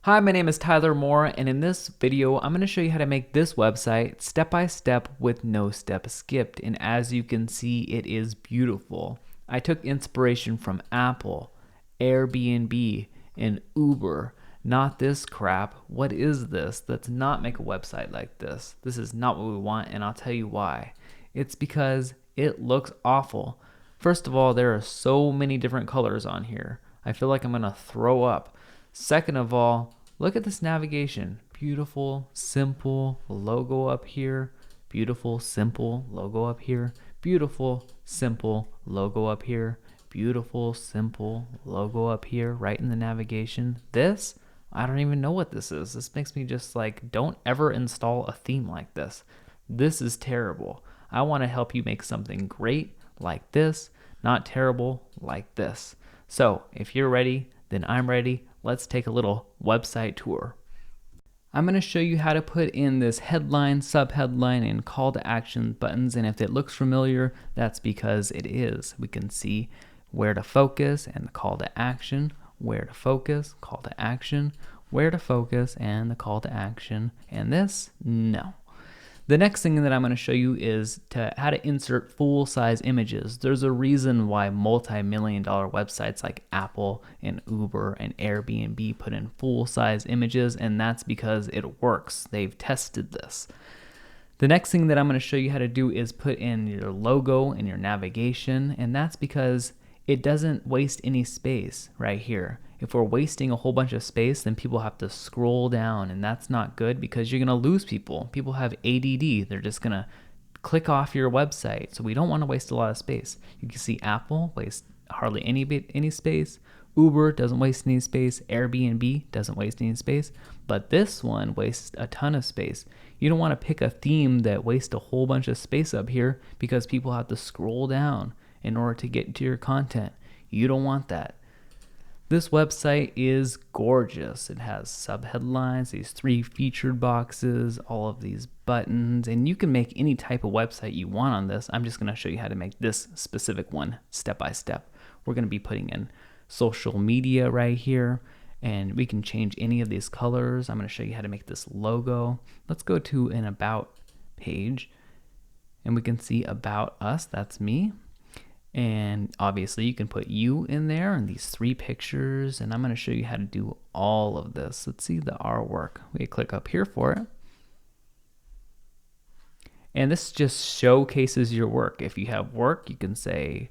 Hi, my name is Tyler Moore, and in this video, I'm going to show you how to make this website step by step with no step skipped. And as you can see, it is beautiful. I took inspiration from Apple, Airbnb, and Uber. Not this crap. What is this? Let's not make a website like this. This is not what we want, and I'll tell you why. It's because it looks awful. First of all, there are so many different colors on here. I feel like I'm going to throw up. Second of all, look at this navigation. Beautiful, simple logo up here. Beautiful, simple logo up here. Beautiful, simple logo up here. Beautiful, simple logo up here, right in the navigation. This, I don't even know what this is. This makes me just like, don't ever install a theme like this. This is terrible. I want to help you make something great like this, not terrible like this. So if you're ready, then I'm ready. Let's take a little website tour. I'm going to show you how to put in this headline, subheadline, and call to action buttons. And if it looks familiar, that's because it is. We can see where to focus and the call to action, where to focus, call to action, where to focus, and the call to action. And this, no. The next thing that I'm going to show you is how to insert full-size images. There's a reason why multi-million-dollar websites like Apple and Uber and Airbnb put in full-size images, and that's because it works. They've tested this. The next thing that I'm going to show you how to do is put in your logo and your navigation, and that's because it doesn't waste any space right here. If we're wasting a whole bunch of space, then people have to scroll down, and that's not good because you're going to lose people. People have ADD. They're just going to click off your website. So we don't want to waste a lot of space. You can see Apple wastes hardly any space. Uber doesn't waste any space. Airbnb doesn't waste any space. But this one wastes a ton of space. You don't want to pick a theme that wastes a whole bunch of space up here because people have to scroll down in order to get to your content. You don't want that. This website is gorgeous. It has subheadlines, these 3 featured boxes, all of these buttons, and you can make any type of website you want on this. I'm just going to show you how to make this specific one step by step. We're going to be putting in social media right here, and we can change any of these colors. I'm going to show you how to make this logo. Let's go to an about page, and we can see about us. That's me. And obviously you can put you in there and these 3 pictures, and I'm going to show you how to do all of this. Let's see the artwork. We click up here for it. And this just showcases your work. If you have work, you can say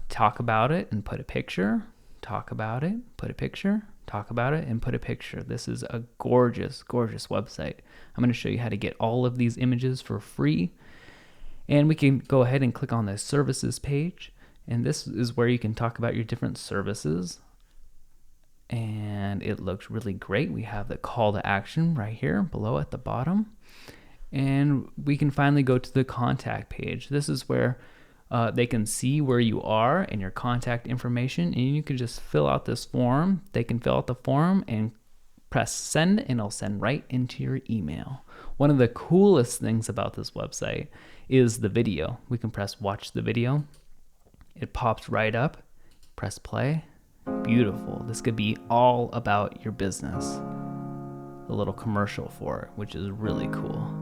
talk about it and put a picture, talk about it, put a picture, talk about it, and put a picture. This is a gorgeous, gorgeous website. I'm going to show you how to get all of these images for free. And we can go ahead and click on the services page. And this is where you can talk about your different services. And it looks really great. We have the call to action right here below at the bottom. And we can finally go to the contact page. This is where they can see where you are and your contact information. And you can just fill out this form. They can fill out the form and press send, and it'll send right into your email. One of the coolest things about this website is the video. We can press watch the video. It pops right up. Press play. Beautiful. This could be all about your business. A little commercial for it, which is really cool.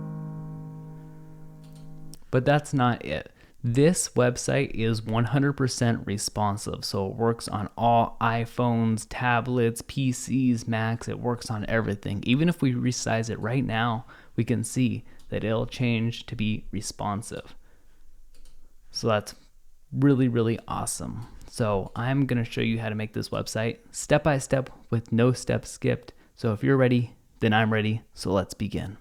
But that's not it. This website is 100% responsive, so it works on all iPhones, tablets, PCs, Macs. It works on everything. Even if we resize it right now, we can see that it'll change to be responsive. So that's really, really awesome. So I'm going to show you how to make this website step by step with no steps skipped. So if you're ready, then I'm ready. So let's begin.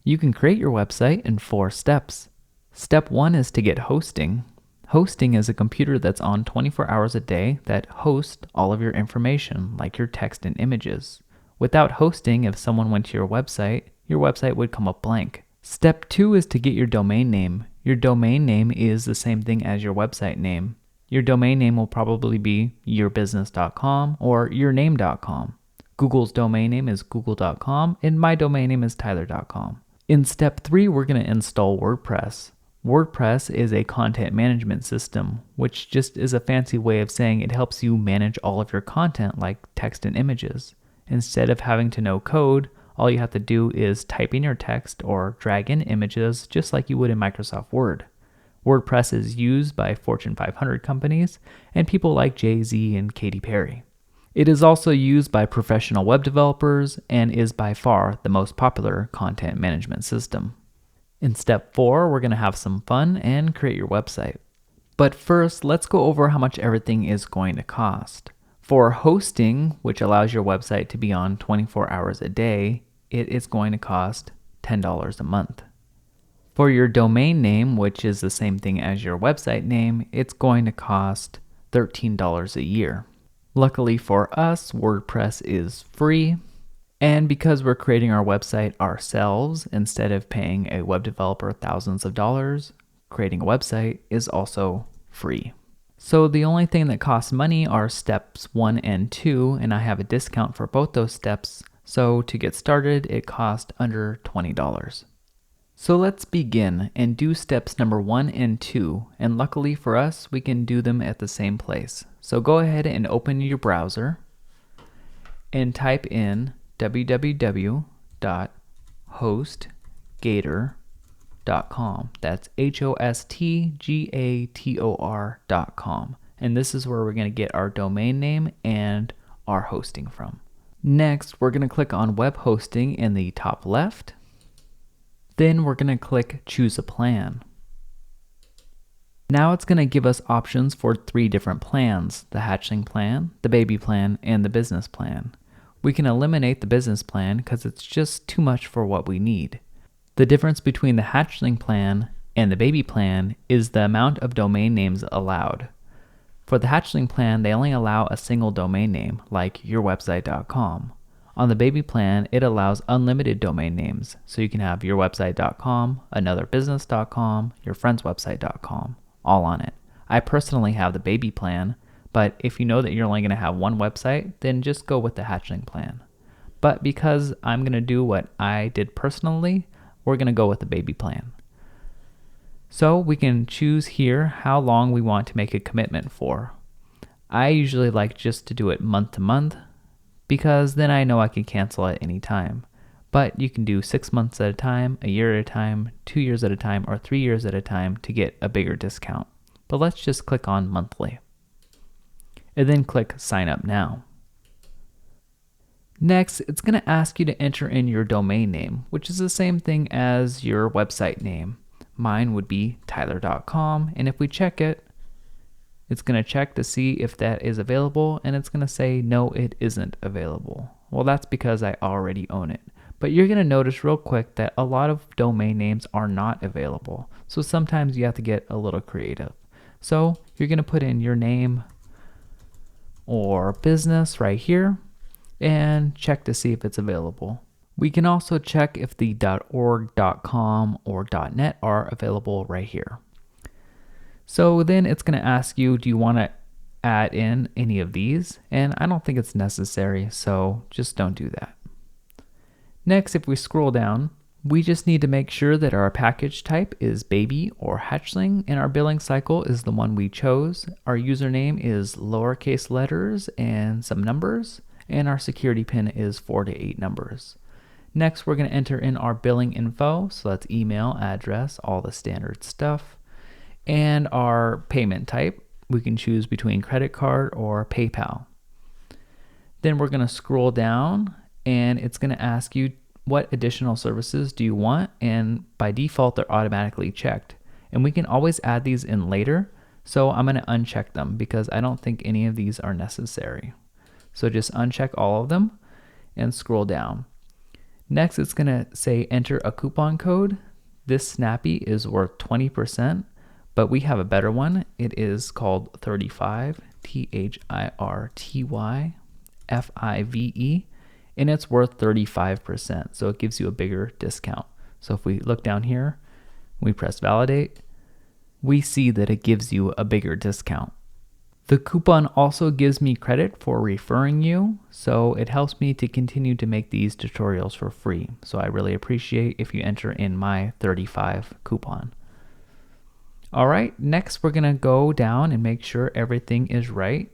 You can create your website in 4 steps. Step 1 is to get hosting. Hosting is a computer that's on 24 hours a day that hosts all of your information, like your text and images. Without hosting, if someone went to your website would come up blank. Step 2 is to get your domain name. Your domain name is the same thing as your website name. Your domain name will probably be yourbusiness.com or yourname.com. Google's domain name is google.com, and my domain name is tyler.com. In step 3, we're going to install WordPress. WordPress is a content management system, which just is a fancy way of saying it helps you manage all of your content like text and images. Instead of having to know code, all you have to do is type in your text or drag in images just like you would in Microsoft Word. WordPress is used by Fortune 500 companies and people like Jay-Z and Katy Perry. It is also used by professional web developers and is by far the most popular content management system. In step 4, we're going to have some fun and create your website. But first, let's go over how much everything is going to cost. For hosting, which allows your website to be on 24 hours a day, it is going to cost $10 a month. For your domain name, which is the same thing as your website name, it's going to cost $13 a year. Luckily for us, WordPress is free. And because we're creating our website ourselves, instead of paying a web developer thousands of dollars, creating a website is also free. So the only thing that costs money are steps 1 and 2, and I have a discount for both those steps. So to get started, it costs under $20. So let's begin and do steps number 1 and 2, and luckily for us, we can do them at the same place. So go ahead and open your browser and type in www.hostgator.com. That's hostgator.com. And this is where we're going to get our domain name and our hosting from. Next, we're going to click on web hosting in the top left. Then we're going to click choose a plan. Now it's going to give us options for 3 different plans: the hatchling plan, the baby plan, and the business plan. We can eliminate the business plan because it's just too much for what we need. The difference between the hatchling plan and the baby plan is the amount of domain names allowed. For the hatchling plan, they only allow a single domain name, like yourwebsite.com. On the baby plan, it allows unlimited domain names, so you can have yourwebsite.com, anotherbusiness.com, yourfriendswebsite.com, all on it. I personally have the baby plan, but if you know that you're only going to have one website, then just go with the hatchling plan. But because I'm going to do what I did personally, we're going to go with the baby plan. So we can choose here how long we want to make a commitment for. I usually like just to do it month to month, because then I know I can cancel at any time. But you can do 6 months at a time, a year at a time, 2 years at a time, or 3 years at a time to get a bigger discount. But let's just click on monthly. And then click sign up now. Next, it's going to ask you to enter in your domain name, which is the same thing as your website name. Mine would be tyler.com, and if we check it, it's going to check to see if that is available, and it's going to say no, it isn't available. Well, that's because I already own it. But you're going to notice real quick that a lot of domain names are not available. So sometimes you have to get a little creative. So you're going to put in your name or business right here and check to see if it's available. We can also check if the .org, .com, or .net are available right here. So then it's going to ask you, do you want to add in any of these? And I don't think it's necessary, so just don't do that. Next, if we scroll down, we just need to make sure that our package type is baby or hatchling, and our billing cycle is the one we chose. Our username is lowercase letters and some numbers, and our security pin is 4 to 8 numbers. Next, we're going to enter in our billing info, so that's email, address, all the standard stuff. And our payment type, we can choose between credit card or PayPal. Then we're going to scroll down, and it's going to ask you what additional services do you want, and by default they're automatically checked. And we can always add these in later, so I'm going to uncheck them because I don't think any of these are necessary. So just uncheck all of them and scroll down. Next, it's going to say enter a coupon code. This Snappy is worth 20%, but we have a better one. It is called 35, THIRTY, FIVE, and it's worth 35%. So it gives you a bigger discount. So if we look down here, we press validate, we see that it gives you a bigger discount. The coupon also gives me credit for referring you, so it helps me to continue to make these tutorials for free. So I really appreciate if you enter in my 35 coupon. All right, next we're gonna go down and make sure everything is right.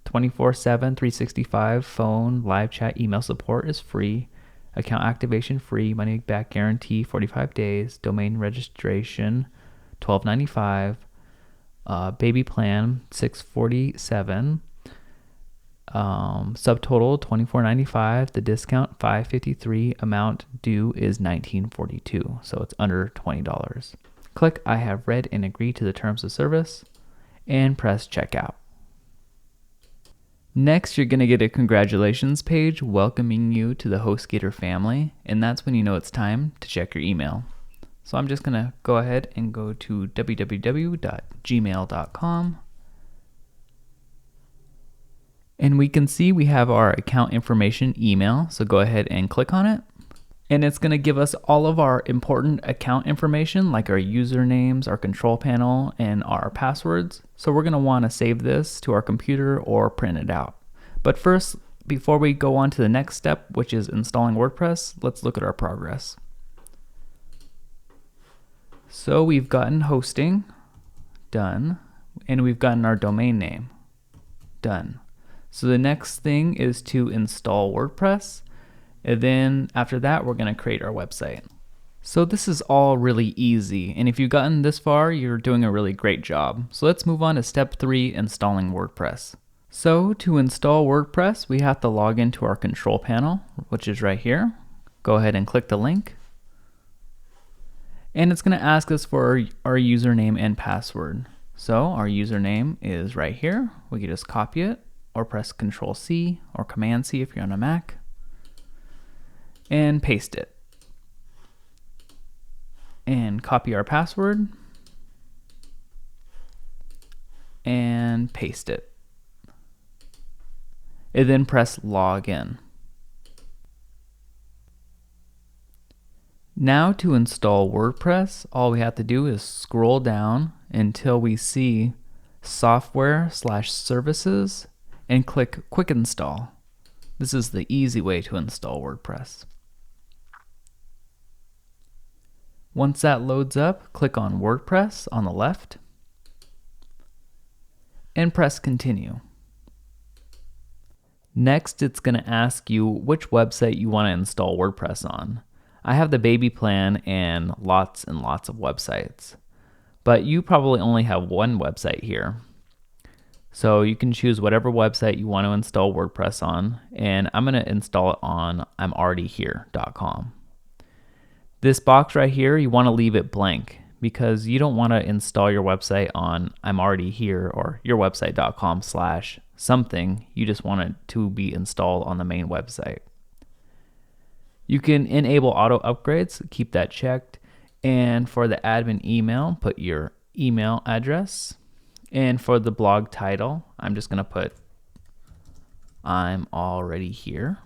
24/7, 365 phone, live chat, email support is free. Account activation free, money back guarantee 45 days, domain registration $12.95, baby plan $647, subtotal $24.95, the discount $553, amount due is $19.42, so it's under $20. Click I have read and agree to the terms of service and press checkout. Next, you're going to get a congratulations page welcoming you to the HostGator family, and that's when you know it's time to check your email. So I'm just going to go ahead and go to www.gmail.com. And we can see we have our account information email, so go ahead and click on it. And it's going to give us all of our important account information, like our usernames, our control panel, and our passwords. So we're going to want to save this to our computer or print it out. But first, before we go on to the next step, which is installing WordPress, let's look at our progress. So we've gotten hosting, done, and we've gotten our domain name, done. So the next thing is to install WordPress. And then after that, we're going to create our website. So this is all really easy. And if you've gotten this far, you're doing a really great job. So let's move on to step 3, installing WordPress. So to install WordPress, we have to log into our control panel, which is right here. Go ahead and click the link. And it's going to ask us for our username and password. So our username is right here. We can just copy it or press Control C or Command C if you're on a Mac, and paste it. And copy our password and paste it. And then press Login. Now to install WordPress, all we have to do is scroll down until we see Software/Services and click Quick Install. This is the easy way to install WordPress. Once that loads up, click on WordPress on the left and press Continue. Next, it's going to ask you which website you want to install WordPress on. I have the baby plan and lots of websites, but you probably only have one website here. So you can choose whatever website you want to install WordPress on, and I'm going to install it on I'mAlreadyHere.com. This box right here, you want to leave it blank because you don't want to install your website on I'mAlreadyHere or yourwebsite.com/something. You just want it to be installed on the main website. You can enable auto upgrades, keep that checked. And for the admin email, put your email address. And for the blog title, I'm just going to put I'm already here.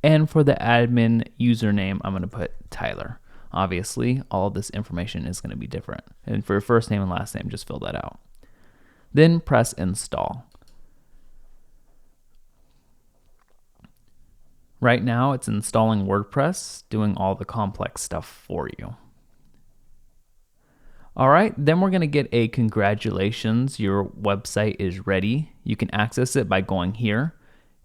And for the admin username, I'm going to put Tyler. Obviously, all of this information is going to be different. And for your first name and last name, just fill that out. Then press Install. Right now, it's installing WordPress, doing all the complex stuff for you. All right, then we're going to get a congratulations, your website is ready. You can access it by going here,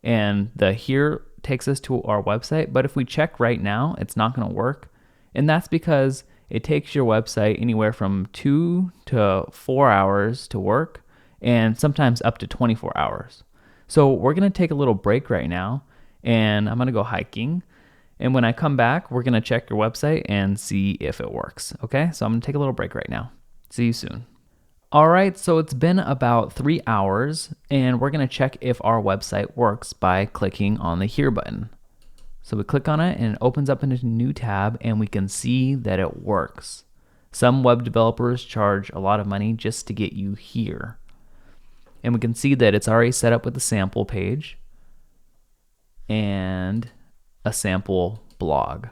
and the here takes us to our website. But if we check right now, it's not going to work. And that's because it takes your website anywhere from 2 to 4 hours to work, and sometimes up to 24 hours. So we're going to take a little break right now, and I'm going to go hiking. And when I come back, we're going to check your website and see if it works. Okay, so I'm going to take a little break right now. See you soon. All right, so it's been about 3 hours, and we're going to check if our website works by clicking on the Here button. So we click on it, and it opens up in a new tab, and we can see that it works. Some web developers charge a lot of money just to get you here. And we can see that it's already set up with a sample page and a sample blog.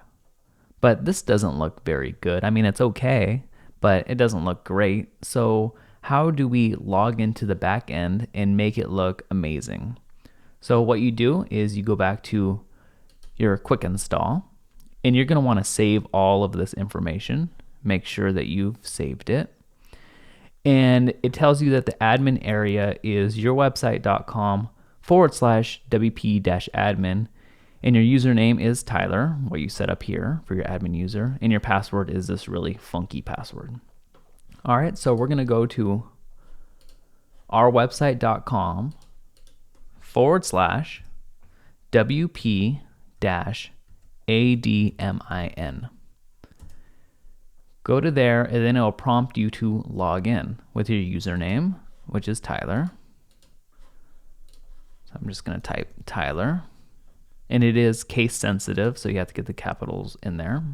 But this doesn't look very good. I mean, it's okay, but it doesn't look great. So how do we log into the back end and make it look amazing? So what you do is you go back to your quick install, and you're going to want to save all of this information. Make sure that you've saved it. And it tells you that the admin area is yourwebsite.com/wp-admin. And your username is Tyler, what you set up here for your admin user. And your password is this really funky password. All right, so we're going to go to ourwebsite.com/wp-admin. Go to there, and then it'll prompt you to log in with your username, which is Tyler. So I'm just going to type Tyler. And it is case sensitive, so you have to get the capitals in there.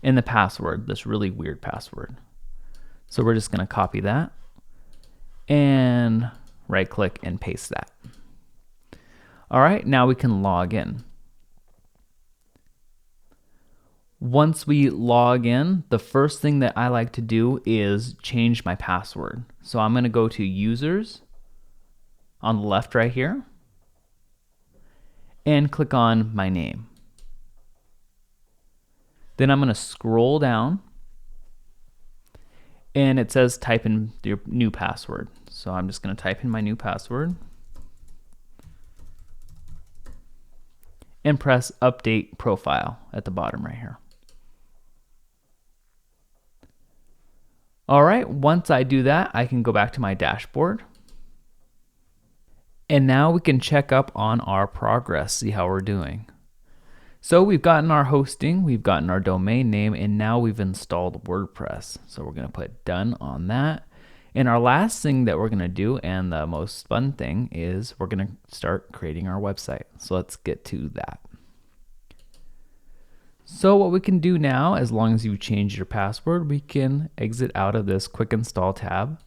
And the password, this really weird password. So we're just going to copy that and right click and paste that. All right, now we can log in. Once we log in, the first thing that I like to do is change my password. So I'm going to go to users on the left right here and click on my name. Then I'm going to scroll down and it says type in your new password. So I'm just going to type in my new password and press update profile at the bottom right here. All right, once I do that, I can go back to my dashboard. And now we can check up on our progress, see how we're doing. So we've gotten our hosting, we've gotten our domain name, and now we've installed WordPress. So we're going to put done on that. And our last thing that we're going to do, and the most fun thing, is we're going to start creating our website. So let's get to that. So what we can do now, as long as you change your password, we can exit out of this quick install tab,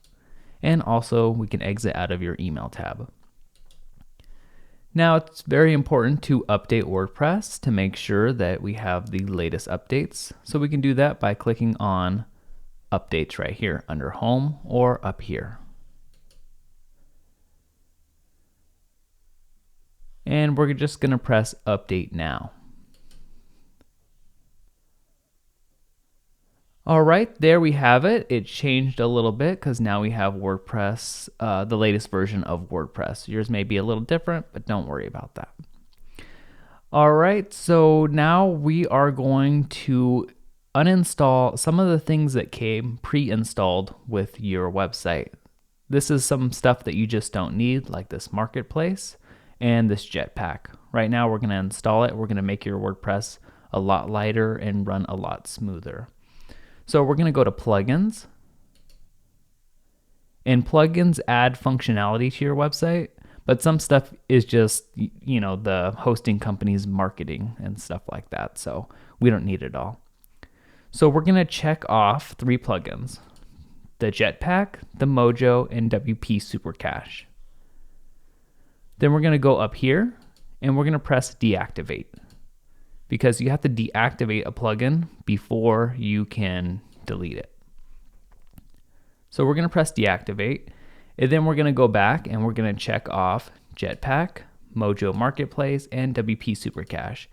and also we can exit out of your email tab. Now it's very important to update WordPress to make sure that we have the latest updates. So we can do that by clicking on updates right here under home or up here. And we're just going to press update now. All right, there we have it. It changed a little bit because now we have WordPress, the latest version of WordPress. Yours may be a little different, but don't worry about that. All right, so now we are going to uninstall some of the things that came pre-installed with your website. This is some stuff that you just don't need, like this marketplace and this Jetpack. Right now we're going to install it. We're going to make your WordPress a lot lighter and run a lot smoother. So we're going to go to plugins, and plugins add functionality to your website, but some stuff is just, you know, the hosting company's marketing and stuff like that. So we don't need it all. So we're going to check off 3 plugins: the Jetpack, the Mojo, and WP Super Cache. Then we're going to go up here and we're going to press deactivate, because you have to deactivate a plugin before you can delete it. So we're going to press deactivate, and then we're going to go back and we're going to check off Jetpack, Mojo Marketplace, and WP Super Cache.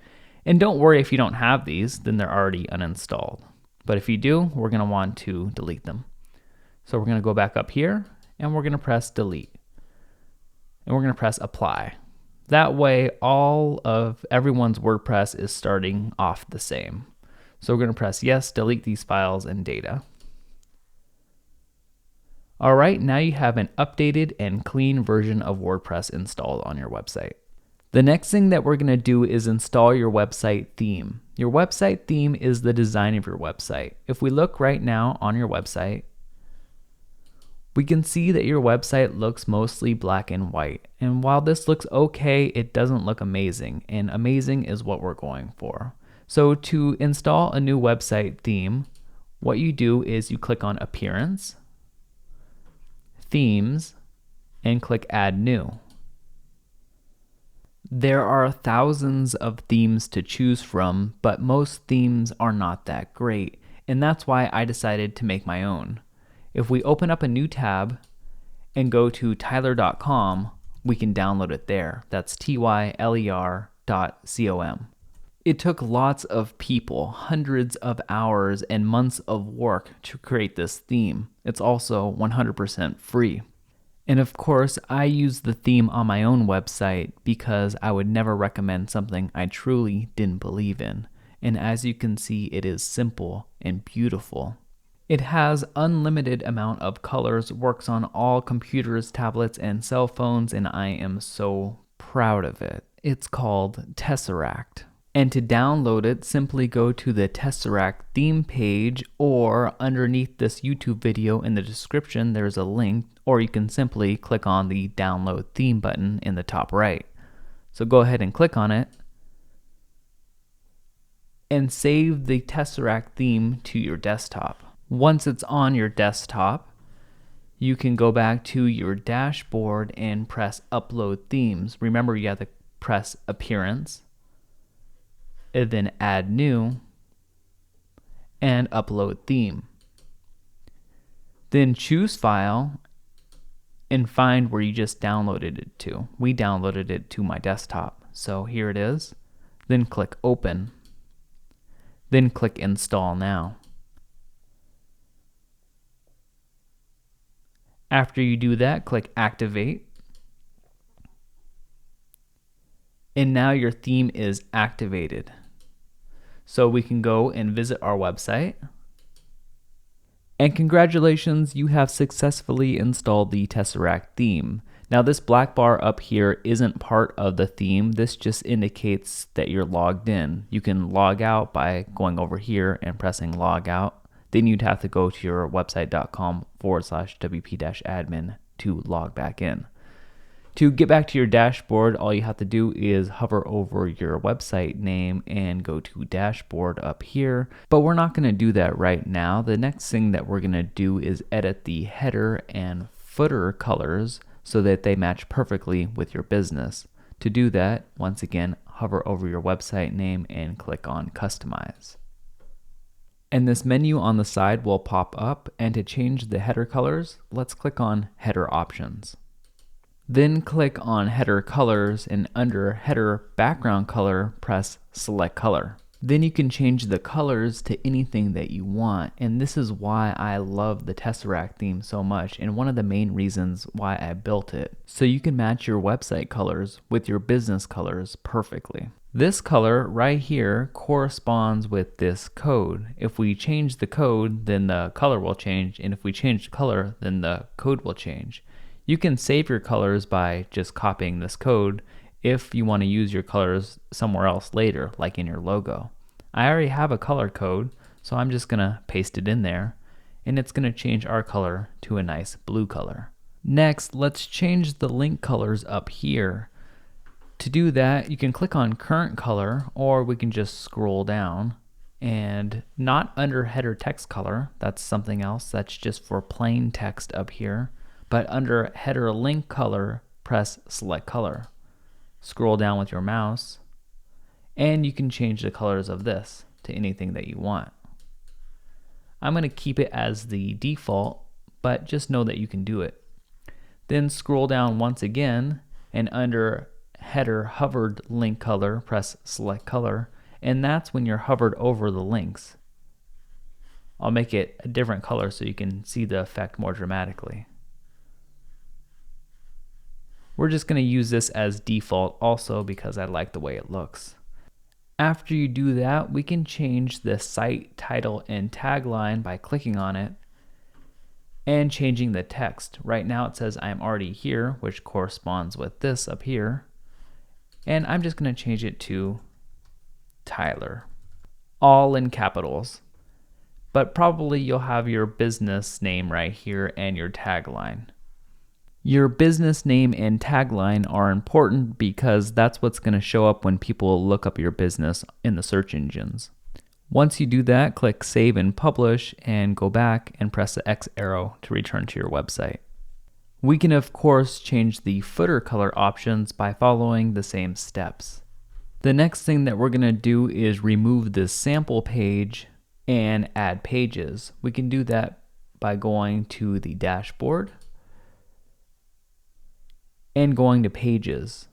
And don't worry if you don't have these, then they're already uninstalled. But if you do, we're going to want to delete them. So we're going to go back up here and we're going to press delete. And we're going to press apply. That way, all of everyone's WordPress is starting off the same. So we're going to press yes, delete these files and data. All right, now you have an updated and clean version of WordPress installed on your website. The next thing that we're going to do is install your website theme. Your website theme is the design of your website. If we look right now on your website, we can see that your website looks mostly black and white. And while this looks okay, it doesn't look amazing. And amazing is what we're going for. So to install a new website theme, what you do is you click on Appearance, Themes, and click Add New. There are thousands of themes to choose from, but most themes are not that great. And that's why I decided to make my own. If we open up a new tab and go to tyler.com, we can download it there. That's tyler.com. It took lots of people, hundreds of hours and months of work to create this theme. It's also 100% free. And of course, I use the theme on my own website because I would never recommend something I truly didn't believe in. And as you can see, it is simple and beautiful. It has unlimited amount of colors, works on all computers, tablets, and cell phones, and I am so proud of it. It's called Tesseract. And to download it, simply go to the Tesseract theme page, or underneath this YouTube video in the description, there's a link, or you can simply click on the download theme button in the top right. So go ahead and click on it and save the Tesseract theme to your desktop. Once it's on your desktop, you can go back to your dashboard and press upload themes. Remember, you have to press appearance, and then add new, and upload theme. Then choose file and find where you just downloaded it to. We downloaded it to my desktop, so here it is. Then click open. Then click install now. After you do that, click activate. And now your theme is activated. So we can go and visit our website. And congratulations, you have successfully installed the Tesseract theme. Now this black bar up here isn't part of the theme. This just indicates that you're logged in. You can log out by going over here and pressing log out. Then you'd have to go to your website.com/wp-admin to log back in. To get back to your dashboard, all you have to do is hover over your website name and go to dashboard up here. But we're not going to do that right now. The next thing that we're going to do is edit the header and footer colors so that they match perfectly with your business. To do that, once again, hover over your website name and click on customize. And this menu on the side will pop up, and to change the header colors, let's click on header options. Then click on header colors, and under header background color, press select color. Then you can change the colors to anything that you want, and this is why I love the Tesseract theme so much, and one of the main reasons why I built it. So you can match your website colors with your business colors perfectly. This color right here corresponds with this code. If we change the code, then the color will change, and if we change the color, then the code will change. You can save your colors by just copying this code if you want to use your colors somewhere else later, like in your logo. I already have a color code, so I'm just gonna paste it in there, and it's gonna change our color to a nice blue color. Next, let's change the link colors up here. To do that, you can click on current color, or we can just scroll down, and not under header text color, that's something else, that's just for plain text up here, but under header link color, press select color. Scroll down with your mouse, and you can change the colors of this to anything that you want. I'm going to keep it as the default, but just know that you can do it. Then scroll down once again, and under header hovered link color, press select color, and that's when you're hovered over the links. I'll make it a different color so you can see the effect more dramatically. We're just going to use this as default also because I like the way it looks. After you do that, we can change the site title and tagline by clicking on it and changing the text. Right now it says I'm already here, which corresponds with this up here. And I'm just going to change it to Tyler, all in capitals. But probably you'll have your business name right here and your tagline. Your business name and tagline are important because that's what's going to show up when people look up your business in the search engines. Once you do that, click Save and Publish and go back and press the X arrow to return to your website. We can of course change the footer color options by following the same steps. The next thing that we're going to do is remove this sample page and add pages. We can do that by going to the dashboard and going to pages.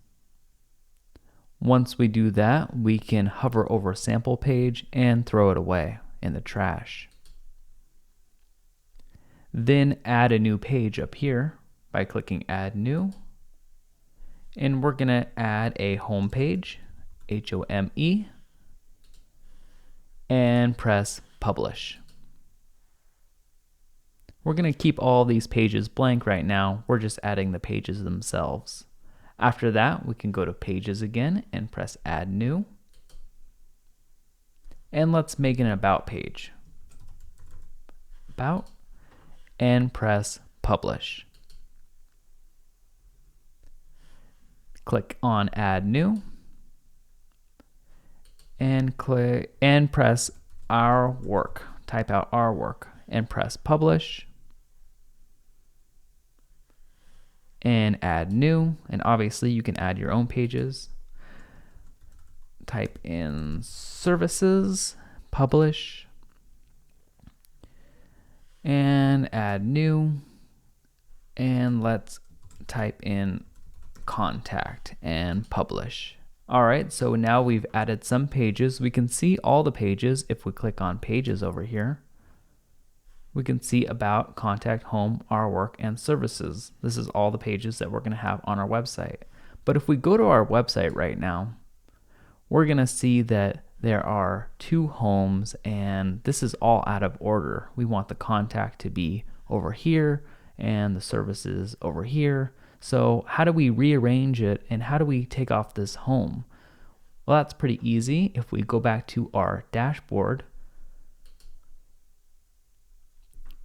Once we do that, we can hover over sample page and throw it away in the trash. Then add a new page up here by clicking Add New. And we're going to add a home page, H-O-M-E, and press Publish. We're going to keep all these pages blank right now. We're just adding the pages themselves. After that, we can go to Pages again and press Add New. And let's make an About page. About, and press Publish. Click on Add New and click and press Our Work. Type out Our Work and press Publish and Add New. And obviously you can add your own pages. Type in Services, Publish, and Add New, and let's type in Contact and Publish. Alright, so now we've added some pages. We can see all the pages if we click on Pages over here. We can see About, Contact, Home, Our Work, and Services. This is all the pages that we're going to have on our website. But if we go to our website right now, we're going to see that there are 2 homes, and this is all out of order. We want the contact to be over here and the services over here. So how do we rearrange it, and how do we take off this home? Well, that's pretty easy. If we go back to our dashboard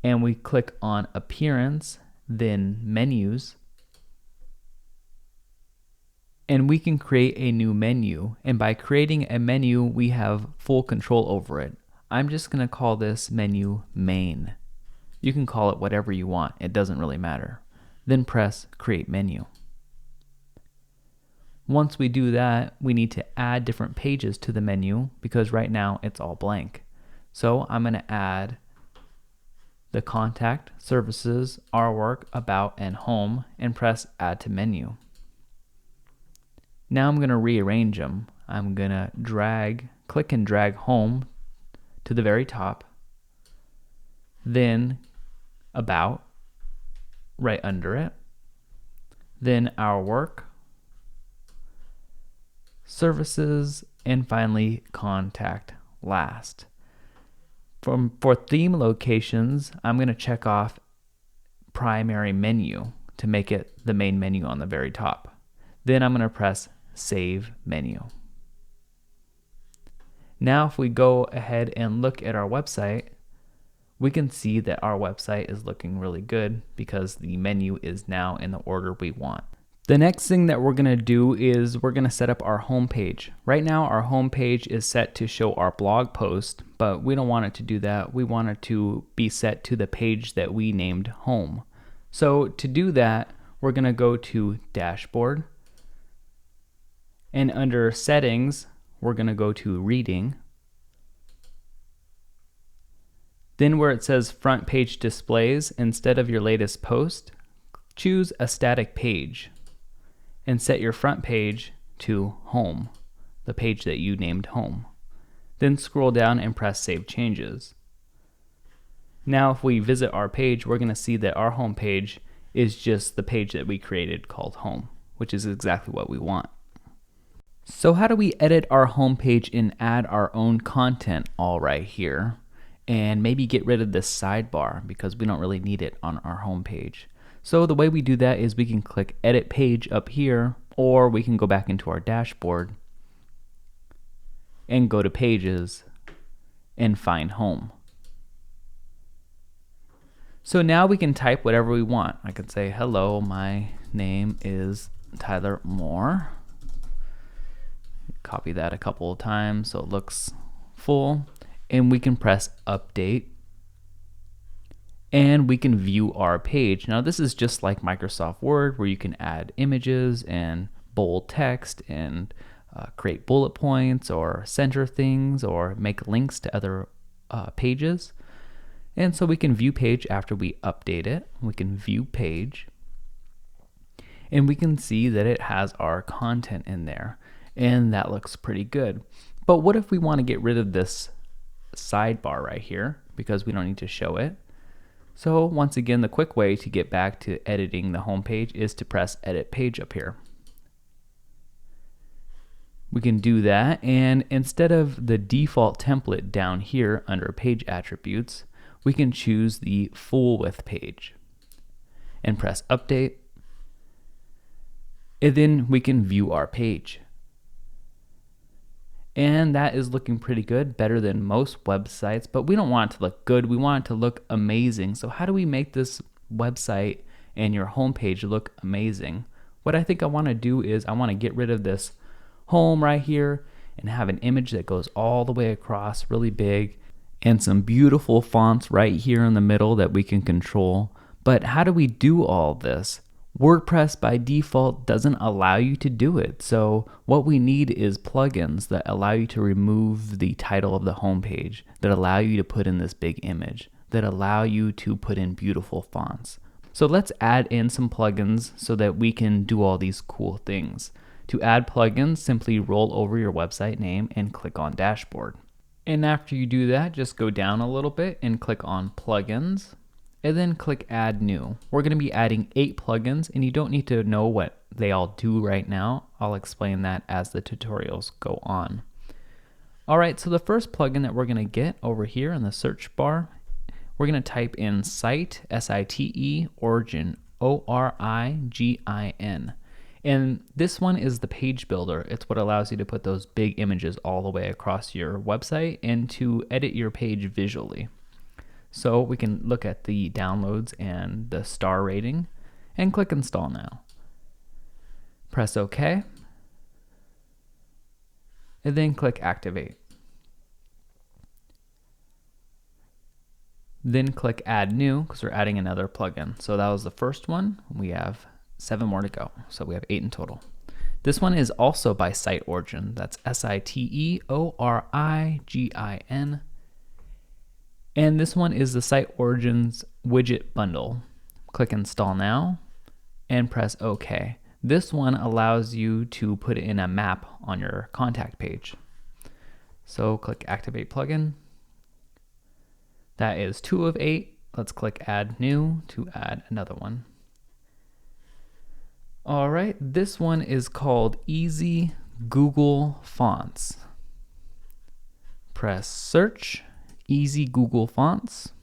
and we click on Appearance, then Menus, and we can create a new menu. And by creating a menu, we have full control over it. I'm just going to call this menu Main. You can call it whatever you want. It doesn't really matter. Then press Create Menu. Once we do that, we need to add different pages to the menu because right now it's all blank. So I'm going to add the Contact, Services, Our Work, About, and Home, and press Add to Menu. Now I'm going to rearrange them. I'm going to click and drag Home to the very top, then About right under it, then Our Work, Services, and finally Contact last. For theme locations, I'm going to check off Primary Menu to make it the main menu on the very top. Then I'm going to press Save Menu. Now if we go ahead and look at our website, we can see that our website is looking really good because the menu is now in the order we want. The next thing that we're going to do is we're going to set up our home page. Right now our home page is set to show our blog post, but we don't want it to do that. We want it to be set to the page that we named Home. So to do that, we're going to go to Dashboard, and under Settings, we're going to go to Reading. Then where it says Front Page Displays, instead of your latest post, choose a static page and set your front page to Home, the page that you named Home. Then scroll down and press Save Changes. Now if we visit our page, we're going to see that our home page is just the page that we created called Home, which is exactly what we want. So how do we edit our home page and add our own content all right here? And maybe get rid of this sidebar because we don't really need it on our home page. So the way we do that is we can click Edit Page up here, or we can go back into our dashboard and go to Pages and find Home. So now we can type whatever we want. I can say, hello, my name is Tyler Moore. Copy that a couple of times so it looks full. And we can press Update. And we can view our page. Now this is just like Microsoft Word where you can add images and bold text and create bullet points or center things or make links to other pages. And so we can view page after we update it. We can view page and we can see that it has our content in there. And that looks pretty good. But what if we want to get rid of this sidebar right here because we don't need to show it? So once again, the quick way to get back to editing the home page is to press Edit Page up here. We can do that, and instead of the default template down here under Page Attributes, we can choose the full width page and press Update, and then we can view our page. And that is looking pretty good, better than most websites, but we don't want it to look good, we want it to look amazing. So how do we make this website and your homepage look amazing? What I think I want to do is I want to get rid of this home right here and have an image that goes all the way across really big and some beautiful fonts right here in the middle that we can control. But how do we do all this? WordPress by default doesn't allow you to do it. So what we need is plugins that allow you to remove the title of the homepage, that allow you to put in this big image, that allow you to put in beautiful fonts. So let's add in some plugins so that we can do all these cool things. To add plugins, simply roll over your website name and click on Dashboard. And after you do that, just go down a little bit and click on Plugins, and then click Add New. We're going to be adding 8 plugins, and you don't need to know what they all do right now. I'll explain that as the tutorials go on. Alright, so the first plugin that we're going to get over here in the search bar, we're going to type in Site, S-I-T-E, Origin, O-R-I-G-I-N. And this one is the page builder. It's what allows you to put those big images all the way across your website and to edit your page visually. So we can look at the downloads and the star rating and click Install Now. Press OK, and then click Activate. Then click Add New because we're adding another plugin. So that was the first one. We have 7 more to go, so we have 8 in total. This one is also by Site Origin. That's S-I-T-E-O-R-I-G-I-N. And this one is the Site Origins widget bundle. Click Install Now and press OK. This one allows you to put in a map on your contact page. So click Activate Plugin. That is 2 of 8. Let's click Add New to add another one. All right, this one is called Easy Google Fonts. Press Search, Easy Google Fonts,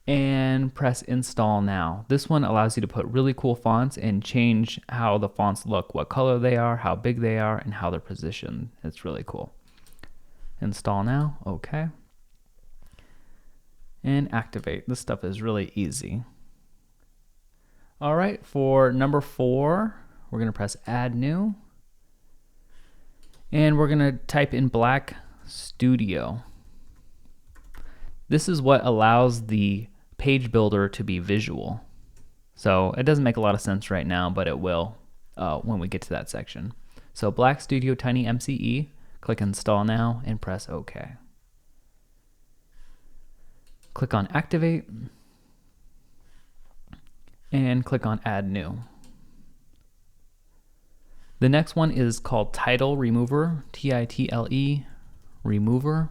and press Install Now. This one allows you to put really cool fonts and change how the fonts look, what color they are, how big they are, and how they're positioned. It's really cool. Install now, okay. And activate. This stuff is really easy. All right, for number 4, we're going to press Add New. And we're going to type in Black Studio. This is what allows the page builder to be visual. So it doesn't make a lot of sense right now, but it will when we get to that section. So Black Studio Tiny MCE, click Install Now and press OK. Click on Activate and click on Add New. The next one is called Title Remover, T-I-T-L-E Remover.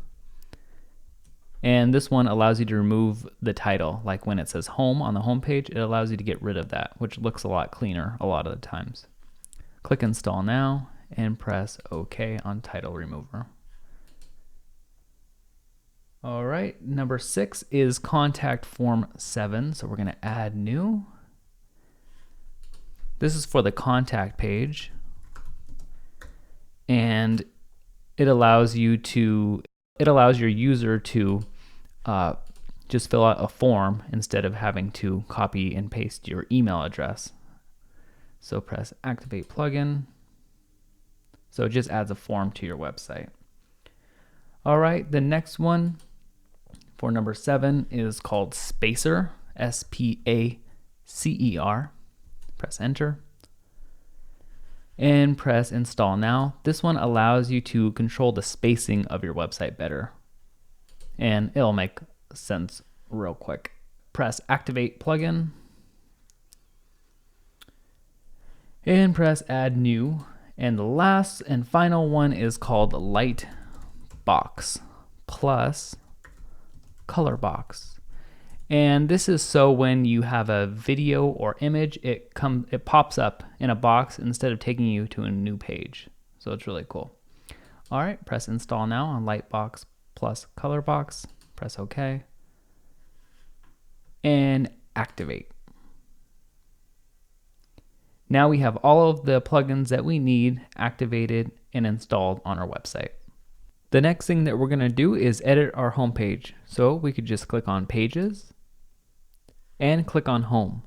And this one allows you to remove the title. Like when it says home on the home page, it allows you to get rid of that, which looks a lot cleaner a lot of the times. Click Install Now and press OK on Title Remover. All right, number 6 is Contact Form 7. So we're going to add new. This is for the contact page. And it allows your user to just fill out a form instead of having to copy and paste your email address. So press Activate Plugin. So it just adds a form to your website. All right, the next one for number 7 is called Spacer, S-P-A-C-E-R. Press Enter. And press Install Now. This one allows you to control the spacing of your website better. And it'll make sense real quick. Press Activate Plugin. And press Add New. And the last and final one is called light box plus color box. And this is so when you have a video or image, it pops up in a box instead of taking you to a new page. So it's really cool. All right, press install now on Lightbox plus color box. Press OK. And activate. Now we have all of the plugins that we need activated and installed on our website. The next thing that we're going to do is edit our homepage. So we could just click on Pages and click on Home.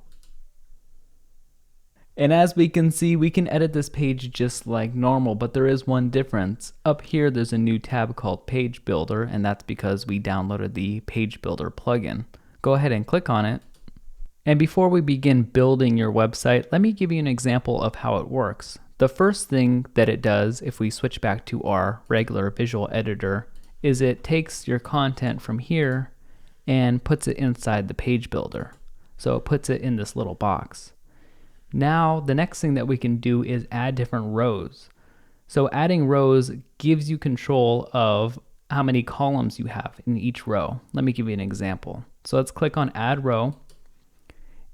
And as we can see, we can edit this page just like normal, but there is one difference. Up here, there's a new tab called Page Builder, and that's because we downloaded the Page Builder plugin. Go ahead and click on it. And before we begin building your website, let me give you an example of how it works. The first thing that it does, if we switch back to our regular visual editor, is it takes your content from here and puts it inside the Page Builder. So it puts it in this little box. Now, the next thing that we can do is add different rows. So adding rows gives you control of how many columns you have in each row. Let me give you an example. So let's click on Add Row.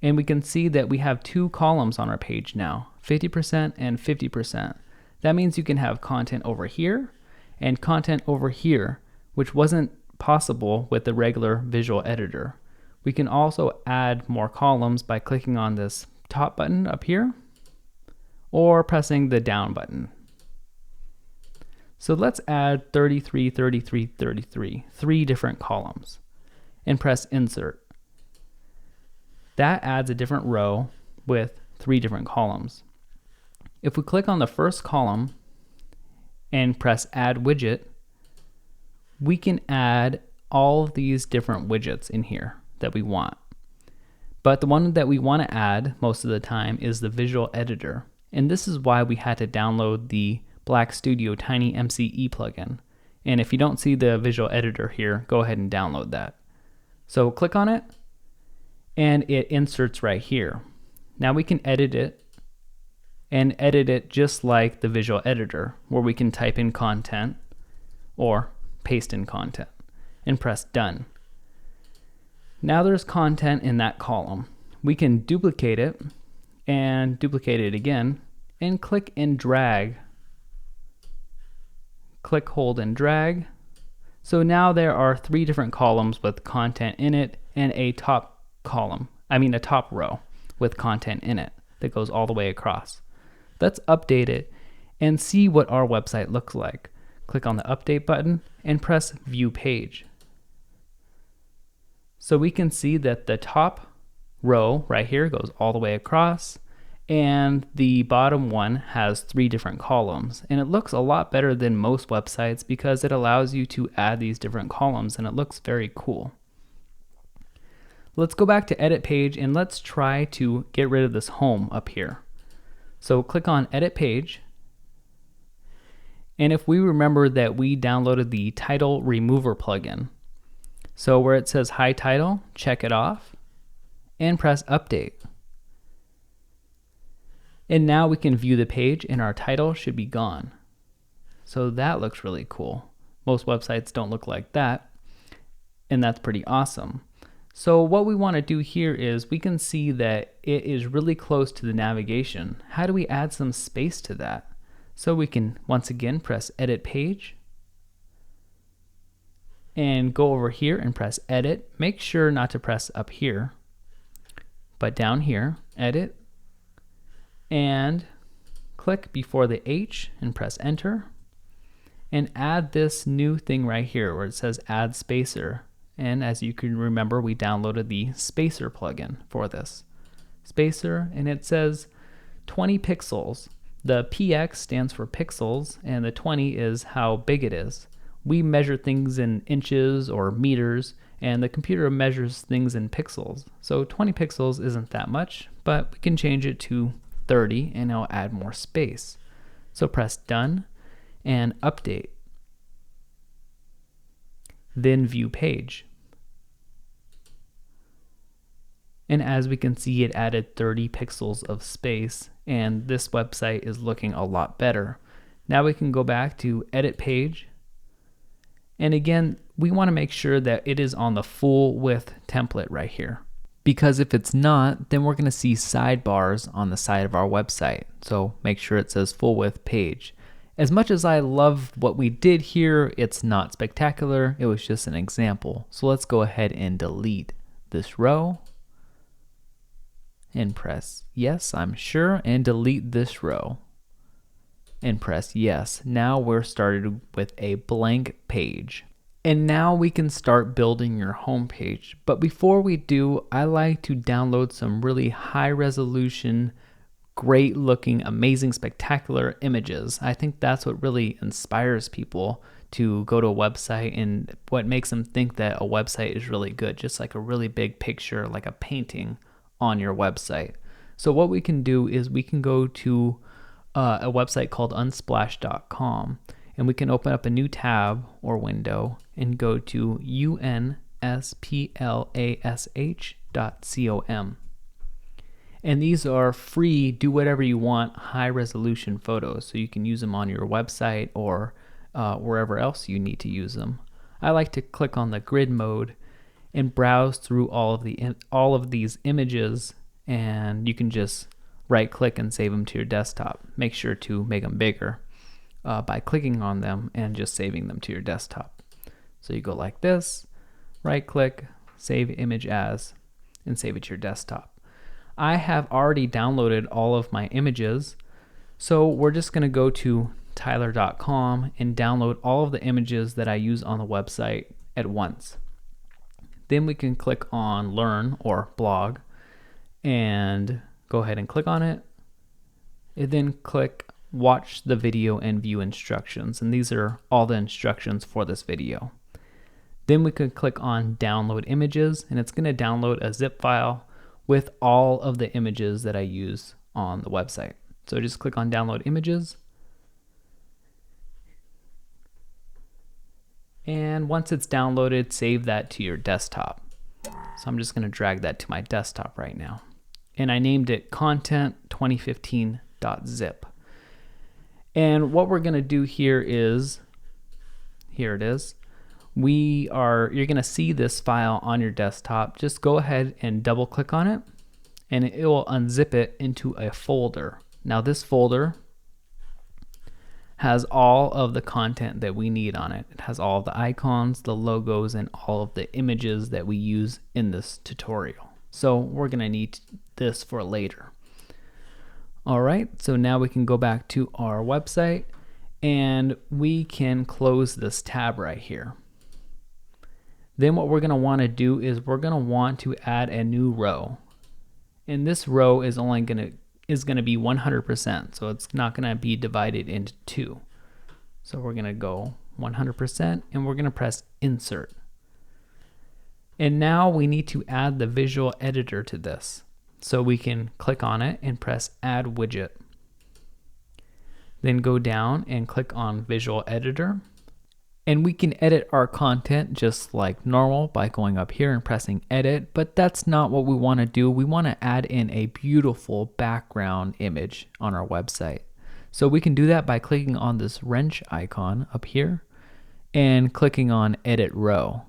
And we can see that we have two columns on our page now, 50% and 50%. That means you can have content over here and content over here, which wasn't possible with the regular visual editor. We can also add more columns by clicking on this top button up here or pressing the down button. So let's add 33, 33, 33, 3 different columns, and press Insert. That adds a different row with 3 different columns. If we click on the first column and press Add Widget, we can add all of these different widgets in here that we want. But the one that we want to add most of the time is the visual editor. And this is why we had to download the Black Studio Tiny MCE plugin. And if you don't see the visual editor here, go ahead and download that. So click on it and it inserts right here. Now we can edit it and edit it just like the visual editor, where we can type in content or paste in content and press Done. Now there's content in that column. We can duplicate it and duplicate it again and click and drag. Click, hold, and drag. So now there are 3 different columns with content in it and a top row with content in it that goes all the way across. Let's update it and see what our website looks like. Click on the Update button and press View Page. So we can see that the top row right here goes all the way across, and the bottom one has 3 different columns. And it looks a lot better than most websites because it allows you to add these different columns, and it looks very cool. Let's go back to Edit Page and let's try to get rid of this home up here. So click on Edit Page. And if we remember that we downloaded the Title Remover plugin, so where it says Hide Title, check it off and press Update. And now we can view the page and our title should be gone. So that looks really cool. Most websites don't look like that, and that's pretty awesome. So what we want to do here is we can see that it is really close to the navigation. How do we add some space to that? So we can once again press Edit Page and go over here and press Edit. Make sure not to press up here, but down here, Edit, and click before the H and press Enter, and add this new thing right here where it says Add Spacer. And as you can remember, we downloaded the Spacer plugin for this. Spacer, and it says 20 pixels. The PX stands for pixels, and the 20 is how big it is. We measure things in inches or meters, and the computer measures things in pixels. So 20 pixels isn't that much, but we can change it to 30 and it'll add more space. So press Done and Update. Then View Page. And as we can see, it added 30 pixels of space and this website is looking a lot better. Now we can go back to edit page, and again we want to make sure that it is on the full width template right here, because if it's not, then we're going to see sidebars on the side of our website. So make sure it says full width page. As much as I love what we did here, it's not spectacular. It was just an example. So let's go ahead and delete this row and press yes, I'm sure, and delete this row and press yes. Now we're started with a blank page. And now we can start building your home page. But before we do, I like to download some really high resolution, great looking, amazing, spectacular images. I think that's what really inspires people to go to a website, and what makes them think that a website is really good, just like a really big picture, like a painting on your website. So what we can do is we can go to a website called unsplash.com, and we can open up a new tab or window and go to unsplash.com. And these are free, do whatever you want, high resolution photos, so you can use them on your website or wherever else you need to use them. I like to click on the grid mode and browse through all of these images, and you can just right click and save them to your desktop. Make sure to make them bigger by clicking on them and just saving them to your desktop. So you go like this, right click, save image as, and save it to your desktop. I have already downloaded all of my images, so we're just going to go to tyler.com and download all of the images that I use on the website at once. Then we can click on learn or blog and go ahead and click on it, and then click watch the video and view instructions, and these are all the instructions for this video. Then we can click on download images, and it's going to download a zip file with all of the images that I use on the website. So just click on download images, and once it's downloaded, save that to your desktop. So I'm just going to drag that to my desktop right now, and I named it content2015.zip. And what we're going to do here is, here it is. You're going to see this file on your desktop. Just go ahead and double click on it, and it will unzip it into a folder. Now this folder has all of the content that we need on it. It has all of the icons, the logos, and all of the images that we use in this tutorial. So we're going to need this for later. All right, so now we can go back to our website, and we can close this tab right here. Then what we're going to want to do is we're going to want to add a new row, and this row is only going to be 100%, so it's not going to be divided into two. So we're going to go 100%, and we're going to press insert. And now we need to add the visual editor to this. So we can click on it and press add widget. Then go down and click on visual editor. And we can edit our content just like normal by going up here and pressing edit, but that's not what we want to do. We want to add in a beautiful background image on our website. So we can do that by clicking on this wrench icon up here and clicking on edit row.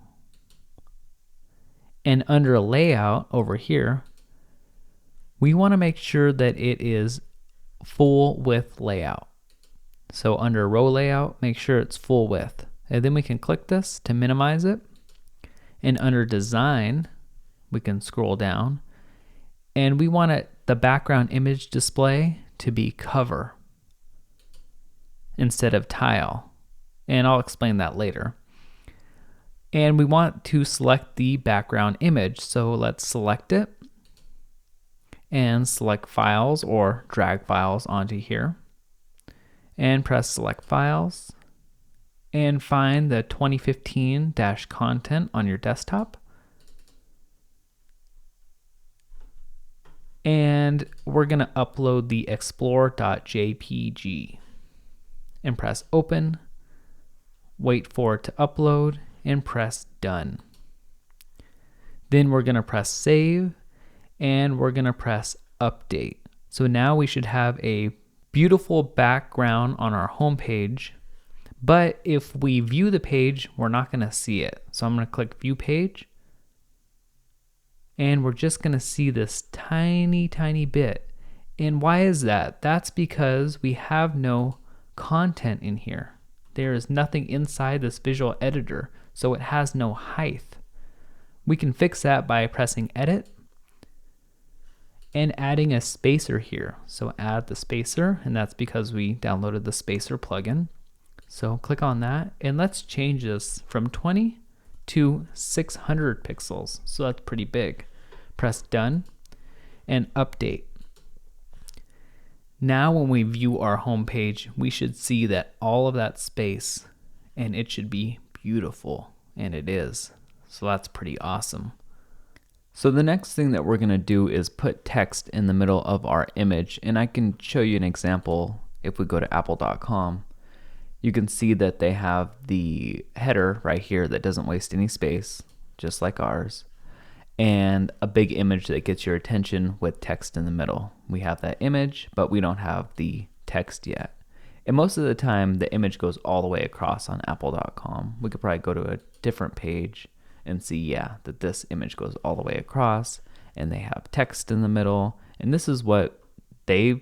And under layout over here, we want to make sure that it is full width layout. So under row layout, make sure it's full width. And then we can click this to minimize it. And under design, we can scroll down, and we want the background image display to be cover instead of tile. And I'll explain that later. And we want to select the background image. So let's select it and select files or drag files onto here and press select files and find the 2015-content on your desktop. And we're going to upload the explore.jpg and press open, wait for it to upload, and press done. Then we're going to press save, and we're going to press update. So now we should have a beautiful background on our home page. But if we view the page, we're not going to see it. So I'm going to click View Page. And we're just going to see this tiny, tiny bit. And why is that? That's because we have no content in here. There is nothing inside this visual editor, so it has no height. We can fix that by pressing Edit and adding a spacer here. So add the spacer, and that's because we downloaded the spacer plugin. So click on that, and let's change this from 20 to 600 pixels. So that's pretty big. Press Done and Update. Now when we view our home page, we should see that all of that space, and it should be beautiful, and it is. So that's pretty awesome. So the next thing that we're going to do is put text in the middle of our image, and I can show you an example. If we go to apple.com, you can see that they have the header right here that doesn't waste any space, just like ours, and a big image that gets your attention with text in the middle. We have that image, but we don't have the text yet. And most of the time, the image goes all the way across on apple.com. We could probably go to a different page and see, yeah, that this image goes all the way across, and they have text in the middle. And this is what they've,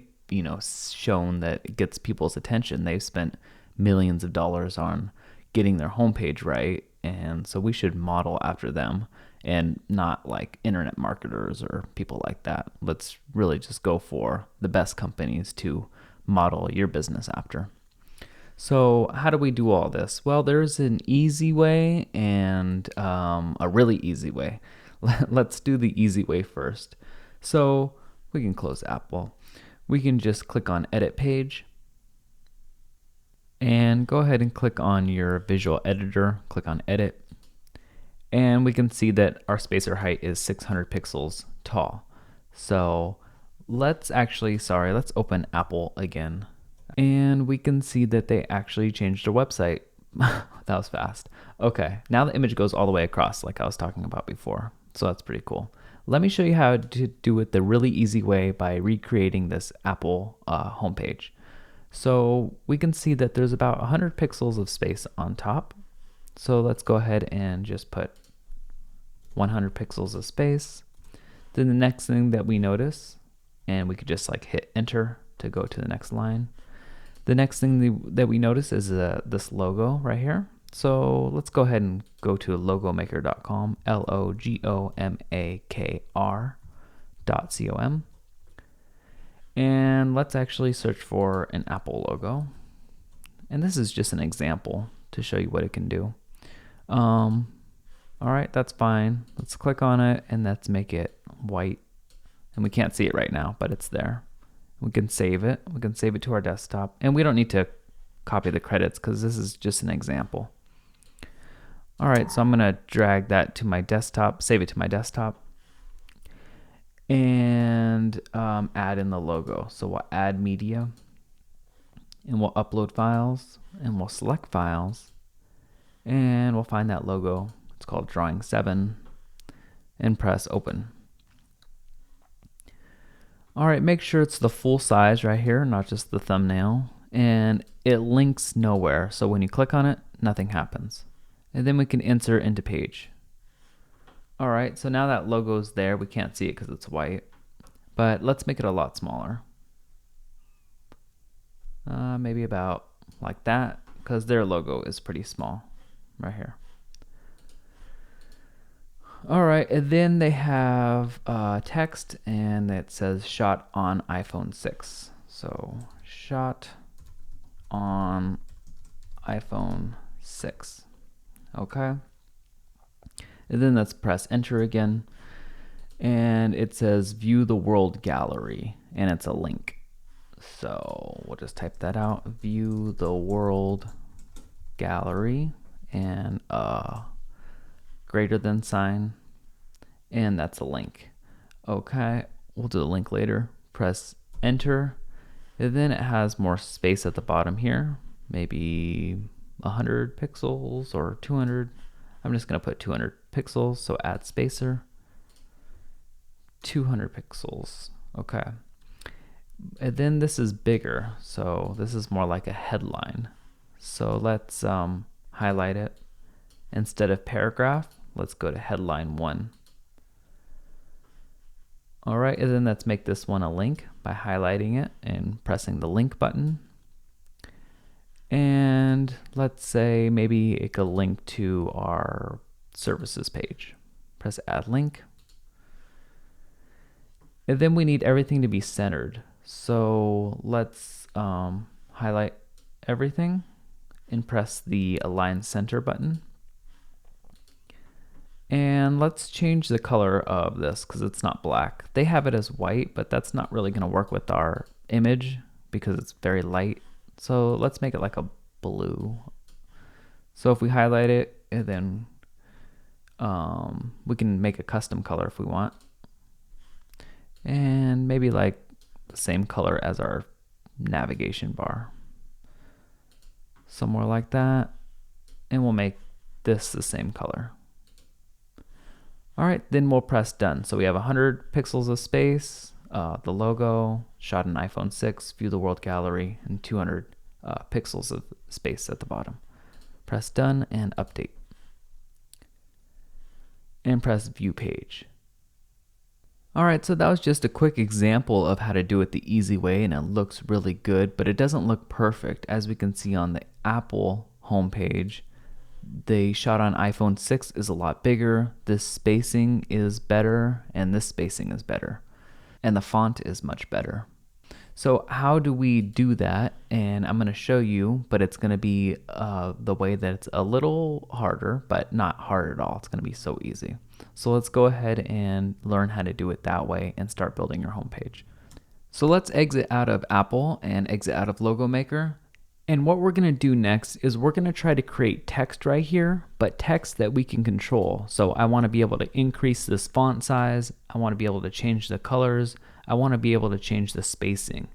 shown that gets people's attention. They've spent millions of dollars on getting their homepage right, and so we should model after them and not like internet marketers or people like that. Let's really just go for the best companies to model your business after. So how do we do all this? Well, there's an easy way and a really easy way. Let's do the easy way first. So we can close Apple. We can just click on Edit Page and go ahead and click on your visual editor, click on Edit, and we can see that our spacer height is 600 pixels tall. So let's open Apple again, and we can see that they actually changed their website. That was fast. Okay, now the image goes all the way across like I was talking about before. So that's pretty cool. Let me show you how to do it the really easy way by recreating this Apple homepage. So we can see that there's about 100 pixels of space on top. So let's go ahead and just put 100 pixels of space. Then the next thing that we notice, and we could just like hit enter to go to the next line. The next thing that we notice is this logo right here. So let's go ahead and go to logomaker.com, logomakr.com. And let's actually search for an Apple logo. And this is just an example to show you what it can do. All right, that's fine. Let's click on it and let's make it white. And we can't see it right now, but it's there. We can save it. We can save it to our desktop. And we don't need to copy the credits because this is just an example. All right, so I'm gonna drag that to my desktop, save it to my desktop, and add in the logo. So we'll add media, and we'll upload files, and we'll select files, and we'll find that logo. It's called Drawing 7, and press open. All right, make sure it's the full size right here, not just the thumbnail, and it links nowhere. So when you click on it, nothing happens. And then we can insert into page. All right, so now that logo's there, we can't see it because it's white, but let's make it a lot smaller. Maybe about like that, because their logo is pretty small right here. All right, and then they have text, and it says shot on iPhone 6. So shot on iPhone 6. Okay. And then let's press enter again. And it says view the world gallery, and it's a link. So we'll just type that out, view the world gallery, and greater than sign, and that's a link. Okay, we'll do the link later. Press enter, and then it has more space at the bottom here, maybe 100 pixels or 200. I'm just gonna put 200 pixels, so add spacer, 200 pixels. Okay, And then this is bigger, so this is more like a headline. So let's highlight it. Instead of paragraph, let's go to headline 1. All right, and then let's make this one a link by highlighting it and pressing the link button. And let's say maybe it could link to our services page. Press add link. And then we need everything to be centered. So let's highlight everything and press the align center button. And let's change the color of this because it's not black. They have it as white, but that's not really going to work with our image because it's very light. So let's make it like a blue. So if we highlight it, and then we can make a custom color if we want. And maybe like the same color as our navigation bar. Somewhere like that. And we'll make this the same color. All right, then we'll press done. So we have 100 pixels of space, the logo, shot in iPhone 6, view the world gallery, and 200 pixels of space at the bottom. Press done and update. And press view page. All right, so that was just a quick example of how to do it the easy way, and it looks really good, but it doesn't look perfect. As we can see on the Apple homepage, the shot on iPhone 6 is a lot bigger, this spacing is better, and this spacing is better. And the font is much better. So how do we do that? And I'm going to show you, but it's going to be the way that it's a little harder, but not hard at all. It's going to be so easy. So let's go ahead and learn how to do it that way and start building your homepage. So let's exit out of Apple and exit out of Logo Maker. And what we're going to do next is we're going to try to create text right here, but text that we can control. So I want to be able to increase this font size. I want to be able to change the colors. I want to be able to change the spacing.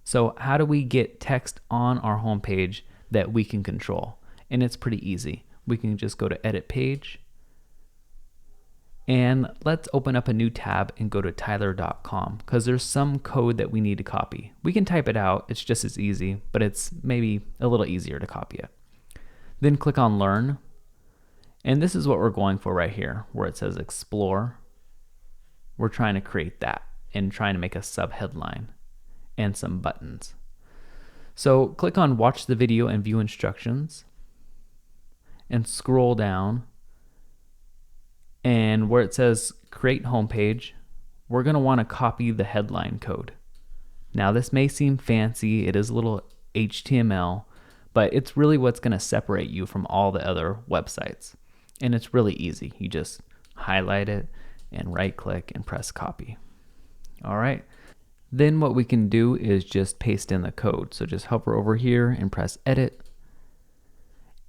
So how do we get text on our homepage that we can control? And it's pretty easy. We can just go to edit page. And let's open up a new tab and go to tyler.com because there's some code that we need to copy. We can type it out, it's just as easy, but it's maybe a little easier to copy it. Then click on Learn. And this is what we're going for right here, where it says Explore. We're trying to create that and trying to make a subheadline and some buttons. So click on Watch the video and view instructions and scroll down. And where it says create homepage, we're going to want to copy the headline code. Now this may seem fancy, it is a little HTML, but it's really what's going to separate you from all the other websites. And it's really easy. You just highlight it and right click and press copy. All right. Then what we can do is just paste in the code. So just hover over here and press edit.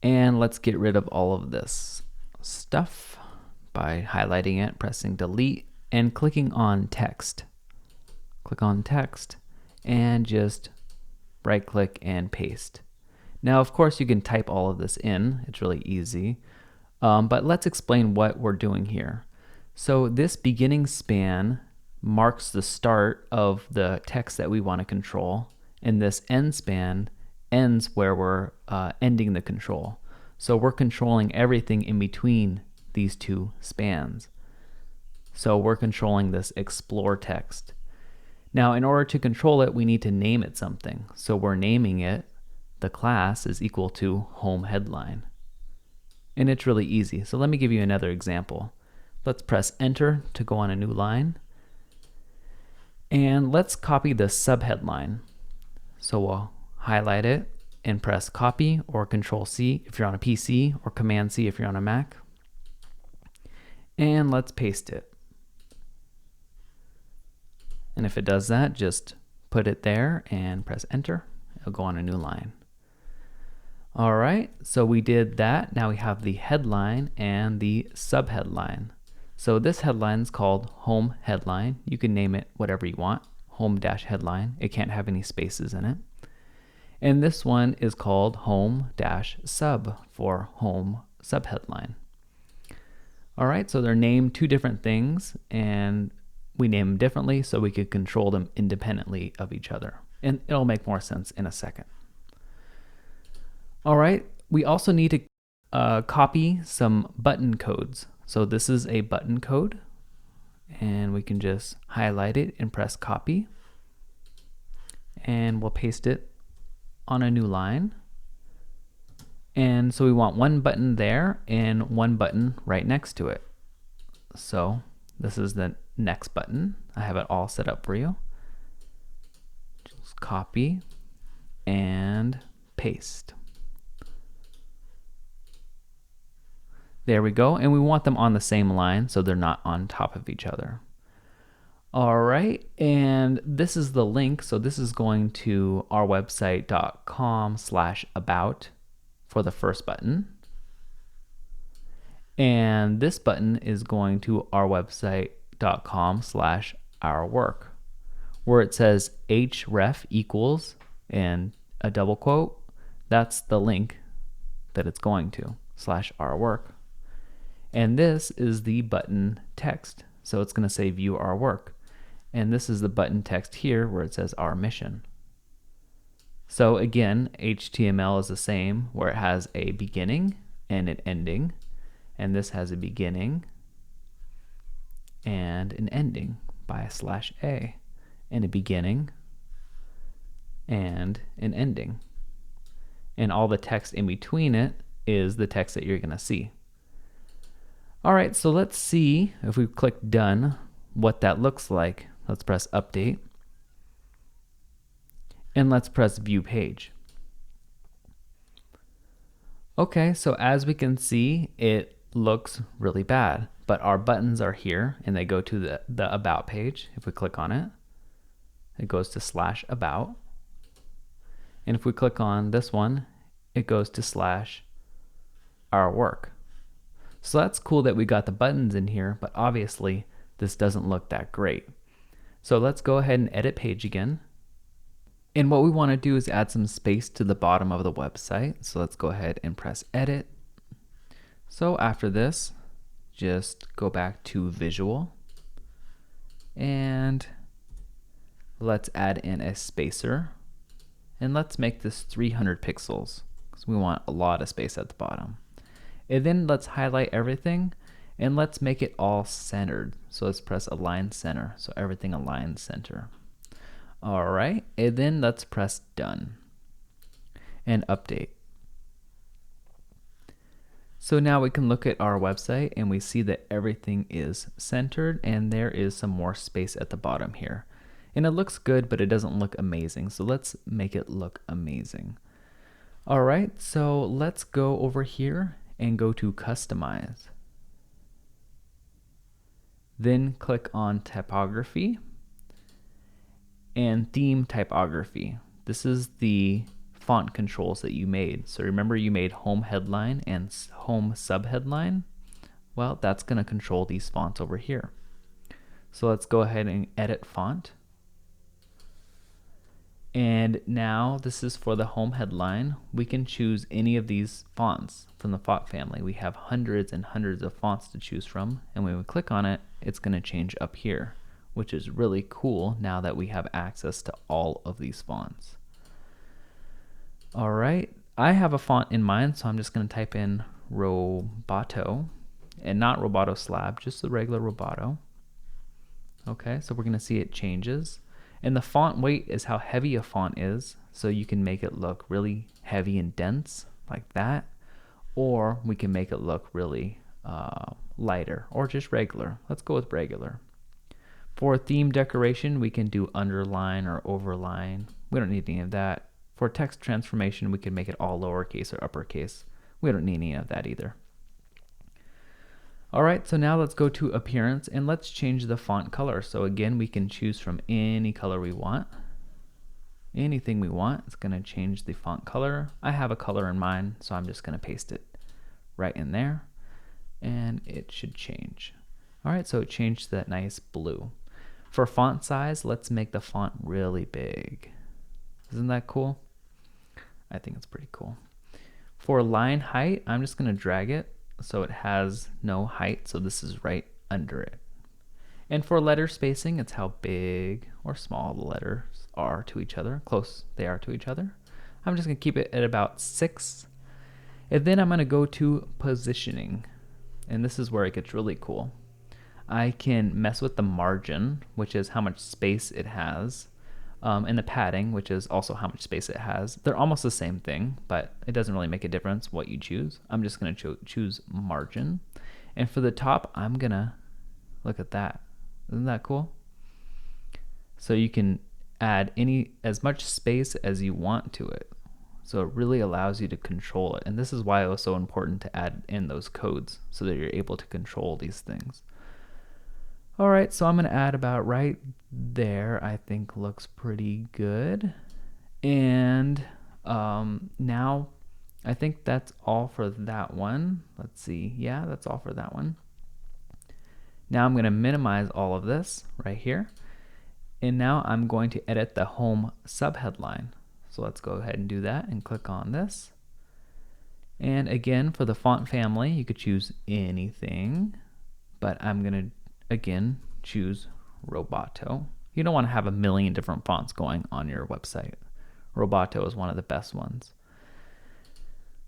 And let's get rid of all of this stuff by highlighting it, pressing delete, and clicking on text. Click on text and just right click and paste. Now, of course, you can type all of this in. It's really easy. But let's explain what we're doing here. So this beginning span marks the start of the text that we want to control, and this end span ends where we're ending the control. So we're controlling everything in between these two spans. So we're controlling this explore text. Now, in order to control it, we need to name it something. So we're naming it, the class is equal to home headline. And it's really easy. So let me give you another example. Let's press enter to go on a new line. And let's copy the subheadline. So we'll highlight it and press copy or Control C if you're on a PC or Command C if you're on a Mac. And let's paste it. And if it does that, just put it there and press enter. It'll go on a new line. All right, so we did that. Now we have the headline and the subheadline. So this headline is called home headline. You can name it whatever you want, home-headline. It can't have any spaces in it. And this one is called home-sub for home subheadline. All right, so they're named two different things, and we name them differently so we could control them independently of each other. And it'll make more sense in a second. All right, we also need to copy some button codes. So this is a button code, and we can just highlight it and press copy. And we'll paste it on a new line. And so we want one button there and one button right next to it. So this is the next button. I have it all set up for you. Just copy and paste. There we go. And we want them on the same line so they're not on top of each other. All right, and this is the link. So this is going to our website.com/about for the first button. And this button is going to our website.com/ourwork, where it says href equals and a double quote. That's the link that it's going to, /ourwork. And this is the button text. So it's going to say view our work. And this is the button text here where it says our mission. So again, HTML is the same, where it has a beginning and an ending. And this has a beginning and an ending by a /a, and a beginning and an ending. And all the text in between it is the text that you're going to see. All right, so let's see if we click done, what that looks like. Let's press update. And let's press view page. Okay, so as we can see, it looks really bad, but our buttons are here and they go to the about page. If we click on it, it goes to /about. And if we click on this one, it goes to /ourwork. So that's cool that we got the buttons in here, but obviously this doesn't look that great. So let's go ahead and edit page again. And what we want to do is add some space to the bottom of the website. So let's go ahead and press edit. So after this, just go back to visual and let's add in a spacer, and let's make this 300 pixels because we want a lot of space at the bottom. And then let's highlight everything and let's make it all centered. So let's press align center so everything aligns center. All right, and then let's press done and update. So now we can look at our website and we see that everything is centered and there is some more space at the bottom here. And it looks good, but it doesn't look amazing. So let's make it look amazing. All right, so let's go over here and go to customize. Then click on typography and theme typography. This is the font controls that you made. So remember you made home headline and home subheadline? Well, that's going to control these fonts over here. So let's go ahead and edit font. And now this is for the home headline. We can choose any of these fonts from the font family. We have hundreds and hundreds of fonts to choose from. And when we click on it, it's going to change up here, which is really cool now that we have access to all of these fonts. All right, I have a font in mind, so I'm just going to type in Roboto, and not Roboto Slab, just the regular Roboto. Okay, so we're going to see it changes. And the font weight is how heavy a font is, so you can make it look really heavy and dense like that, or we can make it look really lighter or just regular. Let's go with regular. For theme decoration, we can do underline or overline. We don't need any of that. For text transformation, we can make it all lowercase or uppercase. We don't need any of that either. All right, so now let's go to appearance and let's change the font color. So again, we can choose from any color we want. Anything we want, it's gonna change the font color. I have a color in mind, so I'm just gonna paste it right in there and it should change. All right, so it changed to that nice blue. For font size, let's make the font really big. Isn't that cool? I think it's pretty cool. For line height, I'm just gonna drag it so it has no height, so this is right under it. And for letter spacing, it's how big or small the letters are to each other, close they are to each other. I'm just going to keep it at about 6. And then I'm going to go to positioning. And this is where it gets really cool. I can mess with the margin, which is how much space it has, and the padding, which is also how much space it has. They're almost the same thing, but it doesn't really make a difference what you choose. I'm just going to choose margin. And for the top, I'm going to look at that. Isn't that cool? So you can add as much space as you want to it. So it really allows you to control it. And this is why it was so important to add in those codes so that you're able to control these things. All right, so I'm going to add about right there. I think looks pretty good. And now I think that's all for that one. Let's see. Yeah, that's all for that one. Now I'm going to minimize all of this right here. And now I'm going to edit the home subheadline. So let's go ahead and do that and click on this. And again, for the font family, you could choose anything, but I'm going to again choose Roboto. You don't want to have a million different fonts going on your website. Roboto is one of the best ones.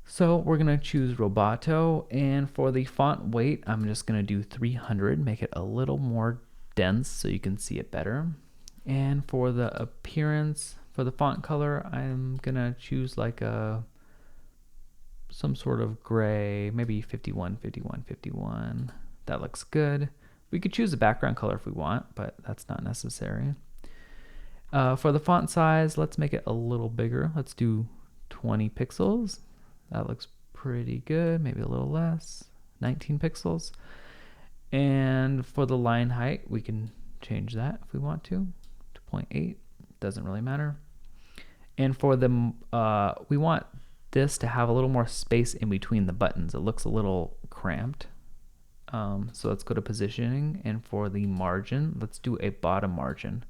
So we're going to choose Roboto, and for the font weight, I'm just going to do 300, make it a little more dense so you can see it better. And for the appearance, for the font color, I'm going to choose like some sort of gray, maybe 51, 51, 51. That looks good. We could choose a background color if we want, but that's not necessary. For the font size, let's make it a little bigger. Let's do 20 pixels. That looks pretty good. Maybe a little less, 19 pixels. And for the line height, we can change that if we want to 0.8. Doesn't really matter. And for the, we want this to have a little more space in between the buttons. It looks a little cramped. So let's go to positioning, and for the margin, let's do a bottom margin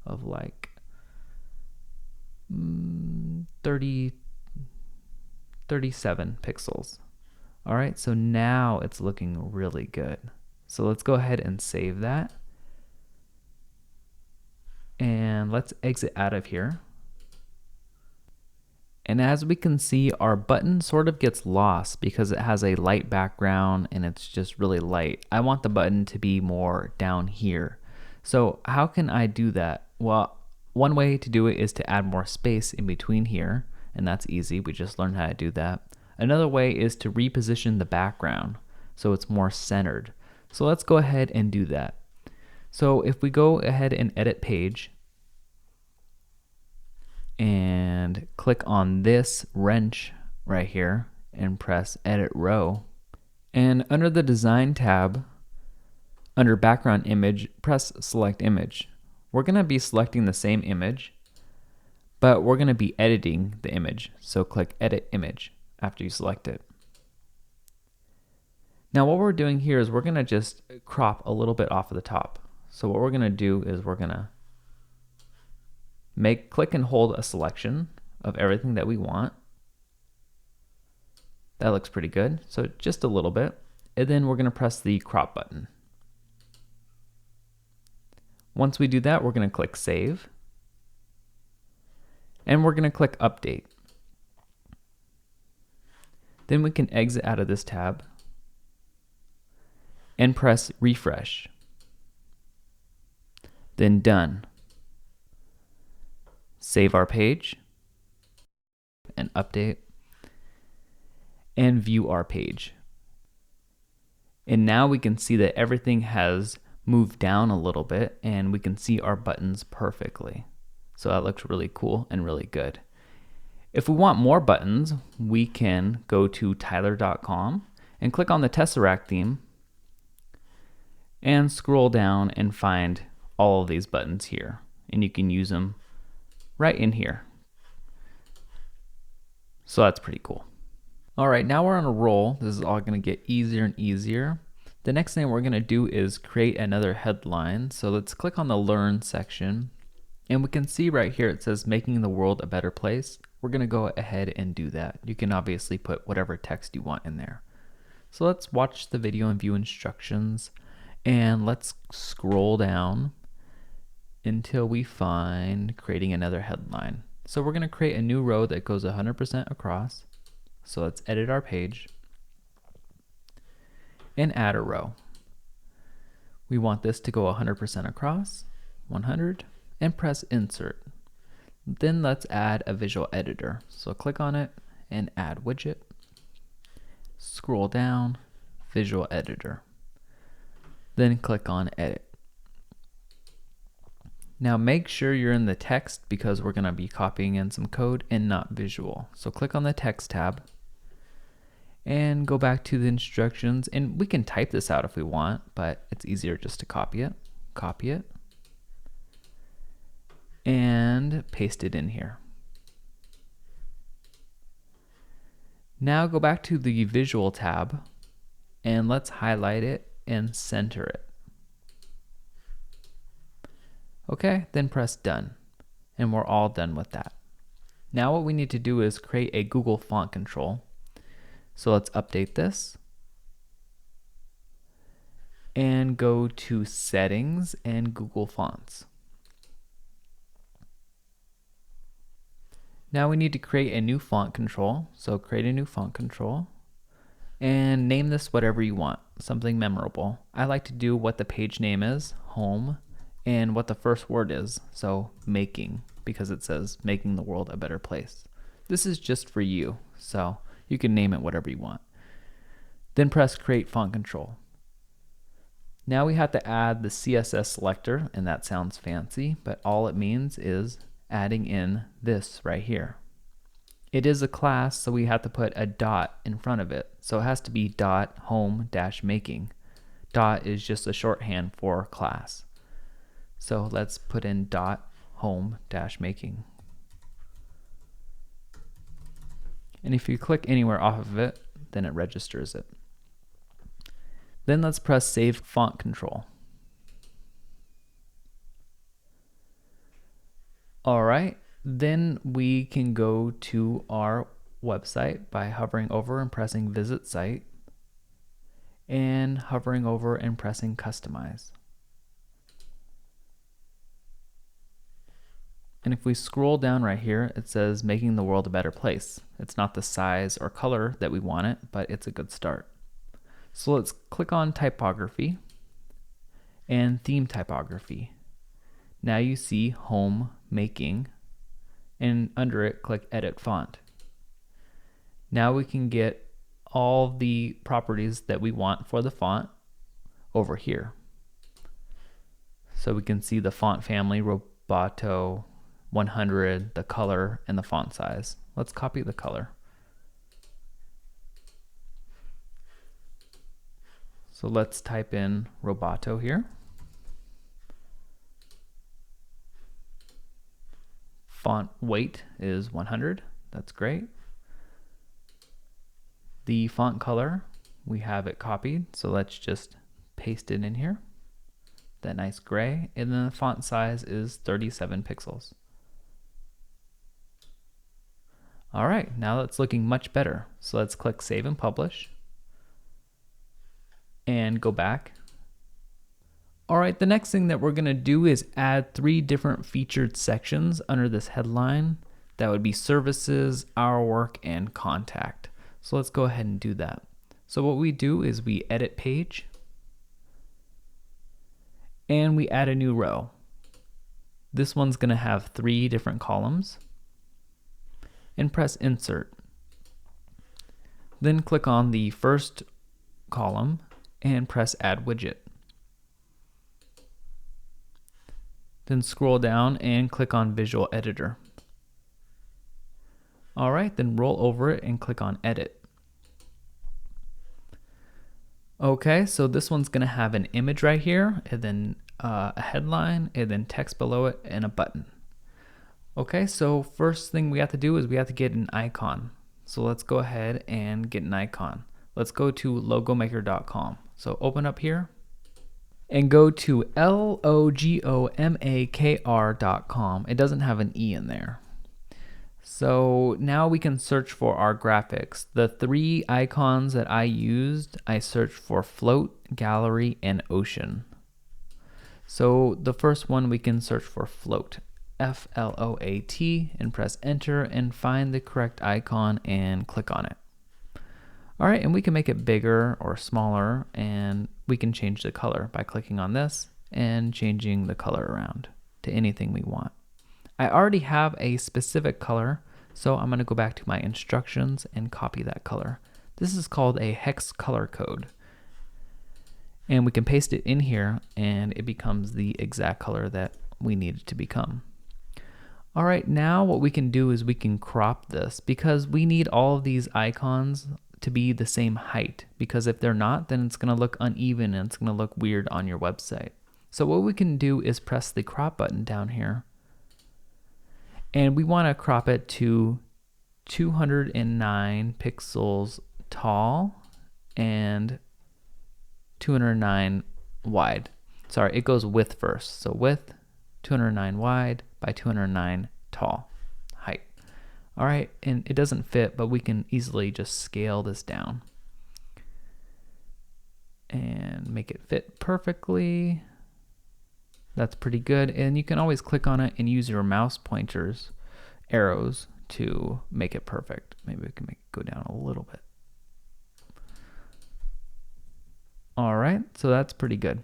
of like 37 pixels. All right, so now it's looking really good. So let's go ahead and save that. And let's exit out of here. And as we can see, our button sort of gets lost because it has a light background and it's just really light. I want the button to be more down here. So how can I do that? Well, one way to do it is to add more space in between here, and that's easy. We just learned how to do that. Another way is to reposition the background so it's more centered. So let's go ahead and do that. So if we go ahead and edit page, and click on this wrench right here and press edit row, and under the design tab under background image, press select image. We're going to be selecting the same image, but we're going to be editing the image, so click edit image after you select it. Now what we're doing here is we're going to just crop a little bit off of the top. So what we're going to do is we're going to click and hold a selection of everything that we want. That looks pretty good. So just a little bit. And then we're going to press the crop button. Once we do that, we're going to click save. And we're going to click update. Then we can exit out of this tab and press refresh. Then done. Save our page and update and view our page. And now we can see that everything has moved down a little bit and we can see our buttons perfectly. So that looks really cool and really good. If we want more buttons, we can go to tyler.com and click on the Tesseract theme and scroll down and find all of these buttons here. And you can use them right in here. So that's pretty cool. All right, now we're on a roll. This is all going to get easier and easier. The next thing we're going to do is create another headline. So let's click on the Learn section. And we can see right here it says making the world a better place. We're going to go ahead and do that. You can obviously put whatever text you want in there. So let's watch the video and view instructions. And let's scroll down until we find creating another headline. So we're going to create a new row that goes 100% across. So let's edit our page and add a row. We want this to go 100% across, 100, and press insert. Then let's add a visual editor. So click on it and add widget. Scroll down, visual editor. Then click on edit. Now make sure you're in the text because we're going to be copying in some code and not visual. So click on the text tab and go back to the instructions, and we can type this out if we want, but it's easier just to copy it, and paste it in here. Now go back to the visual tab and let's highlight it and center it. Okay, then press done, and we're all done with that. Now what we need to do is create a Google font control. So let's update this and go to settings and Google Fonts. Now we need to create a new font control. So create a new font control and name this whatever you want, something memorable. I like to do what the page name is, home, and what the first word is, so making, because it says making the world a better place. This is just for you, so you can name it whatever you want. Then press create font control. Now we have to add the CSS selector, and that sounds fancy, but all it means is adding in this right here. It is a class, so we have to put a dot in front of it. So it has to be dot home dash making. Dot is just a shorthand for class. So let's put in dot home dash making. And if you click anywhere off of it, then it registers it. Then let's press save font control. All right, then we can go to our website by hovering over and pressing visit site, and hovering over and pressing customize. And if we scroll down right here, it says making the world a better place. It's not the size or color that we want it, but it's a good start. So let's click on typography and theme typography. Now you see home making, and under it click edit font. Now we can get all the properties that we want for the font over here. So we can see the font family, Roboto, 100, the color, and the font size. Let's copy the color. So let's type in Roboto here. Font weight is 100. That's great. The font color, we have it copied, so let's just paste it in here. That nice gray, and then the font size is 37 pixels. All right, now it's looking much better. So let's click Save and Publish and go back. All right, the next thing that we're gonna do is add 3 different featured sections under this headline. That would be services, our work, and contact. So let's go ahead and do that. So what we do is we edit page and we add a new row. This one's gonna have 3 different columns, and press insert. Then click on the first column and press add widget. Then scroll down and click on visual editor. All right, then roll over it and click on edit. Okay, so this one's gonna have an image right here, and then a headline, and then text below it, and a button. Okay, so first thing we have to do is we have to get an icon. So let's go ahead and get an icon. Let's go to logomaker.com. So open up here and go to logomaker.com. It doesn't have an E in there. So now we can search for our graphics. The 3 icons that I used, I searched for float, gallery, and ocean. So the first one we can search for float, F-L-O-A-T, and press enter and find the correct icon and click on it. All right, and we can make it bigger or smaller, and we can change the color by clicking on this and changing the color around to anything we want. I already have a specific color, so I'm going to go back to my instructions and copy that color. This is called a hex color code. And we can paste it in here and it becomes the exact color that we need it to become. All right, now what we can do is we can crop this because we need all of these icons to be the same height, because if they're not, then it's going to look uneven and it's going to look weird on your website. So what we can do is press the crop button down here. And we want to crop it to 209 pixels tall and 209 wide. Sorry, it goes width first. So width, 209 wide by 209 tall height. All right, and it doesn't fit, but we can easily just scale this down and make it fit perfectly. That's pretty good, and you can always click on it and use your mouse pointers, arrows, to make it perfect. Maybe we can make it go down a little bit. All right, so that's pretty good.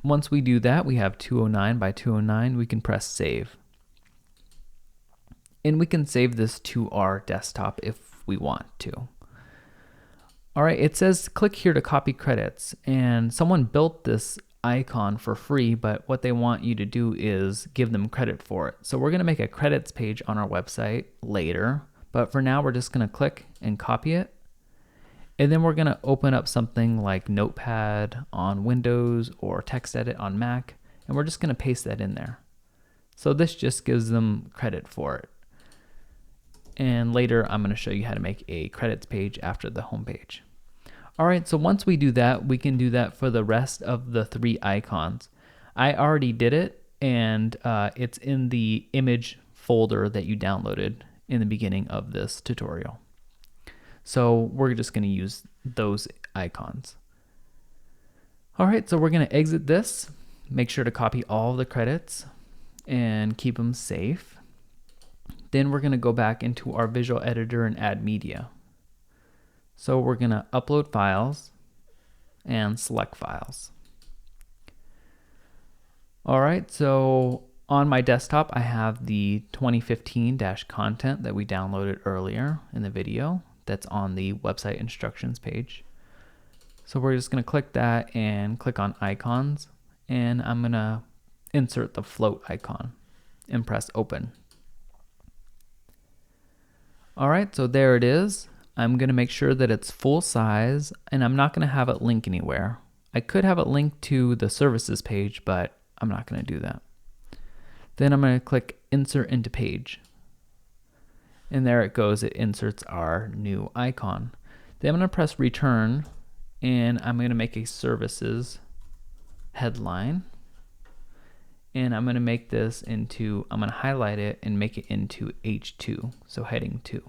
Once we do that, we have 209 by 209. We can press save. And we can save this to our desktop if we want to. All right, it says click here to copy credits, and someone built this icon for free, but what they want you to do is give them credit for it. So we're going to make a credits page on our website later, but for now we're just going to click and copy it. And then we're going to open up something like Notepad on Windows or TextEdit on Mac, and we're just going to paste that in there. So this just gives them credit for it. And later I'm going to show you how to make a credits page after the home page. All right, so once we do that, we can do that for the rest of the 3 icons. I already did it, and it's in the image folder that you downloaded in the beginning of this tutorial. So we're just going to use those icons. All right, so we're going to exit this. Make sure to copy all of the credits and keep them safe. Then we're going to go back into our visual editor and add media. So we're going to upload files and select files. All right, so on my desktop, I have the 2015-content that we downloaded earlier in the video that's on the website instructions page. So we're just going to click that and click on icons, and I'm going to insert the float icon and press open. All right, so there it is. I'm going to make sure that it's full size, and I'm not going to have it link anywhere. I could have it linked to the services page, but I'm not going to do that. Then I'm going to click insert into page. And there it goes, it inserts our new icon. Then I'm going to press return, and I'm going to make a services headline. And I'm going to make this into, I'm going to highlight it and make it into H2, so heading 2.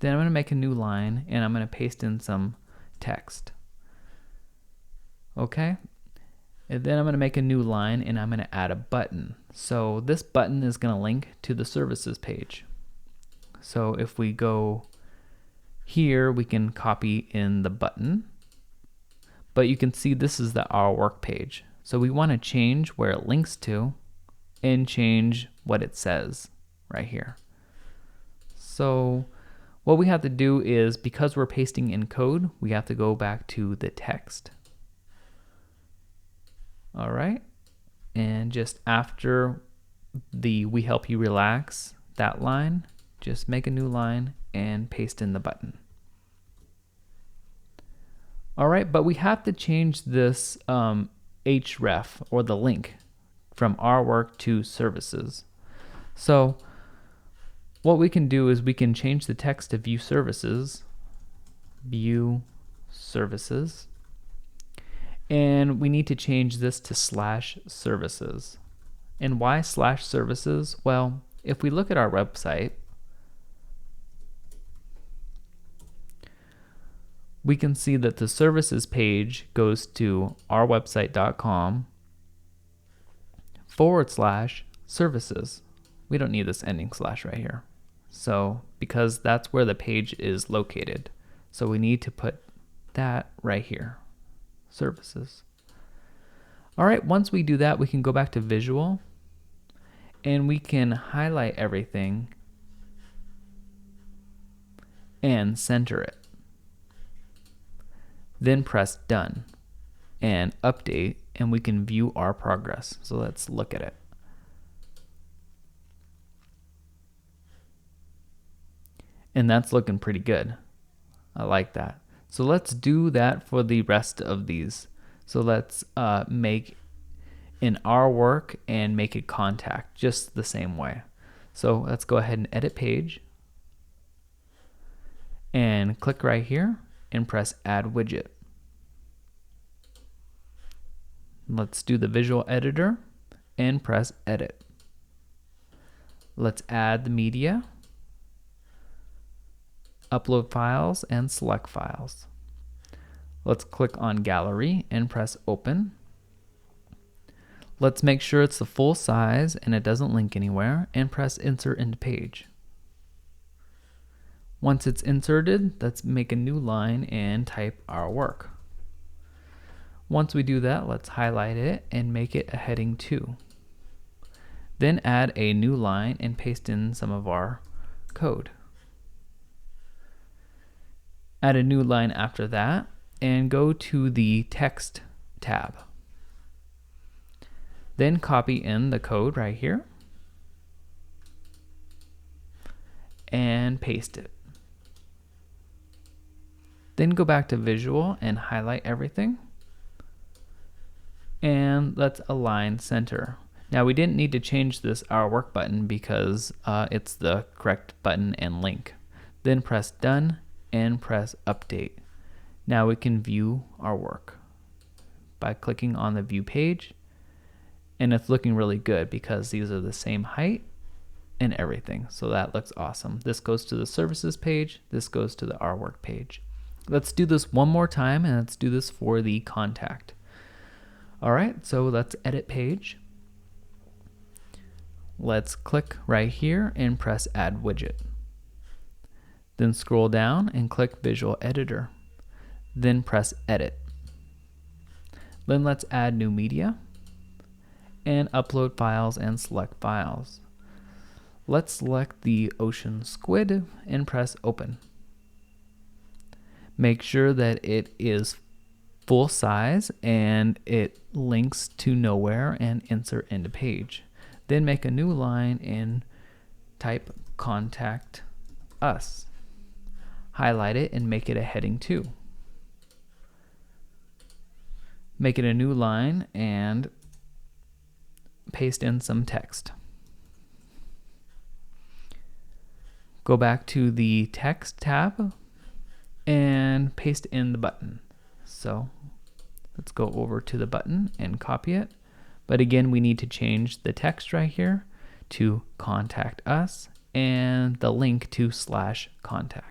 Then I'm going to make a new line, and I'm going to paste in some text. Okay? And then I'm going to make a new line, and I'm going to add a button. So this button is going to link to the services page. So if we go here, we can copy in the button. But you can see this is our work page. So we want to change where it links to and change what it says right here. So what we have to do is, because we're pasting in code, we have to go back to the text. All right. And just after the "we help you relax," that line, just make a new line and paste in the button. All right, but we have to change this href, or the link, from our work to services. So what we can do is we can change the text to view services, and we need to change this to /services. And why /services? Well, if we look at our website, we can see that the services page goes to ourwebsite.com/services. We don't need this ending slash right here. So because that's where the page is located. So we need to put that right here, services. All right, once we do that, we can go back to visual and we can highlight everything and center it. Then press done and update and we can view our progress. So let's look at it. And that's looking pretty good. I like that. So let's do that for the rest of these. So let's make in our work and make it contact just the same way. So let's go ahead and edit page and click right here and press add widget. Let's do the visual editor and press edit. Let's add the media, upload files and select files. Let's click on gallery and press open. Let's make sure it's the full size and it doesn't link anywhere and press insert into page. Once it's inserted, let's make a new line and type our work. Once we do that, let's highlight it and make it a heading 2. Then add a new line and paste in some of our code. Add a new line after that and go to the text tab. Then copy in the code right here and paste it. Then go back to visual and highlight everything. And let's align center. Now we didn't need to change this our work button because it's the correct button and link. Then press done and press update. Now we can view our work by clicking on the view page, and it's looking really good because these are the same height and everything. So that looks awesome. This goes to the services page, this goes to the our work page. Let's do this one more time and let's do this for the contact. All right, so let's edit page. Let's click right here and press add widget. Then scroll down and click visual editor. Then press edit. Then let's add new media and upload files and select files. Let's select the ocean squid and press open. Make sure that it is full size and it links to nowhere and insert into page. Then make a new line and type contact us. Highlight it and make it a heading 2. Make it a new line and paste in some text. Go back to the text tab and paste in the button. So let's go over to the button and copy it. But again, we need to change the text right here to contact us and the link to /contact.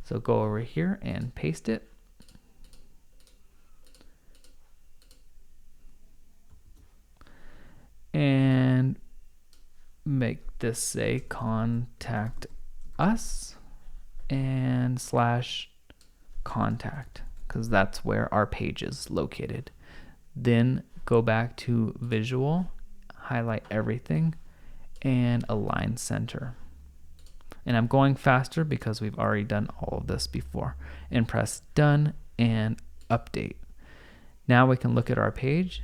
So go over here and paste it. And make this say contact us and /contact, because that's where our page is located. Then go back to visual, highlight everything, and align center. And I'm going faster because we've already done all of this before. And press done and update. Now we can look at our page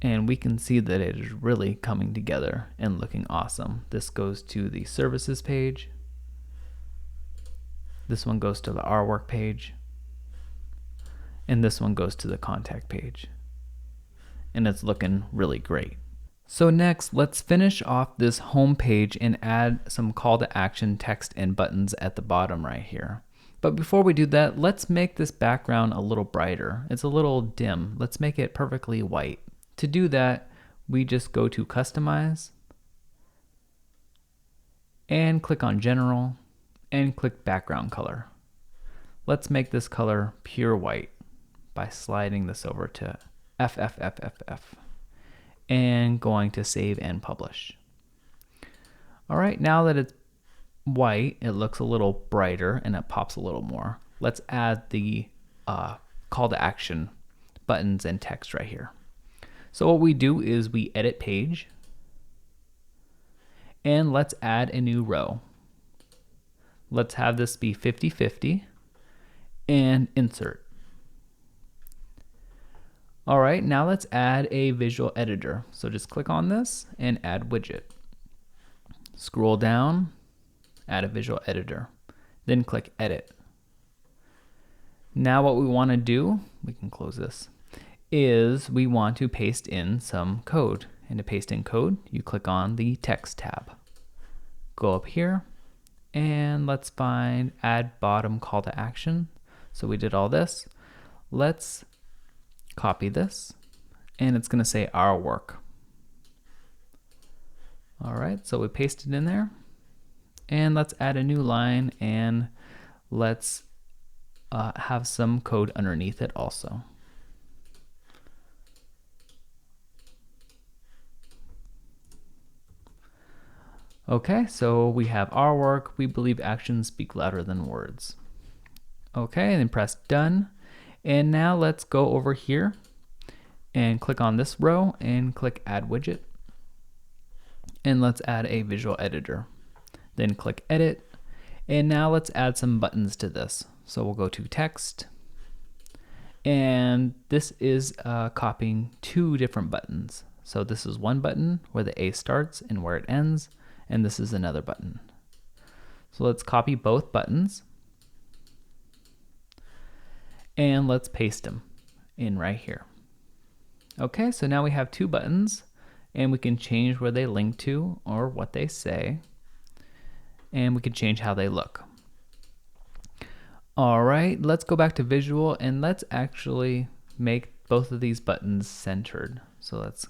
and we can see that it is really coming together and looking awesome. This goes to the services page. This one goes to the our work page. And this one goes to the contact page. And it's looking really great. So next, let's finish off this home page and add some call to action text and buttons at the bottom right here. But before we do that, let's make this background a little brighter. It's a little dim. Let's make it perfectly white. To do that, we just go to Customize and click on General and click Background Color. Let's make this color pure white by sliding this over to FFFFF and going to Save and Publish. All right, now that it's white, it looks a little brighter and it pops a little more. Let's add the call to action buttons and text right here. So what we do is we edit page and let's add a new row. Let's have this be 50-50 and insert. All right, now let's add a visual editor. So just click on this and add widget. Scroll down, add a visual editor, then click edit. Now what we want to do, we can close this, is we want to paste in some code. And to paste in code, you click on the text tab. Go up here and let's find add bottom call to action. So we did all this. Let's copy this and it's going to say our work. All right, so we paste it in there and let's add a new line and let's have some code underneath it also. Okay, so we have our work. We believe actions speak louder than words. Okay, and then press done. And now let's go over here and click on this row and click add widget. And let's add a visual editor. Then click edit. And now let's add some buttons to this. So we'll go to text. And this is copying two different buttons. So this is one button where the A starts and where it ends. And this is another button. So let's copy both buttons and let's paste them in right here. Okay, so now we have two buttons and we can change where they link to or what they say, and we can change how they look. All right, let's go back to visual and let's actually make both of these buttons centered. So let's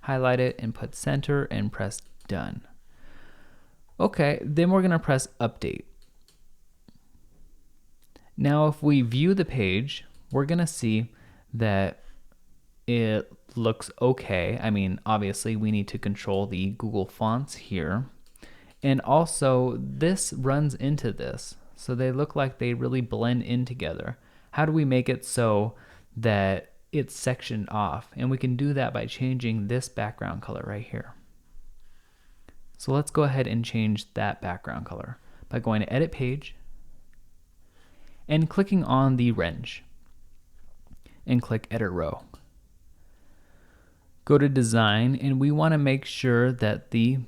highlight it and put center and press done. Okay, then we're going to press update. Now if we view the page, we're going to see that it looks okay. I mean, obviously we need to control the Google fonts here. And also this runs into this. So they look like they really blend in together. How do we make it so that it's sectioned off? And we can do that by changing this background color right here. So let's go ahead and change that background color by going to edit page and clicking on the wrench and click edit row. Go to design and we want to make sure that the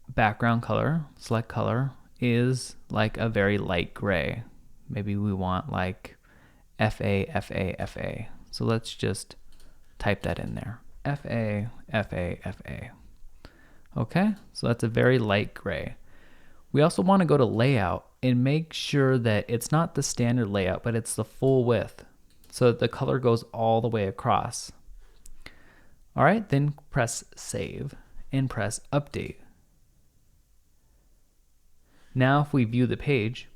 background color, select color, is like a very light gray. Maybe we want like FA, FA, FA. So let's just type that in there. FA, FA, FA. Okay, so that's a very light gray. We also want to go to layout and make sure that it's not the standard layout, but it's the full width so that the color goes all the way across. All right, then press save and press update. Now if we view the page,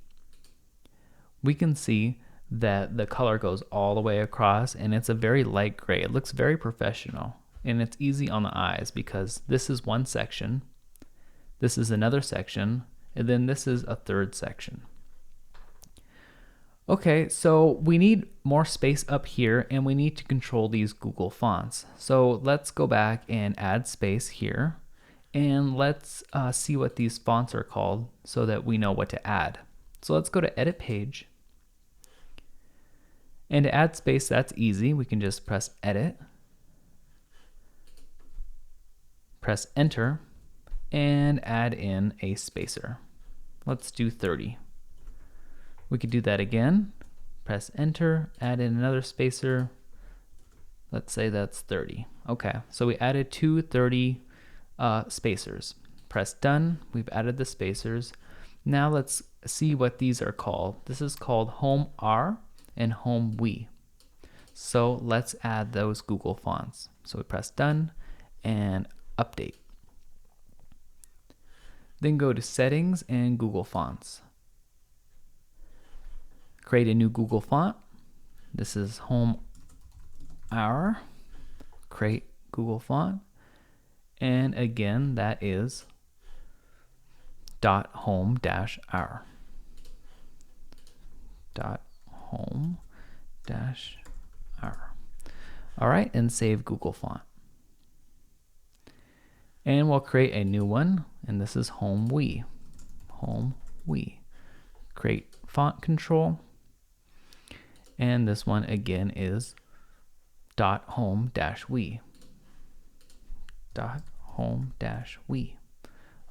we can see that the color goes all the way across and it's a very light gray. It looks very professional and it's easy on the eyes because this is one section, this is another section, and then this is a third section. Okay, so we need more space up here and we need to control these Google fonts. So let's go back and add space here and let's see what these fonts are called so that we know what to add. So let's go to edit page. And to add space, that's easy. We can just press edit, press enter, and add in a spacer. Let's do 30. We could do that again. Press enter, add in another spacer. Let's say that's 30. Okay, so we added two 30 spacers. Press done. We've added the spacers. Now let's see what these are called. This is called Home R and Home We. So let's add those Google fonts. So we press done and update. Then go to settings and Google Fonts. Create a new Google font. This is Home Hour. Create Google font. And again, that is .home-hour. .home-hour. All right, and save Google font. And we'll create a new one, and this is Home We. Home We. Create font control. And this one again is .home-we. .home-we.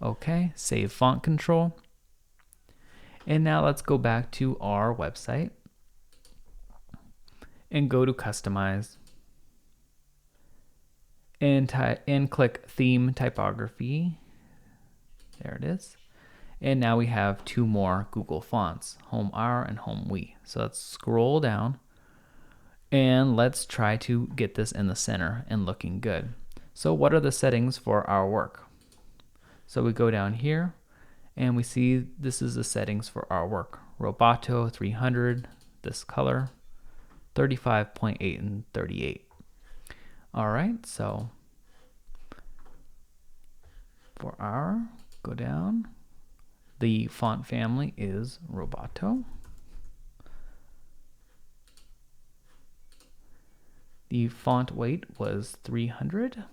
Okay, save font control. And now let's go back to our website and go to Customize and click Theme Typography. There it is. And now we have two more Google fonts, Home Hour and Home We. So let's scroll down and let's try to get this in the center and looking good. So what are the settings for our work? So we go down here and we see this is the settings for our work. Roboto 300, this color, 35.8 and 38. All right, so for our, go down. The font family is Roboto. The font weight was 300.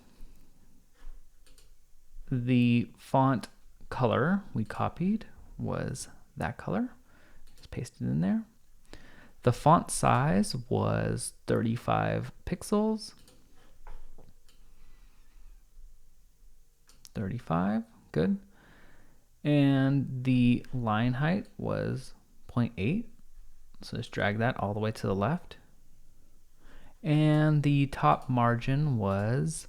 The font color we copied was that color. It's pasted in there. The font size was 35 pixels. 35, good. And the line height was 0.8. So just drag that all the way to the left. And the top margin was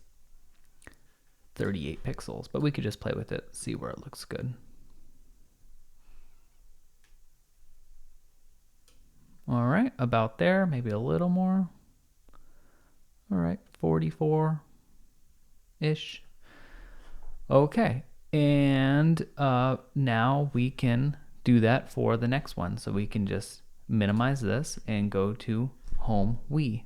38 pixels, but we could just play with it, see where it looks good. All right, about there, maybe a little more. All right, 44-ish. Okay, and now we can do that for the next one. So we can just minimize this and go to Home We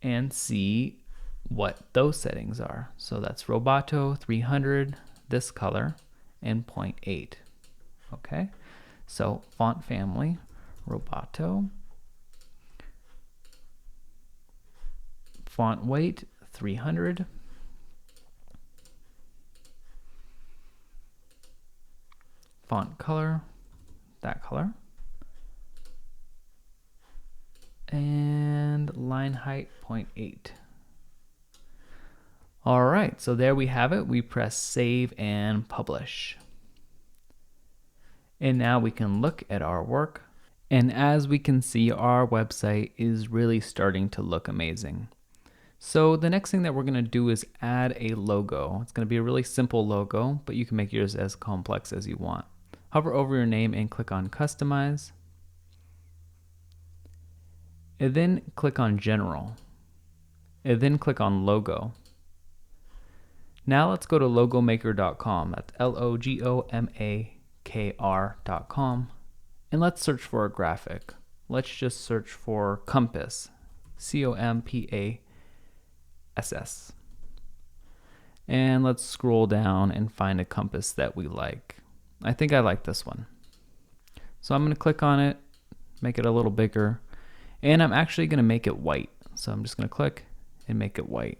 and see what those settings are. So that's Roboto 300, this color, and 0.8. Okay, so font family, Roboto. Font weight, 300. Font color, that color. And line height, 0.8. All right, so there we have it. We press save and publish. And now we can look at our work. And as we can see, our website is really starting to look amazing. So the next thing that we're going to do is add a logo. It's going to be a really simple logo, but you can make yours as complex as you want. Hover over your name and click on Customize. And then click on General. And then click on Logo. Now let's go to logomaker.com. That's logomaker.com. And let's search for a graphic. Let's just search for compass. Compass. And let's scroll down and find a compass that we like. I think I like this one. So I'm going to click on it, make it a little bigger, and I'm actually going to make it white. So I'm just going to click and make it white.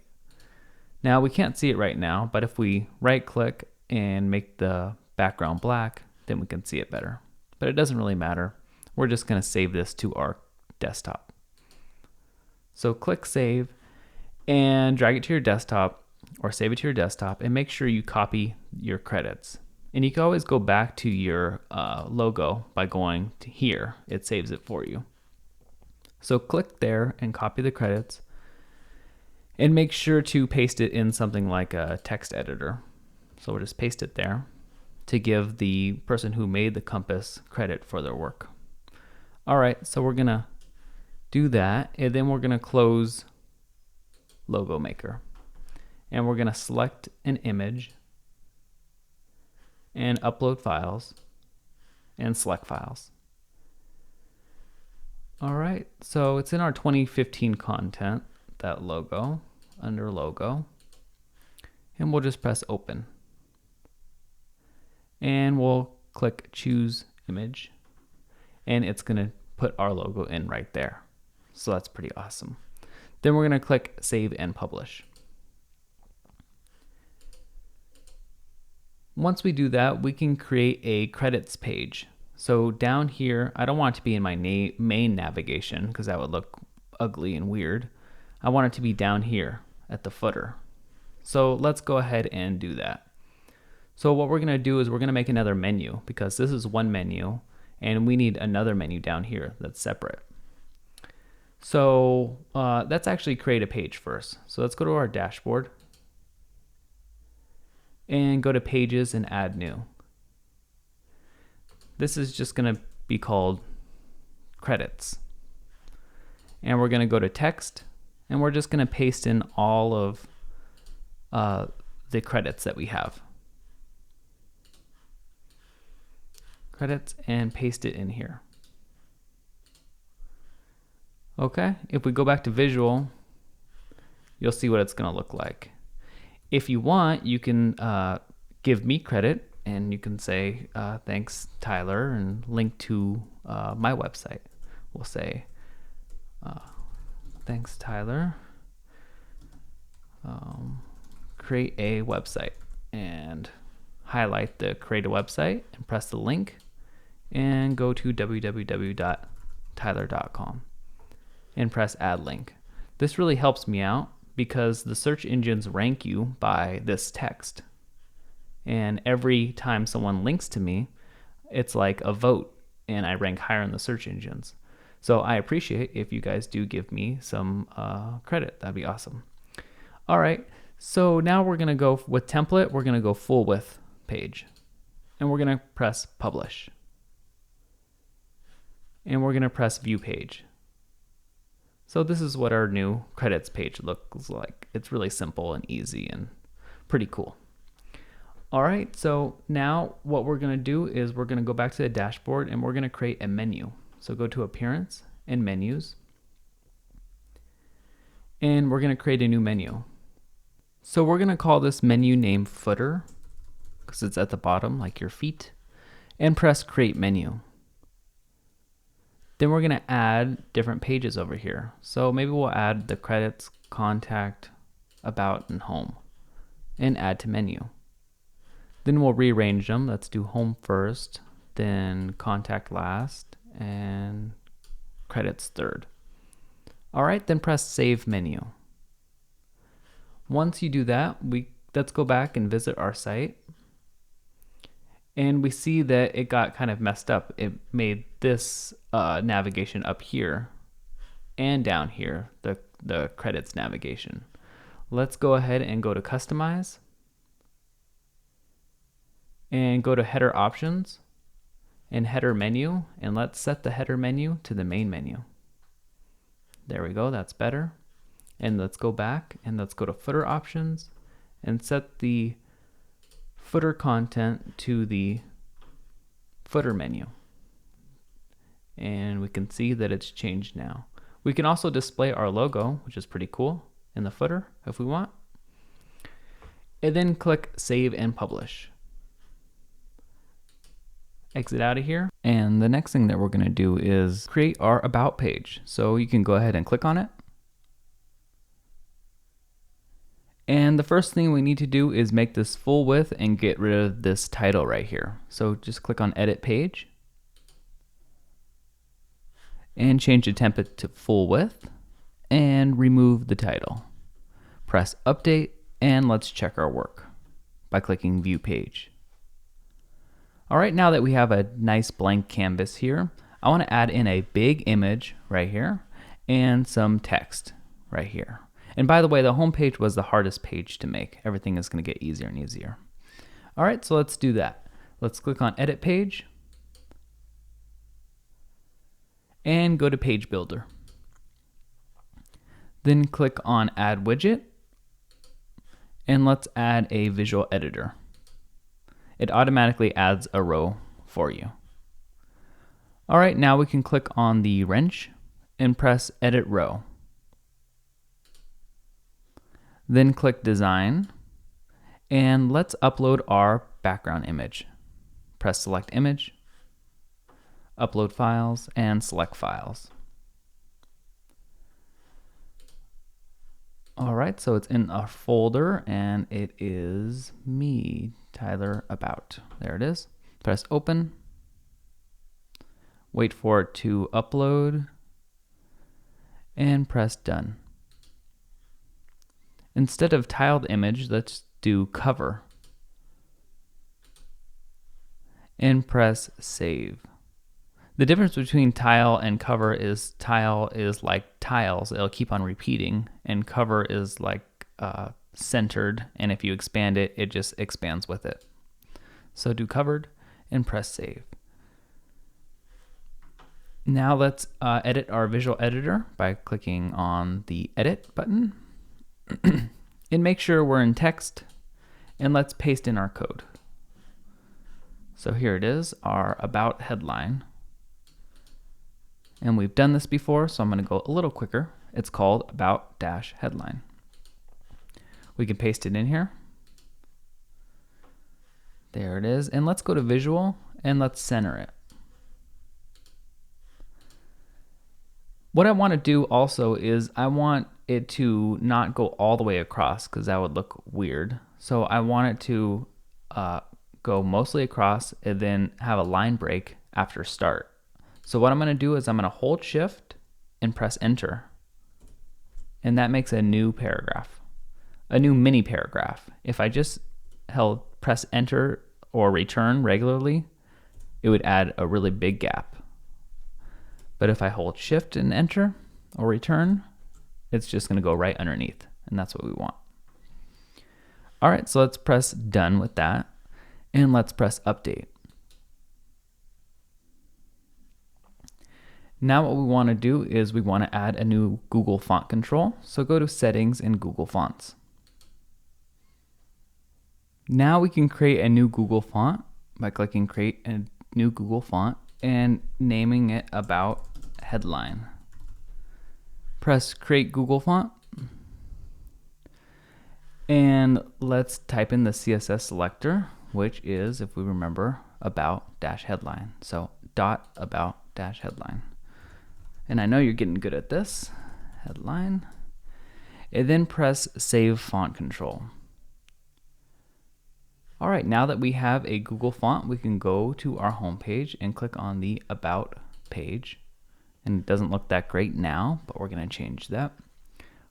Now we can't see it right now, but if we right click and make the background black, then we can see it better. But it doesn't really matter. We're just going to save this to our desktop. So click save and drag it to your desktop or save it to your desktop and make sure you copy your credits. And you can always go back to your logo by going to here. It saves it for you. So click there and copy the credits and make sure to paste it in something like a text editor. So we'll just paste it there to give the person who made the compass credit for their work. All right, so we're gonna do that and then we're gonna close logo maker. And we're going to select an image and upload files and select files. All right, so it's in our 2015 content, that logo, under logo. And we'll just press open. And we'll click choose image. And it's going to put our logo in right there. So that's pretty awesome. Then we're going to click save and publish. Once we do that, we can create a credits page. So down here, I don't want it to be in my main navigation because that would look ugly and weird. I want it to be down here at the footer. So let's go ahead and do that. So what we're going to do is we're going to make another menu because this is one menu and we need another menu down here that's separate. So let's actually create a page first. So let's go to our dashboard and go to pages and add new. This is just going to be called credits. And we're going to go to text and we're just going to paste in all of the credits that we have. Credits and paste it in here. Okay, if we go back to visual, you'll see what it's going to look like. If you want, you can give me credit and you can say thanks Tyler and link to my website. We'll say thanks Tyler. Create a website and highlight the create a website and press the link and go to www.tyler.com and press add link. This really helps me out because the search engines rank you by this text. And every time someone links to me, it's like a vote and I rank higher in the search engines. So I appreciate if you guys do give me some credit. That'd be awesome. All right, so now we're gonna go with template, we're gonna go full width page. And we're gonna press publish. And we're gonna press view page. So this is what our new credits page looks like. It's really simple and easy and pretty cool. All right, so now what we're gonna do is we're gonna go back to the dashboard and we're gonna create a menu. So go to appearance and menus. And we're gonna create a new menu. So we're gonna call this menu name footer because it's at the bottom like your feet, and press create menu. Then we're gonna add different pages over here. So maybe we'll add the credits, contact, about, and home, and add to menu. Then we'll rearrange them. Let's do home first, then contact last, and credits third. All right, then press save menu. Once you do that, let's go back and visit our site. And we see that it got kind of messed up. It made this navigation up here and down here, the credits navigation. Let's go ahead and go to customize and go to header options and header menu, and let's set the header menu to the main menu. There we go, that's better. And let's go back and let's go to footer options and set the footer content to the footer menu. And we can see that it's changed now. We can also display our logo, which is pretty cool, in the footer if we want. And then click save and publish. Exit out of here. And the next thing that we're gonna do is create our about page. So you can go ahead and click on it. And the first thing we need to do is make this full width and get rid of this title right here. So just click on edit page and change the template to full width and remove the title. Press update and let's check our work by clicking view page. All right, now that we have a nice blank canvas here, I want to add in a big image right here and some text right here. And by the way, the home page was the hardest page to make. Everything is going to get easier and easier. All right, so let's do that. Let's click on edit page and go to page builder. Then click on Add Widget, and let's add a visual editor. It automatically adds a row for you. All right, now we can click on the wrench and press Edit Row. Then click Design, and let's upload our background image. Press Select Image, Upload Files, and Select Files. All right, so it's in a folder, and it is me, Tyler About. There it is. Press Open. Wait for it to upload, and press Done. Instead of tiled image, let's do cover. And press Save. The difference between tile and cover is tile is like tiles, it'll keep on repeating, and cover is like centered, and if you expand it, it just expands with it. So do covered and press Save. Now let's edit our visual editor by clicking on the Edit button. And make sure we're in text, and let's paste in our code. So here it is, our About headline. And we've done this before, so I'm going to go a little quicker. It's called About-Headline. We can paste it in here. There it is. And let's go to Visual, and let's center it. What I want to do also is I want it to not go all the way across, because that would look weird. So I want it to go mostly across and then have a line break after start. So what I'm going to do is I'm going to hold Shift and press Enter. And that makes a new paragraph, a new mini paragraph. If I just press Enter or Return regularly, it would add a really big gap. But if I hold Shift and Enter or Return, it's just going to go right underneath, and that's what we want. All right, so let's press Done with that, and let's press Update. Now what we want to do is we want to add a new Google font control. So go to Settings in Google Fonts. Now we can create a new Google font by clicking Create a new Google font and naming it About Headline. Press Create Google Font, and let's type in the CSS selector, which is, if we remember, About-Headline. So .About-Headline. And I know you're getting good at this. Headline. And then press Save Font Control. All right, now that we have a Google font, we can go to our home page and click on the About page. And it doesn't look that great now, but we're going to change that.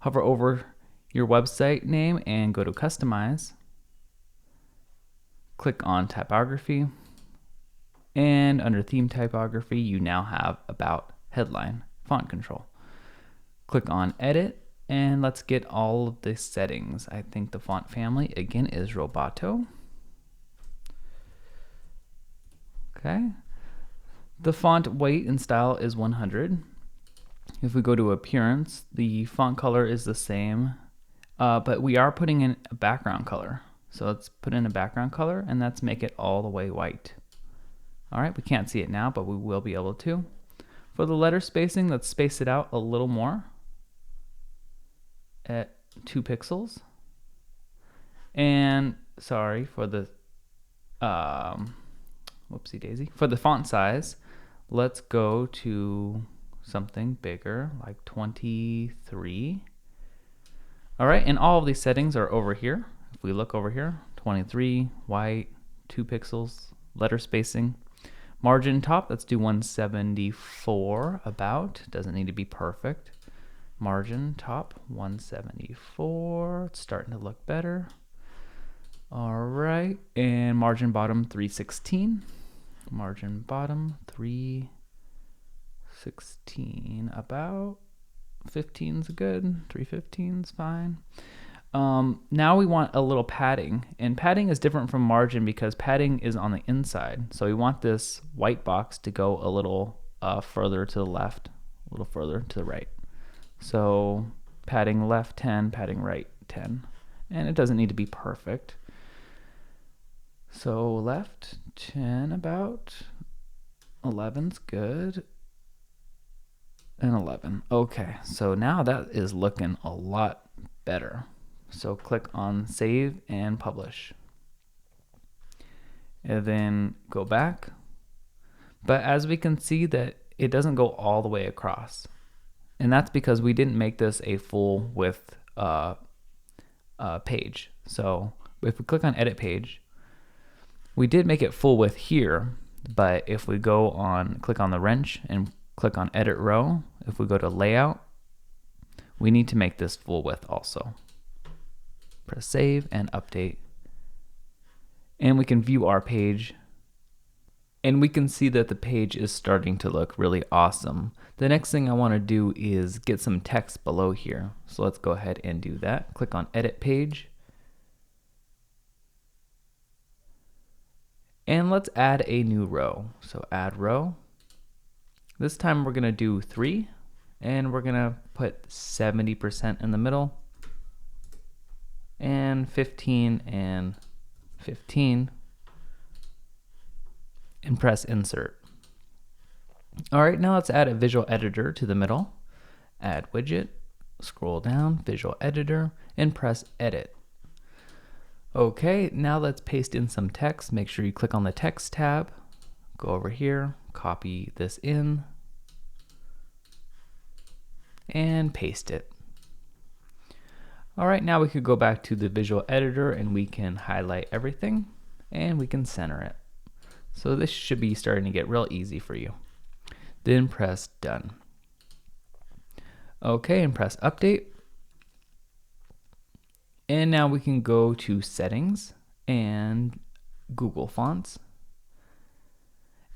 Hover over your website name and go to Customize. Click on Typography. And under Theme Typography, you now have About Headline font control. Click on Edit, and let's get all of the settings. I think the font family, again, is Roboto. Okay. The font weight and style is 100. If we go to Appearance, the font color is the same, but we are putting in a background color. So let's put in a background color, and let's make it all the way white. All right, we can't see it now, but we will be able to. For the letter spacing, let's space it out a little more at 2 pixels. And sorry for the whoopsie daisy. For the font size, let's go to something bigger, like 23. All right, and all of these settings are over here. If we look over here, 23, white, 2 pixels, letter spacing. Margin top, let's do 174 about. Doesn't need to be perfect. Margin top, 174. It's starting to look better. All right, and margin bottom, 316. Margin bottom, 316 about. 15's good, 315's fine. Now we want a little padding, and padding is different from margin because padding is on the inside. So we want this white box to go a little further to the left, a little further to the right. So padding left 10, padding right 10. And it doesn't need to be perfect. So left 10 about, 11's good, and 11. Okay, so now that is looking a lot better. So click on save and publish. And then go back. But as we can see that it doesn't go all the way across. And that's because we didn't make this a full width page. So if we click on edit page, we did make it full width here, but if we go on, click on the wrench and click on edit row, if we go to layout, we need to make this full width also. Press save and update. And we can view our page. And we can see that the page is starting to look really awesome. The next thing I want to do is get some text below here. So let's go ahead and do that. Click on edit page. And let's add a new row. So add row. This time we're going to do 3, and we're going to put 70% in the middle, and 15 and 15, and press insert. All right, now let's add a visual editor to the middle. Add widget, scroll down, visual editor, and press edit. Okay, now let's paste in some text. Make sure you click on the text tab, go over here, copy this in, and paste it. All right, now we could go back to the visual editor and we can highlight everything and we can center it. So this should be starting to get real easy for you. Then press done. Okay, and press update. And now we can go to settings and Google Fonts.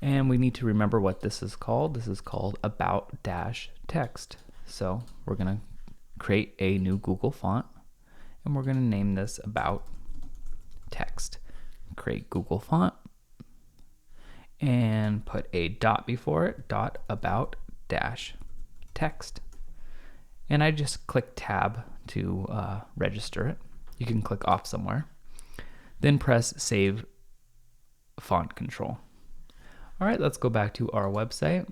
And we need to remember what this is called. This is called about-text. So we're going to create a new Google font and we're going to name this about text. Create Google font and put a dot before it, dot about dash text. And I just click tab to register it. You can click off somewhere. Then press save font control. All right, let's go back to our website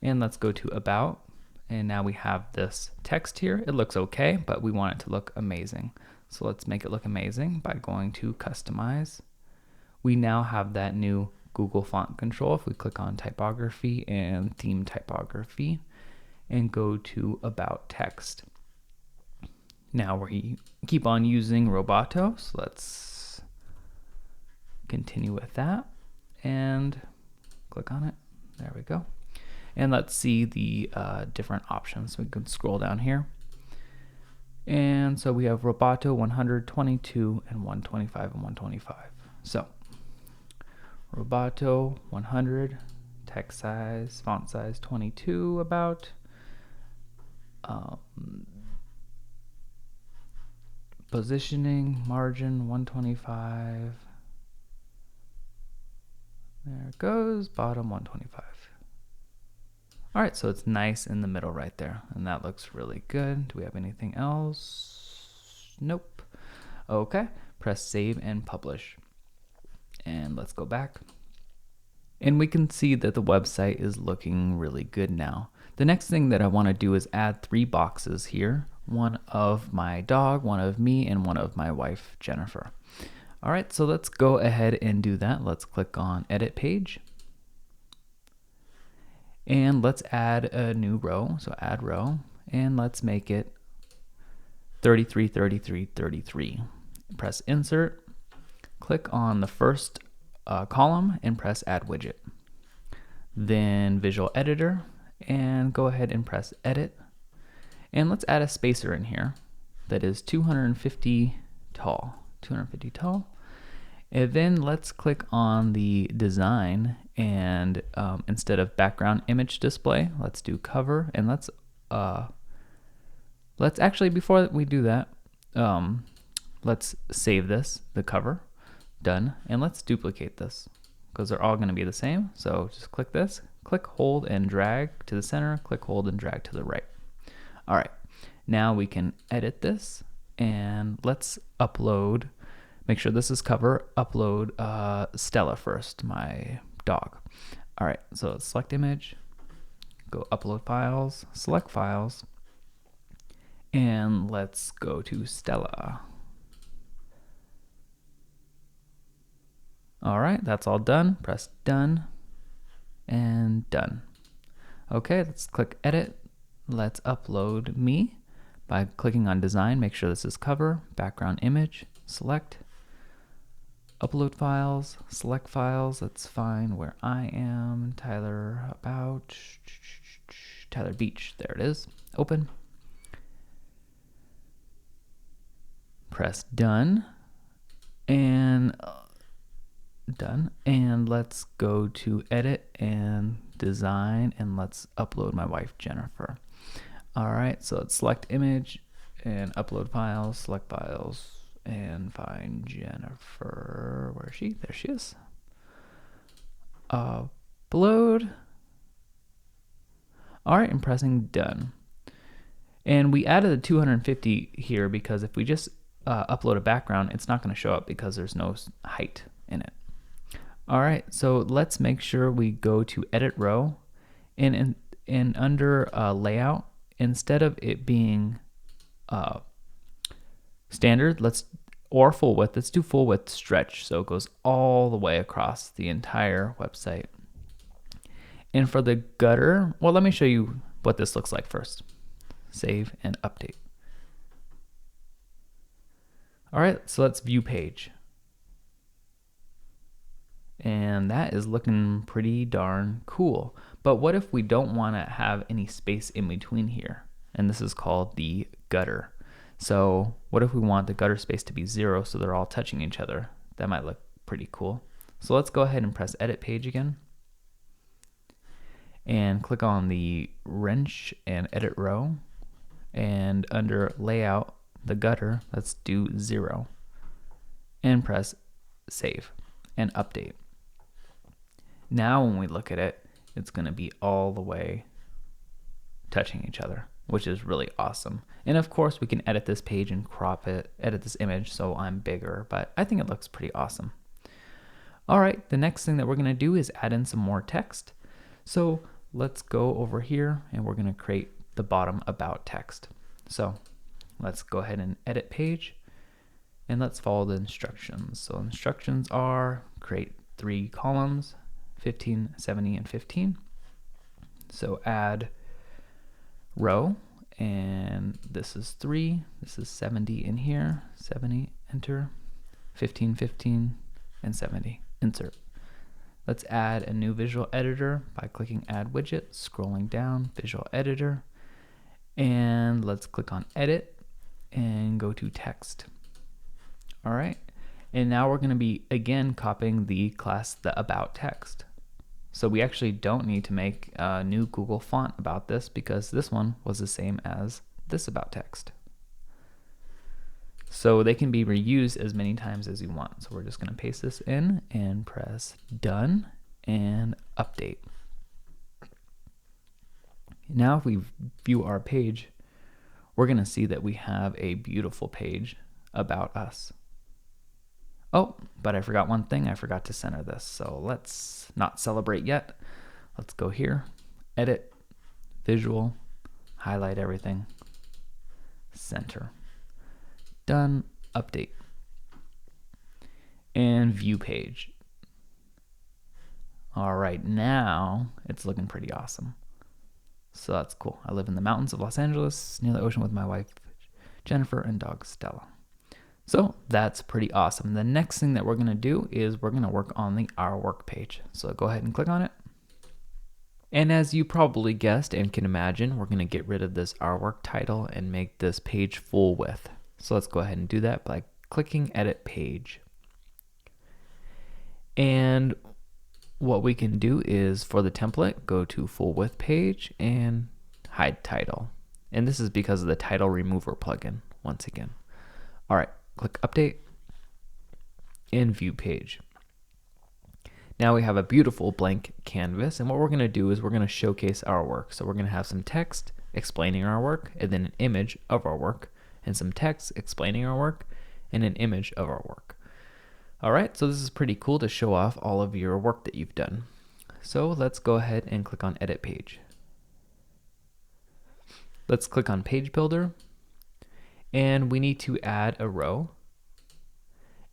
and let's go to about. And now we have this text here. It looks okay, but we want it to look amazing. So let's make it look amazing by going to customize. We now have that new Google font control. If we click on typography and theme typography and go to about text. Now we keep on using Roboto, so let's continue with that and click on it. There we go. And let's see the different options. We can scroll down here. And so we have Roboto 122 and 125 and 125. So Roboto 100, text size, font size 22 about. Positioning, margin 125. There it goes, bottom 125. All right, so it's nice in the middle right there, and that looks really good. Do we have anything else? Nope. Okay, press save and publish. And let's go back. And we can see that the website is looking really good now. The next thing that I want to do is add 3 boxes here. One of my dog, one of me, and one of my wife, Jennifer. All right, so let's go ahead and do that. Let's click on edit page. And let's add a new row. So add row, and let's make it 33, 33, 33. Press insert, click on the first column and press add widget. Then visual editor and go ahead and press edit. And let's add a spacer in here that is 250 tall. 250 tall. And then let's click on the design and instead of background image display, let's do cover, and let's actually, before we do that, let's save this, the cover, done, and let's duplicate this because they're all going to be the same. So just click this, click, hold, and drag to the center, click, hold, and drag to the right. All right, Now we can edit this, and let's upload, make sure this is cover, upload Stella first, my dog. All right, so let's select image, go upload files, select files, and let's go to Stella. All right, that's all done. Press done and done. Okay, let's click edit. Let's upload me by clicking on design. Make sure this is cover, background image, select, upload files, select files. Let's find where I am. Tyler Beach. There it is. Open. Press done and done. And let's go to edit and design, and let's upload my wife Jennifer. All right, so let's select image and upload files, select files, and find Jennifer. Where is she? There she is. Upload. All right, and pressing done. And we added the 250 here because if we just upload a background, it's not going to show up because there's no height in it. All right, so let's make sure we go to edit row, and under layout, instead of it being standard, or full width, let's do full width stretch, so it goes all the way across the entire website. And for the gutter, well, let me show you what this looks like first. Save and update. All right, so let's view page. And that is looking pretty darn cool. But what if we don't want to have any space in between here? And this is called the gutter. So what if we want the gutter space to be 0 so they're all touching each other? That might look pretty cool. So let's go ahead and press edit page again. And click on the wrench and edit row. And under layout, the gutter, let's do 0. And press save and update. Now when we look at it, it's going to be all the way touching each other, which is really awesome. And of course we can edit this page and crop it, edit this image so I'm bigger, but I think it looks pretty awesome. All right, the next thing that we're going to do is add in some more text. So let's go over here and we're going to create the bottom about text. So let's go ahead and edit page, and let's follow the instructions. So instructions are create 3 columns, 15, 70, and 15. So add row, and this is 3, this is 70 in here, 70, enter, 15, 15, and 70, insert. Let's add a new visual editor by clicking add widget, scrolling down, visual editor, and let's click on edit and go to text. All right, and now we're going to be again copying the class, the about text. So we actually don't need to make a new Google font about this because this one was the same as this about text. So they can be reused as many times as you want. So we're just going to paste this in and press done and update. Now if we view our page, we're going to see that we have a beautiful page about us. Oh, but I forgot one thing. I forgot to center this. So let's not celebrate yet. Let's go here, edit, visual, highlight everything, center. Done, update. And view page. All right, now it's looking pretty awesome. So that's cool. I live in the mountains of Los Angeles, near the ocean with my wife, Jennifer, and dog Stella. So that's pretty awesome. The next thing that we're going to do is we're going to work on the Our Work page. So go ahead and click on it. And as you probably guessed and can imagine, we're going to get rid of this Our Work title and make this page full width. So let's go ahead and do that by clicking edit page. And what we can do is for the template, go to full width page and hide title. And this is because of the title remover plugin once again. All right. Click update and view page. Now we have a beautiful blank canvas, and what we're going to do is we're going to showcase our work. So we're going to have some text, explaining our work, and then an image of our work, and some text explaining our work, and an image of our work. All right, so this is pretty cool to show off all of your work that you've done. So let's go ahead and click on Edit Page. Let's click on Page Builder, and we need to add a row,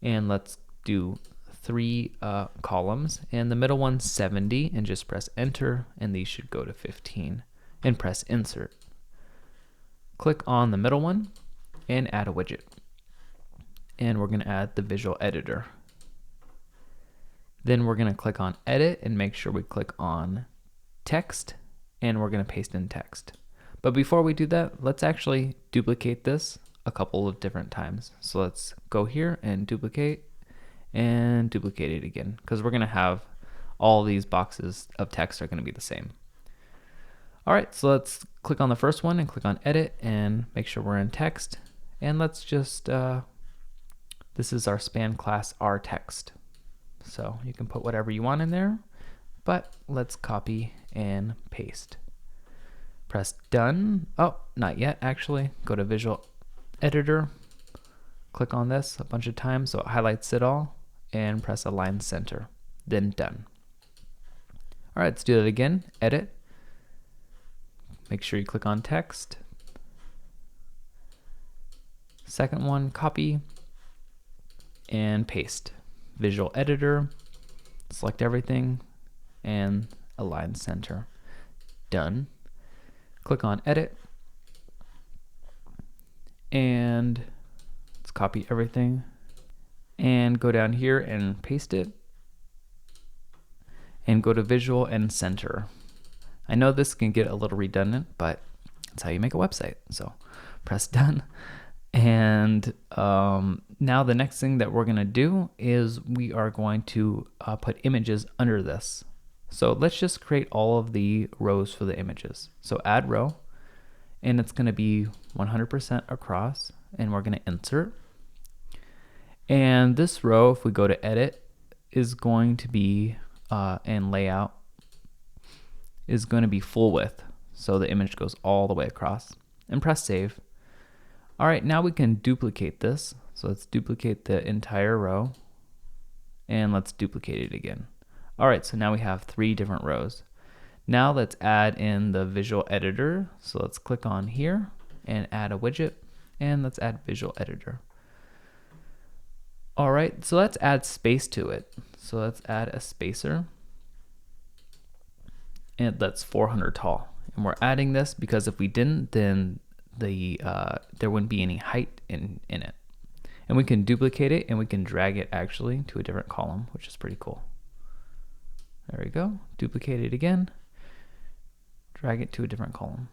and let's do 3 columns, and the middle one's 70, and just press Enter, and these should go to 15, and press Insert. Click on the middle one and add a widget, and we're going to add the visual editor. Then we're going to click on Edit and make sure we click on Text, and we're going to paste in text. But before we do that, let's actually duplicate this a couple of different times. So let's go here and duplicate it again, because we're going to have all these boxes of text are going to be the same. All right, so let's click on the first one and click on Edit and make sure we're in text. And let's just, this is our span class R text. So you can put whatever you want in there, but let's copy and paste. Press Done. Oh, not yet actually. Go to Visual Editor, click on this a bunch of times so it highlights it all, and press Align Center, then Done. All right, let's do that again. Edit. Make sure you click on Text. Second one, copy and paste. Visual Editor, select everything, and Align Center. Done. Click on Edit, and let's copy everything, and go down here and paste it, and go to Visual and Center. I know this can get a little redundant, but that's how you make a website. So press Done. And now the next thing that we're going to do is we are going to put images under this. So let's just create all of the rows for the images. So add row, and it's going to be 100% across, and we're going to insert. And this row, if we go to edit, is going to be, and layout, is going to be full width. So the image goes all the way across, and press save. All right, now we can duplicate this. So let's duplicate the entire row, and let's duplicate it again. All right, so now we have 3 different rows. Now let's add in the visual editor. So let's click on here and add a widget, and let's add visual editor. All right, so let's add space to it. So let's add a spacer, and that's 400 tall. And we're adding this because if we didn't, then there wouldn't be any height in it. And we can duplicate it, and we can drag it actually to a different column, which is pretty cool. There we go. Duplicate it again. Drag it to a different column.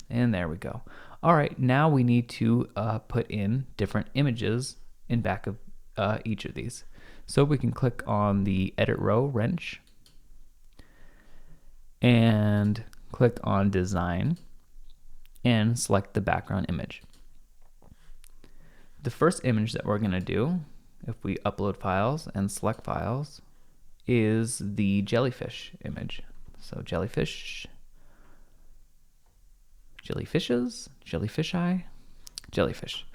And there we go. All right, now we need to put in different images in back of each of these. So we can click on the Edit Row wrench and click on Design and select the background image. The first image that we're going to do, if we upload files and select files, is the jellyfish image. So jellyfish, jellyfishes, jellyfish eye, jellyfish.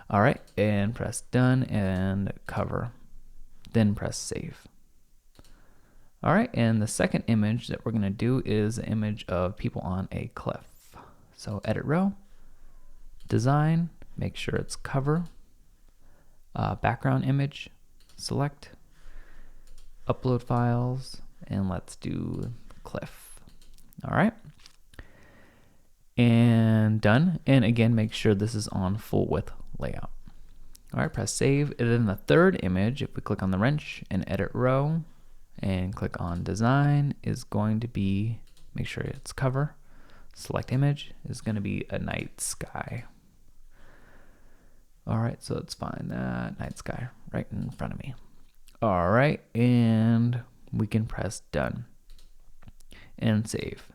All right, and press Done and cover, then press Save. All right, and the second image that we're going to do is an image of people on a cliff. So Edit Row, Design, make sure it's cover, background image, select, upload files, and let's do cliff. All right, and done. And again, make sure this is on full width layout. All right, press save. And then the third image, if we click on the wrench and edit row and click on design, is going to be, make sure it's cover, select image, is going to be a night sky. All right, so let's find that night sky right in front of me. All right, and we can press done and save.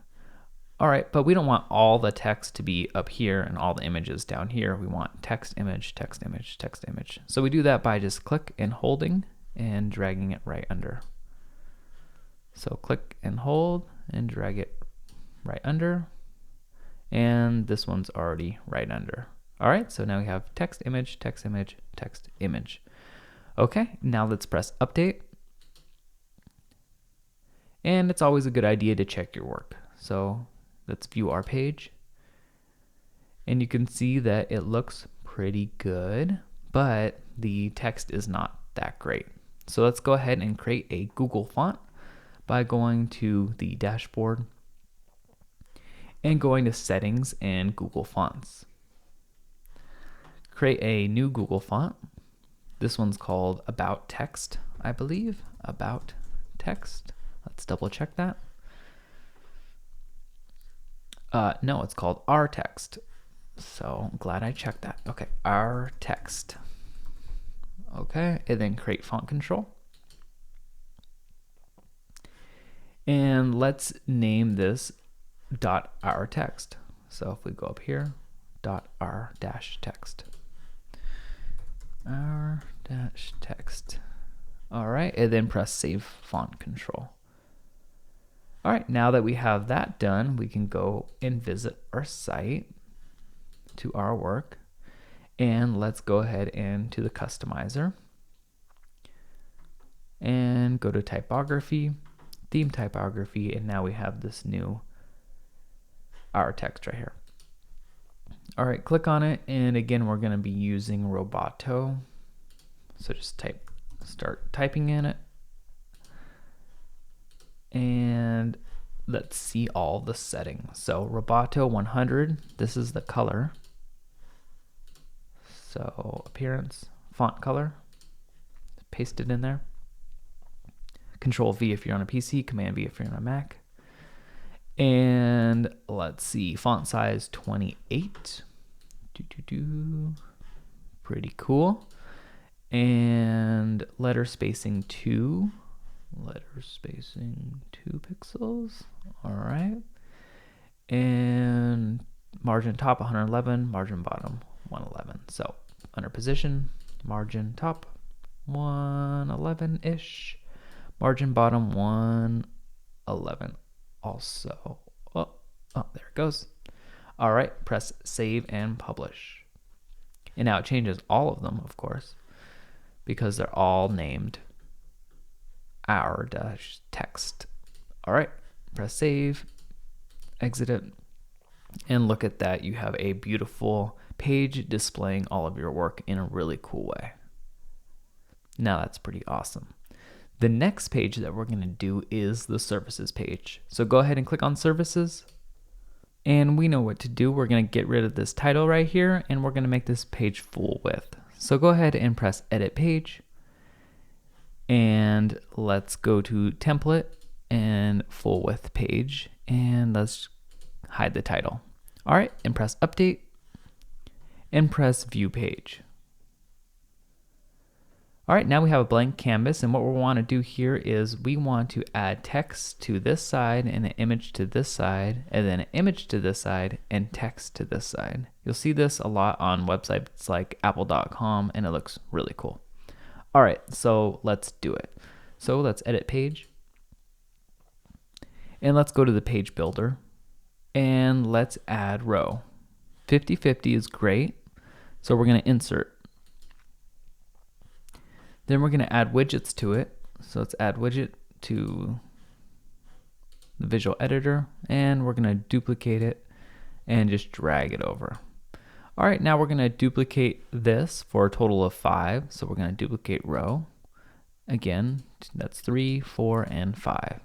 All right, but we don't want all the text to be up here and all the images down here. We want text, image, text, image, text, image. So we do that by just click and holding and dragging it right under. So click and hold and drag it right under, and this one's already right under. All right, so now we have text, image, text, image, text, image. Okay, now let's press update. And it's always a good idea to check your work. So let's view our page. And you can see that it looks pretty good, but the text is not that great. So let's go ahead and create a Google font by going to the dashboard and going to settings and Google Fonts. Create a new Google font. This one's called About Text, I believe. About Text. Let's double check that. No, it's called Our Text. So I'm glad I checked that. Okay, Our Text. Okay, and then create font control. And let's name this .our text. So if we go up here, .our dash text. Our dash text. All right, and then press save font control. All right, now that we have that done, we can go and visit our site to our work. And let's go ahead and to the customizer and go to typography, theme typography, and now we have this new our text right here. All right, click on it, and again, we're going to be using Roboto. So just start typing in it. And let's see all the settings. So Roboto 100, this is the color. So appearance, font color, paste it in there. Control V if you're on a PC, Command V if you're on a Mac. And let's see, font size 28. Pretty cool. And letter spacing 2. Letter spacing 2 pixels. All right. And margin top 111, margin bottom 111. So under position, margin top 111-ish, margin bottom 111 also. Oh, there it goes. All right, press save and publish. And now it changes all of them, of course, because they're all named our dash text. All right, press save, exit it, and look at that. You have a beautiful page displaying all of your work in a really cool way. Now that's pretty awesome. The next page that we're going to do is the services page. So go ahead and click on services. And we know what to do. We're going to get rid of this title right here, and we're going to make this page full width. So go ahead and press edit page. And let's go to template and full width page. And let's hide the title. All right, and press update and press view page. All right, now we have a blank canvas, and what we want to do here is we want to add text to this side and an image to this side, and then an image to this side and text to this side. You'll see this a lot on websites like apple.com, and it looks really cool. All right, so let's do it. So let's edit page, and let's go to the page builder, and let's add row. 50-50 is great, so we're going to insert. Then we're going to add widgets to it. So let's add widget to the visual editor, and we're going to duplicate it and just drag it over. All right, now we're going to duplicate this for a total of 5. So we're going to duplicate row. Again, that's 3, 4, and 5.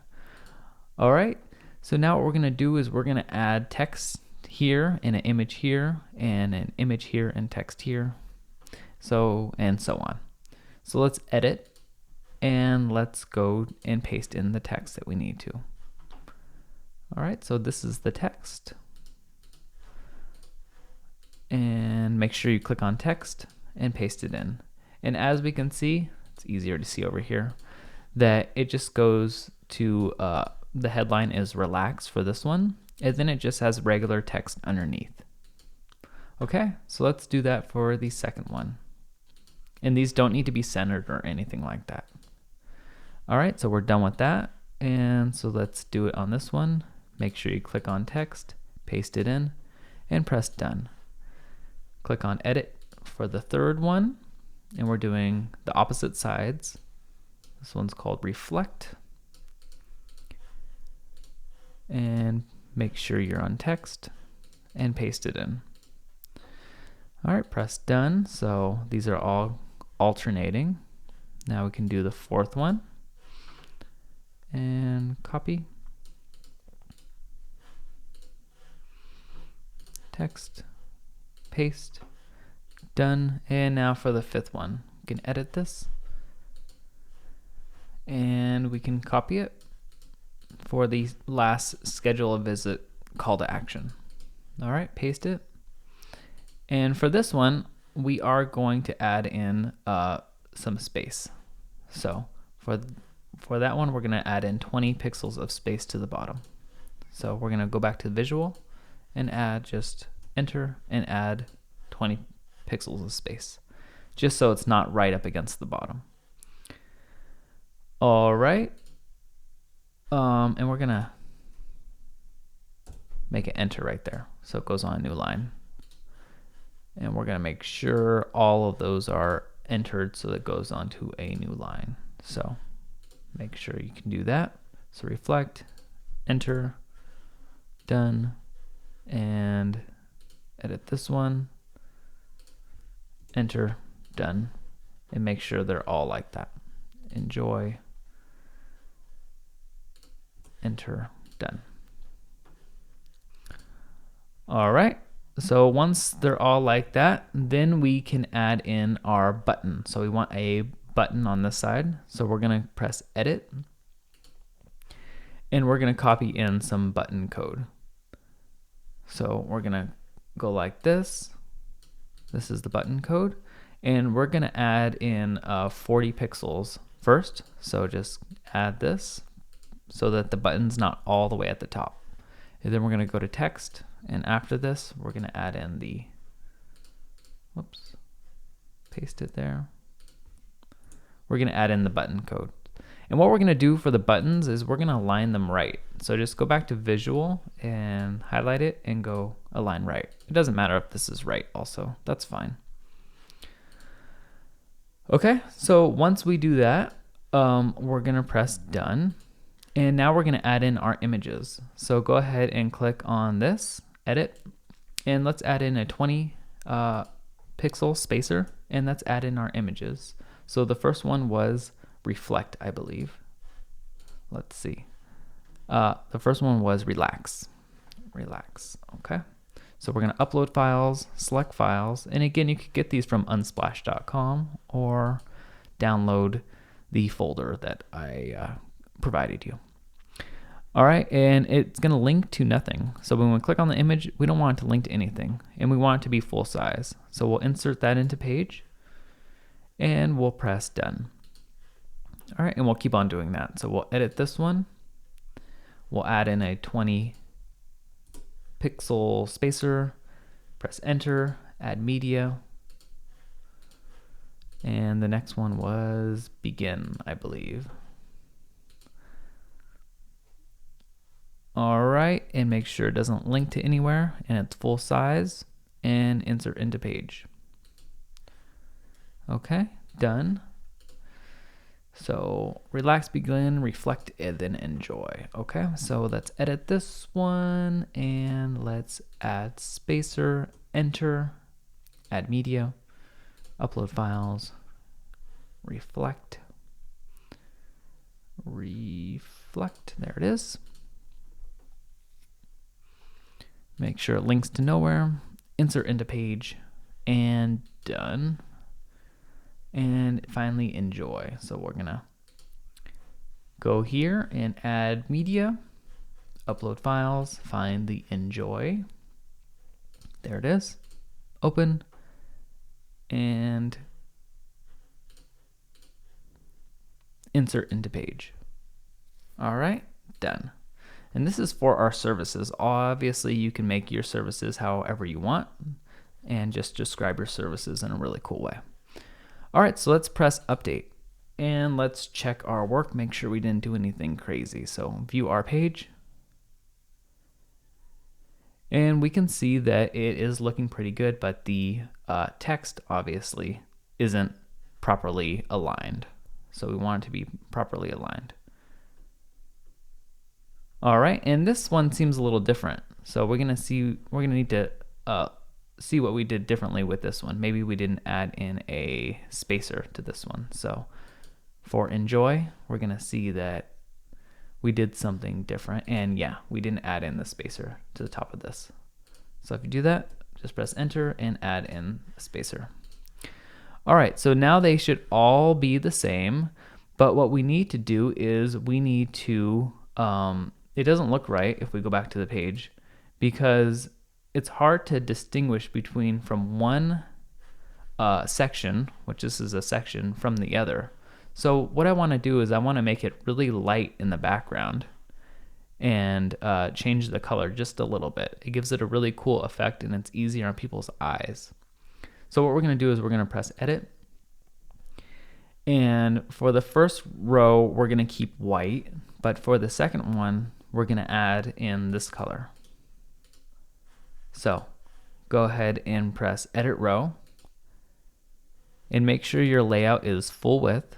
All right, so now what we're going to do is we're going to add text here and an image here and an image here and text here. So, and so on. So let's edit, and let's go and paste in the text that we need to. All right, so this is the text. And make sure you click on text and paste it in. And as we can see, it's easier to see over here, that it just goes to, the headline is relax for this one, and then it just has regular text underneath. Okay, so let's do that for the second one. And these don't need to be centered or anything like that. All right, so we're done with that. And so let's do it on this one. make sure you click on text, paste it in, and press done. Click on edit for the third one, and we're doing the opposite sides. This one's called reflect. And make sure you're on text and paste it in. All right, press done. So these are all alternating. Now we can do the fourth one and copy, text, paste, done. And now for the fifth one, we can edit this and we can copy it for the last schedule a visit call to action. All right, paste it. And for this one, we are going to add in some space. So for that one, we're going to add in 20 pixels of space to the bottom. So we're going to go back to visual and add, just enter and add 20 pixels of space, just so it's not right up against the bottom. All right. And we're gonna make it enter right there, so it goes on a new line. And we're gonna make sure all of those are entered so that it goes onto a new line. So make sure you can do that. So reflect, enter, done, and edit this one, enter, done, and make sure they're all like that. Enjoy, enter, done. All right, so once they're all like that, then we can add in our button. So we want a button on this side. So we're gonna press edit and we're gonna copy in some button code. So we're gonna go like this. This is the button code. And we're gonna add in 40 pixels first. So just add this so that the button's not all the way at the top. And then we're gonna go to text, and after this, we're gonna add in the, whoops, paste it there. We're gonna add in the button code. And what we're gonna do for the buttons is we're gonna align them right. So just go back to visual and highlight it and go align right. It doesn't matter if this is right also, that's fine. Okay, so once we do that, we're gonna press done. And now we're gonna add in our images. So go ahead and click on this, edit, and let's add in a 20 pixel spacer, and let's add in our images. So the first one was reflect, I believe. Let's see. The first one was relax, okay. So we're gonna upload files, select files, and again, you could get these from unsplash.com or download the folder that I provided you. All right, and it's gonna link to nothing. So when we click on the image, we don't want it to link to anything, and we want it to be full size. So we'll insert that into page, and we'll press done. All right, and we'll keep on doing that. So we'll edit this one. We'll add in a 20 pixel spacer, press enter, add media. And the next one was begin, I believe. All right, and make sure it doesn't link to anywhere and it's full size, and insert into page. Okay, done. So relax, begin, reflect, and then enjoy. Okay, so let's edit this one and let's add spacer, enter, add media, upload files, reflect, there it is. Make sure it links to nowhere, insert into page, and done. And finally enjoy. So we're gonna go here and add media, upload files, find the enjoy. There it is. Open and insert into page. All right, done. And this is for our services. Obviously, you can make your services however you want and just describe your services in a really cool way. All right, so let's press update and let's check our work, make sure we didn't do anything crazy. So view our page. And we can see that it is looking pretty good, but the text obviously isn't properly aligned. So we want it to be properly aligned. All right, and this one seems a little different. So we're gonna need to see what we did differently with this one. Maybe we didn't add in a spacer to this one. So for enjoy, we're gonna see that we did something different, and yeah, we didn't add in the spacer to the top of this. So if you do that, just press enter and add in a spacer. All right, so now they should all be the same, but what we need to do is we need to, it doesn't look right if we go back to the page, because it's hard to distinguish between from one section, which this is a section, from the other. So what I want to do is I want to make it really light in the background and change the color just a little bit. It gives it a really cool effect and it's easier on people's eyes. So what we're going to do is we're going to press edit. And for the first row, we're going to keep white, but for the second one, we're going to add in this color. So go ahead and press edit row and make sure your layout is full width.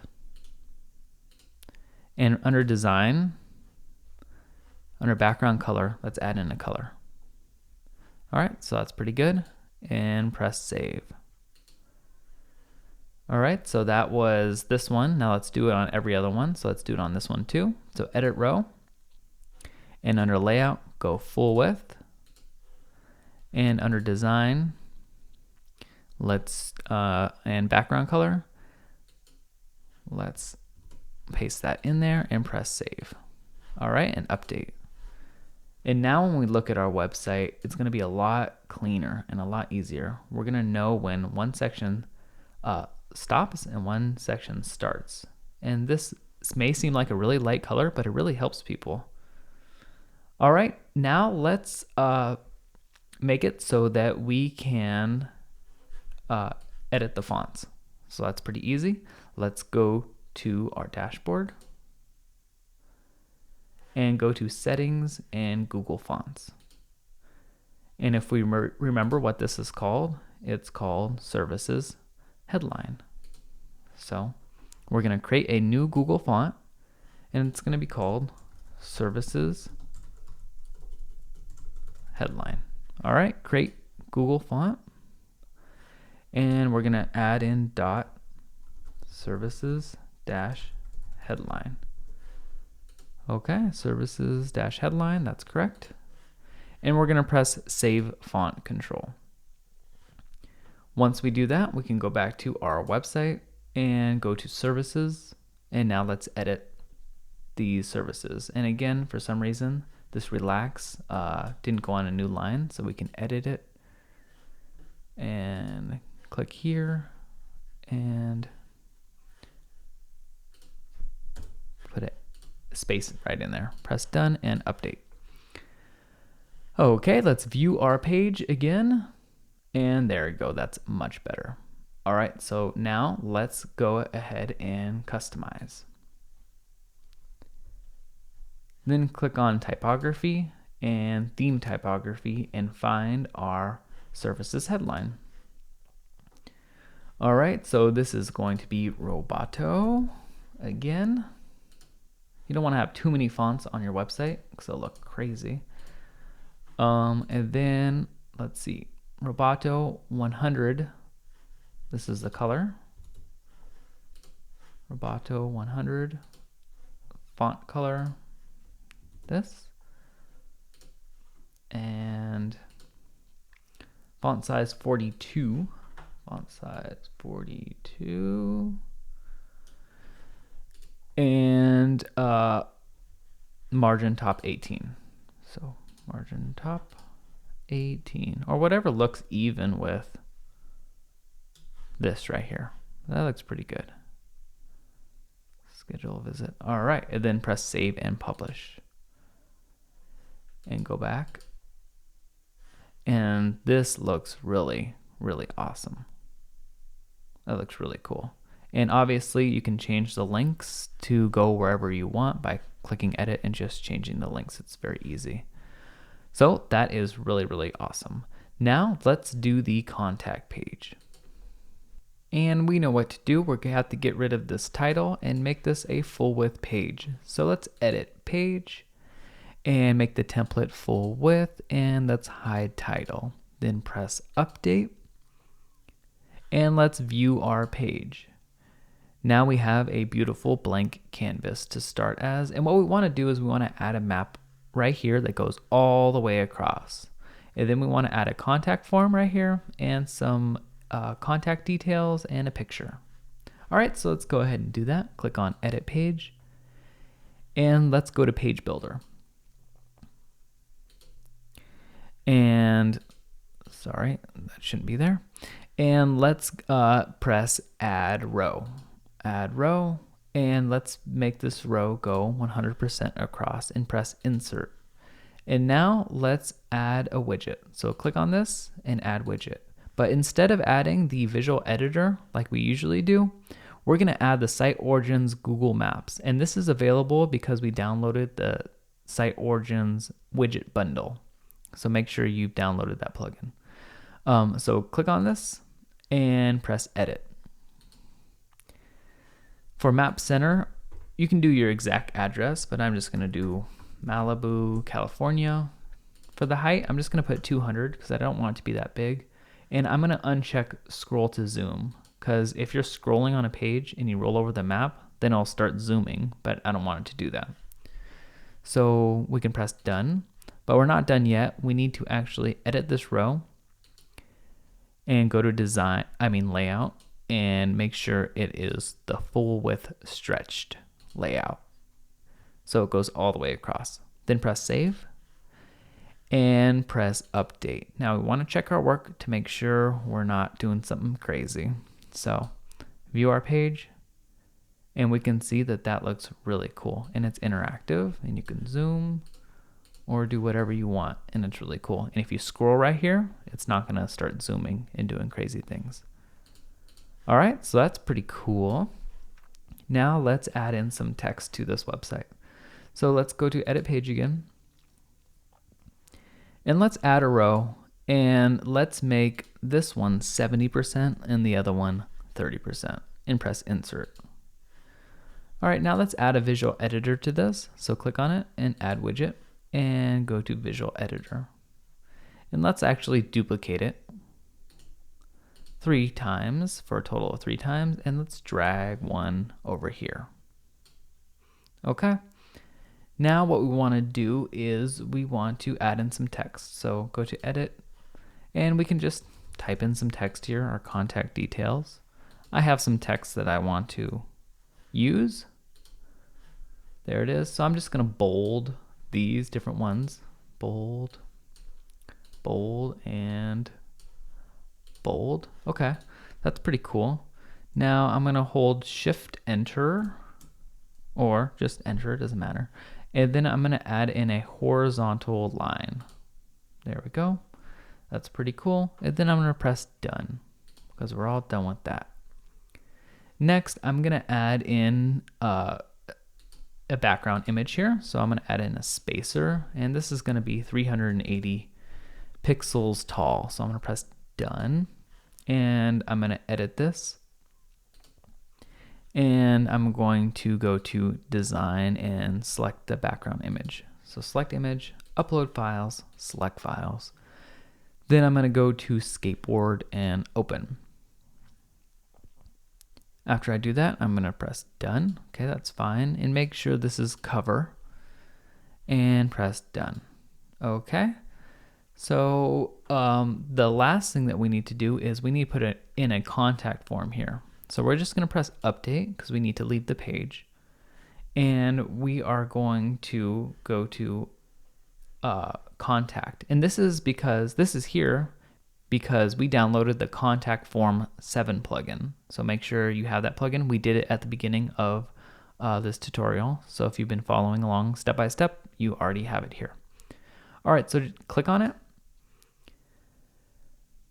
And under design, under background color, let's add in a color. All right, so that's pretty good. And press save. All right, so that was this one. Now let's do it on every other one. So let's do it on this one too. So edit row, and under layout, go full width. And under design, let's, and background color, let's paste that in there and press save. All right, and update. And now when we look at our website, it's going to be a lot cleaner and a lot easier. We're going to know when one section stops and one section starts. And this may seem like a really light color, but it really helps people. All right, now let's make it so that we can edit the fonts. So that's pretty easy. Let's go to our dashboard and go to settings and Google Fonts. And if we remember what this is called, it's called services headline. So we're going to create a new Google font and it's going to be called services headline. All right, create Google font, and we're going to add in dot services dash headline. Okay, services dash headline, that's correct. And we're going to press save font control. Once we do that, we can go back to our website and go to services, and now let's edit these services. And again, for some reason, this relax didn't go on a new line, so we can edit it and click here and put a space right in there. Press done and update. Okay, let's view our page again. And there we go, that's much better. All right, so now let's go ahead and customize. Then click on typography and theme typography and find our services headline. All right, so this is going to be Roboto again. You don't want to have too many fonts on your website because it'll look crazy. And then let's see, Roboto 100. This is the color. Roboto 100 font color. This and font size 42. Font size 42. And margin top 18. So margin top 18, or whatever looks even with this right here. That looks pretty good. Schedule a visit. All right, and then press save and publish. And go back. And this looks really, really awesome. That looks really cool. And obviously you can change the links to go wherever you want by clicking edit and just changing the links. It's very easy. So that is really, really awesome. Now let's do the contact page. And we know what to do. We're gonna have to get rid of this title and make this a full width page. So let's edit page and make the template full width, and let's hide title. Then press update and let's view our page. Now we have a beautiful blank canvas to start as, and what we want to do is we want to add a map right here that goes all the way across. And then we want to add a contact form right here and some contact details and a picture. All right, so let's go ahead and do that. Click on edit page and let's go to page builder. And sorry, that shouldn't be there. And let's press add row, and let's make this row go 100% across and press insert. And now let's add a widget. So click on this and add widget. But instead of adding the visual editor like we usually do, we're gonna add the Site Origins Google Maps. And this is available because we downloaded the Site Origins widget bundle. So make sure you've downloaded that plugin. So click on this and press edit. For Map Center, you can do your exact address, but I'm just gonna do Malibu, California. For the height, I'm just gonna put 200 because I don't want it to be that big. And I'm gonna uncheck scroll to zoom, because if you're scrolling on a page and you roll over the map, then it'll start zooming, but I don't want it to do that. So we can press done, but we're not done yet. We need to actually edit this row and go to layout, and make sure it is the full width stretched layout. So it goes all the way across. Then press save and press update. Now we want to check our work to make sure we're not doing something crazy. So view our page, and we can see that that looks really cool, and it's interactive, and you can zoom or do whatever you want, and it's really cool. And if you scroll right here, it's not gonna start zooming and doing crazy things. All right, so that's pretty cool. Now let's add in some text to this website. So let's go to edit page again, and let's add a row, and let's make this one 70% and the other one 30%, and press insert. All right, now let's add a visual editor to this. So click on it and add widget, and go to visual editor. And let's actually duplicate it 3 times for a total of 3 times, and let's drag one over here. Okay. Now what we want to do is we want to add in some text. So go to edit, and we can just type in some text here, our contact details. I have some text that I want to use. There it is. So I'm just going to bold these different ones. Bold, bold, and bold. Okay, that's pretty cool. Now I'm going to hold Shift Enter, or just enter, it doesn't matter. And then I'm going to add in a horizontal line. There we go. That's pretty cool. And then I'm going to press done, because we're all done with that. Next, I'm going to add in a background image here. So I'm going to add in a spacer, and this is going to be 380 pixels tall. So I'm going to press done, and I'm going to edit this. And I'm going to go to design and select the background image. So select image, upload files, select files. Then I'm going to go to skateboard and open. After I do that, I'm going to press done. Okay, that's fine. And make sure this is cover, and press done. Okay. So the last thing that we need to do is we need to put it in a contact form here. So we're just going to press update because we need to leave the page. And we are going to go to contact. And this is because this is here because we downloaded the Contact Form 7 plugin. So make sure you have that plugin. We did it at the beginning of this tutorial. So if you've been following along step by step, you already have it here. All right, so click on it.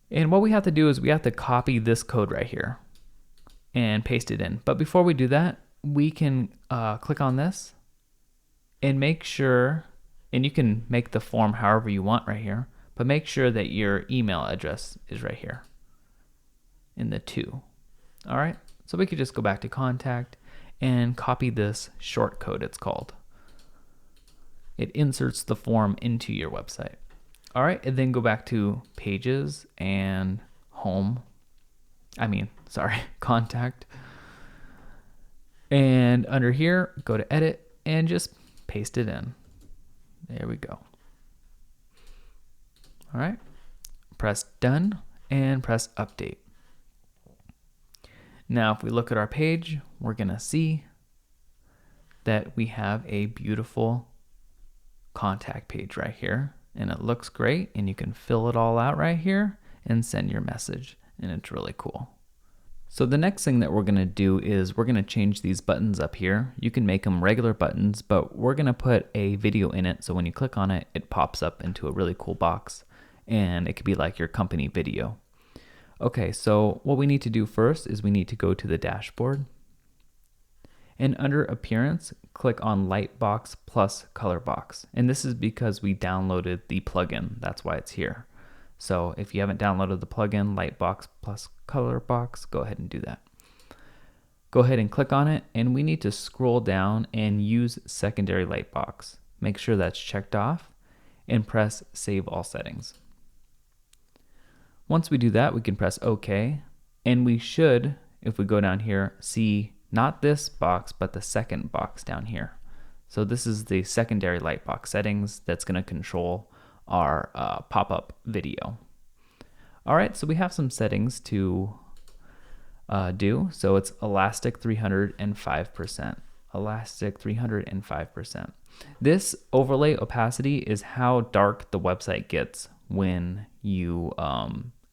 And what we have to do is we have to copy this code right here and paste it in. But before we do that, we can click on this and make sure And you can make the form however you want right here, but make sure that your email address is right here in the to. All right, so we could just go back to contact and copy this short code, it's called. It inserts the form into your website. All right, and then go back to pages and home. Contact. And under here, go to edit and just paste it in. There we go. All right, press done and press update. Now, if we look at our page, we're gonna see that we have a beautiful contact page right here, and it looks great, and you can fill it all out right here and send your message, and it's really cool. So the next thing that we're gonna do is we're gonna change these buttons up here. You can make them regular buttons, but we're gonna put a video in it, so when you click on it, it pops up into a really cool box, and it could be like your company video. Okay, so what we need to do first is we need to go to the dashboard, and under appearance, click on Lightbox plus Color Box. And this is because we downloaded the plugin, that's why it's here. So if you haven't downloaded the plugin, Lightbox plus Color Box, go ahead and do that. Go ahead and click on it, and we need to scroll down and use secondary Lightbox. Make sure that's checked off and press Save All Settings. Once we do that, we can press OK, and we should, if we go down here, see not this box, but the second box down here. So this is the secondary Lightbox settings that's going to control our pop-up video. All right, so we have some settings to do. So it's elastic 305%. Elastic 305%. This overlay opacity is how dark the website gets when you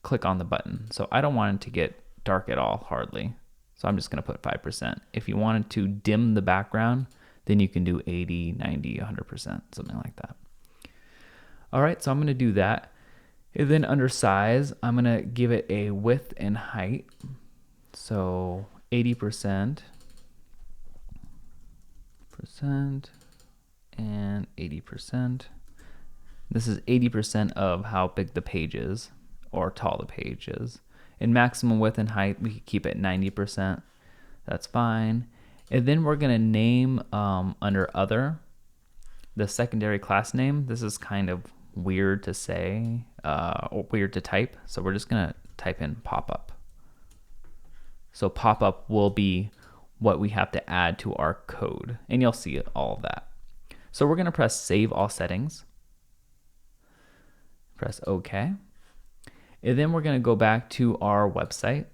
click on the button. So I don't want it to get dark at all, hardly. So I'm just going to put 5%. If you wanted to dim the background, then you can do 80, 90, 100%, something like that. All right, so I'm going to do that. And then under size, I'm going to give it a width and height. So 80%, and 80%. This is 80% of how big the page is, or tall the page is. And maximum width and height, we can keep it 90%. That's fine. And then we're going to name under other, the secondary class name. This is kind of weird to say, or weird to type. So we're just going to type in pop-up. So pop-up will be what we have to add to our code. And you'll see all of that. So we're going to press Save All Settings. Press OK. And then we're going to go back to our website.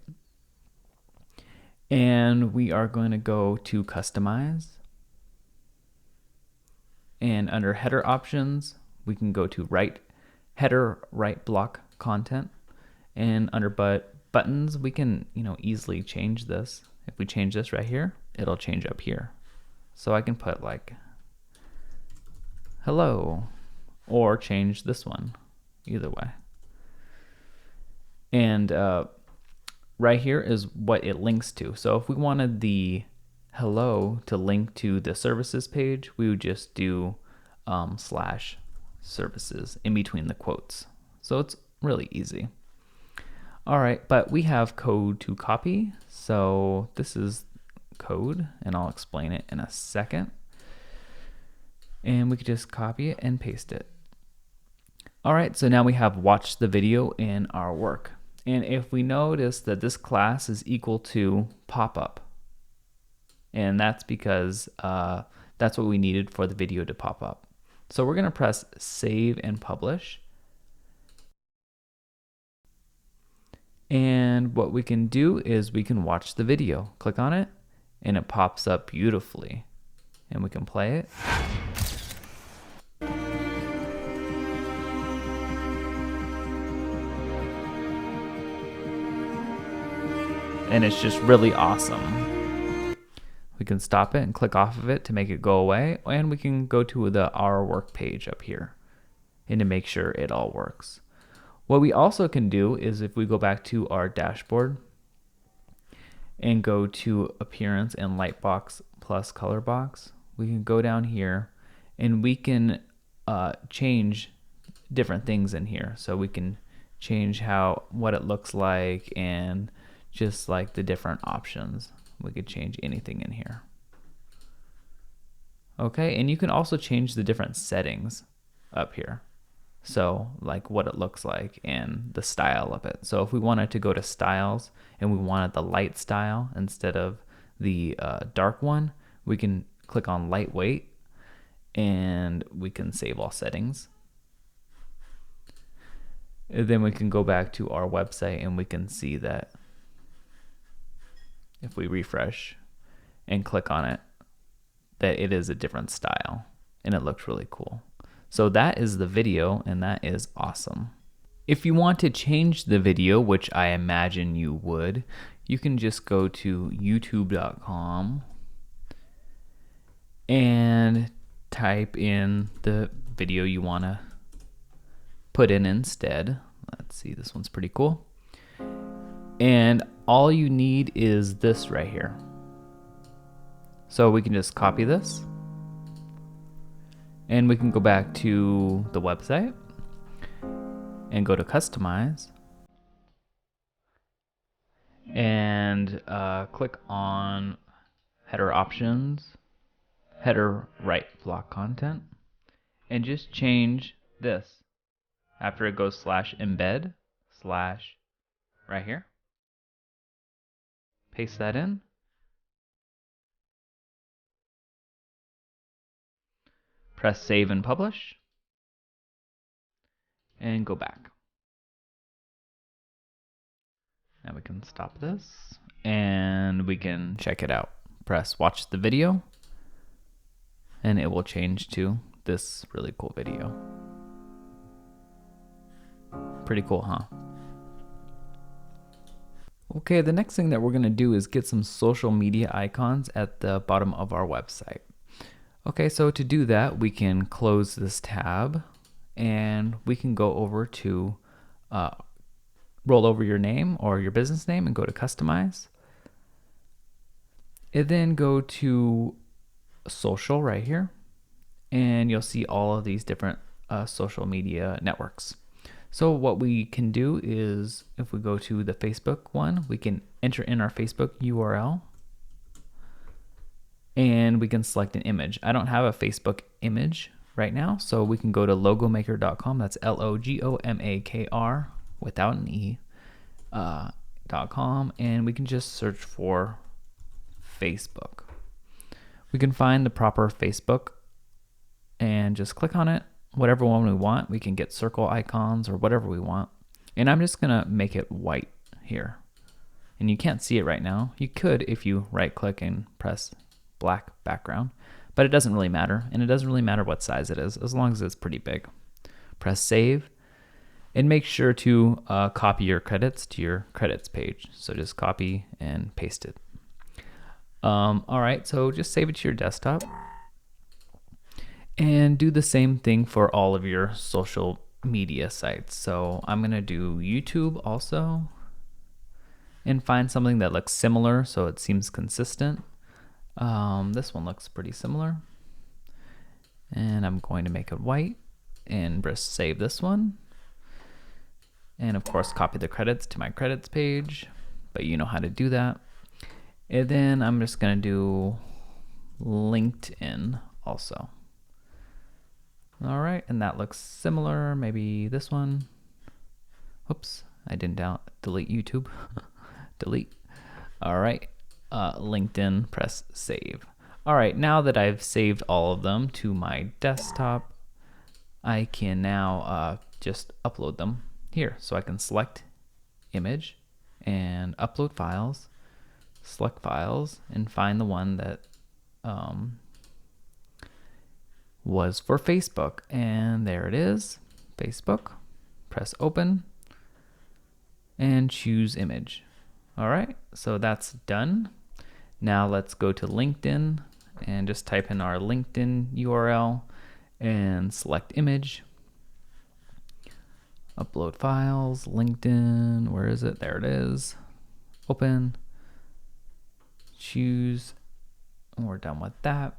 And we are going to go to Customize. And under Header Options, we can go to Header Right Block Content. And under Buttons, we can easily change this. If we change this right here, it'll change up here. So I can put like hello, or change this one, either way. And right here is what it links to. So if we wanted the hello to link to the services page, we would just do /services in between the quotes. So it's really easy. All right, but we have code to copy. So this is code, and I'll explain it in a second. And we could just copy it and paste it. All right, so now we have watched the video in our work. And if we notice that this class is equal to pop-up, and that's because that's what we needed for the video to pop up. So we're gonna press Save and Publish. And what we can do is we can watch the video. Click on it, and it pops up beautifully. And we can play it. And it's just really awesome. We can stop it and click off of it to make it go away, and we can go to the Our Work page up here and to make sure it all works. What we also can do is if we go back to our dashboard and go to Appearance and Lightbox plus Color Box, we can go down here and we can change different things in here. So we can change what it looks like, and just like the different options. We could change anything in here. Okay, and you can also change the different settings up here. So like what it looks like and the style of it. So if we wanted to go to styles and we wanted the light style instead of the dark one, we can click on lightweight and we can save all settings. And then we can go back to our website and we can see that if we refresh and click on it, that it is a different style and it looks really cool. So that is the video, and that is awesome. If you want to change the video, which I imagine you would, you can just go to youtube.com and type in the video you want to put in instead. Let's see, this one's pretty cool. And all you need is this right here. So we can just copy this. And we can go back to the website and go to customize and click on header options, header right block content, and just change this after it goes /embed/ right here. Paste that in. Press save and publish, and go back. Now we can stop this and we can check it out. Press watch the video and it will change to this really cool video. Pretty cool, huh? Okay, the next thing that we're gonna do is get some social media icons at the bottom of our website. Okay, so to do that, we can close this tab and we can go over to roll over your name or your business name and go to customize. And then go to social right here, and you'll see all of these different social media networks. So what we can do is, if we go to the Facebook one, we can enter in our Facebook URL and we can select an image. I don't have a Facebook image right now, so we can go to logomaker.com. That's LOGOMAKR without an E .com, and we can just search for Facebook. We can find the proper Facebook and just click on it. Whatever one we want, we can get circle icons or whatever we want. And I'm just gonna make it white here. And you can't see it right now. You could if you right click and press black background, but it doesn't really matter. And it doesn't really matter what size it is, as long as it's pretty big. Press save and make sure to copy your credits to your credits page. So just copy and paste it. All right, so just save it to your desktop. And do the same thing for all of your social media sites. So I'm gonna do YouTube also and find something that looks similar so it seems consistent. This one looks pretty similar. And I'm going to make it white and press save this one. And of course copy the credits to my credits page, but you know how to do that. And then I'm just gonna do LinkedIn also. All right, and that looks similar. Maybe this one. Whoops, I didn't delete YouTube. Delete. All right, LinkedIn, press save. All right, now that I've saved all of them to my desktop, I can now just upload them here. So I can select image and upload files, select files, and find the one that was for Facebook, and there it is, Facebook. Press open and choose image. All right, so that's done. Now let's go to LinkedIn and just type in our LinkedIn URL and select image, upload files, LinkedIn, where is it? There it is. Open, choose, and we're done with that.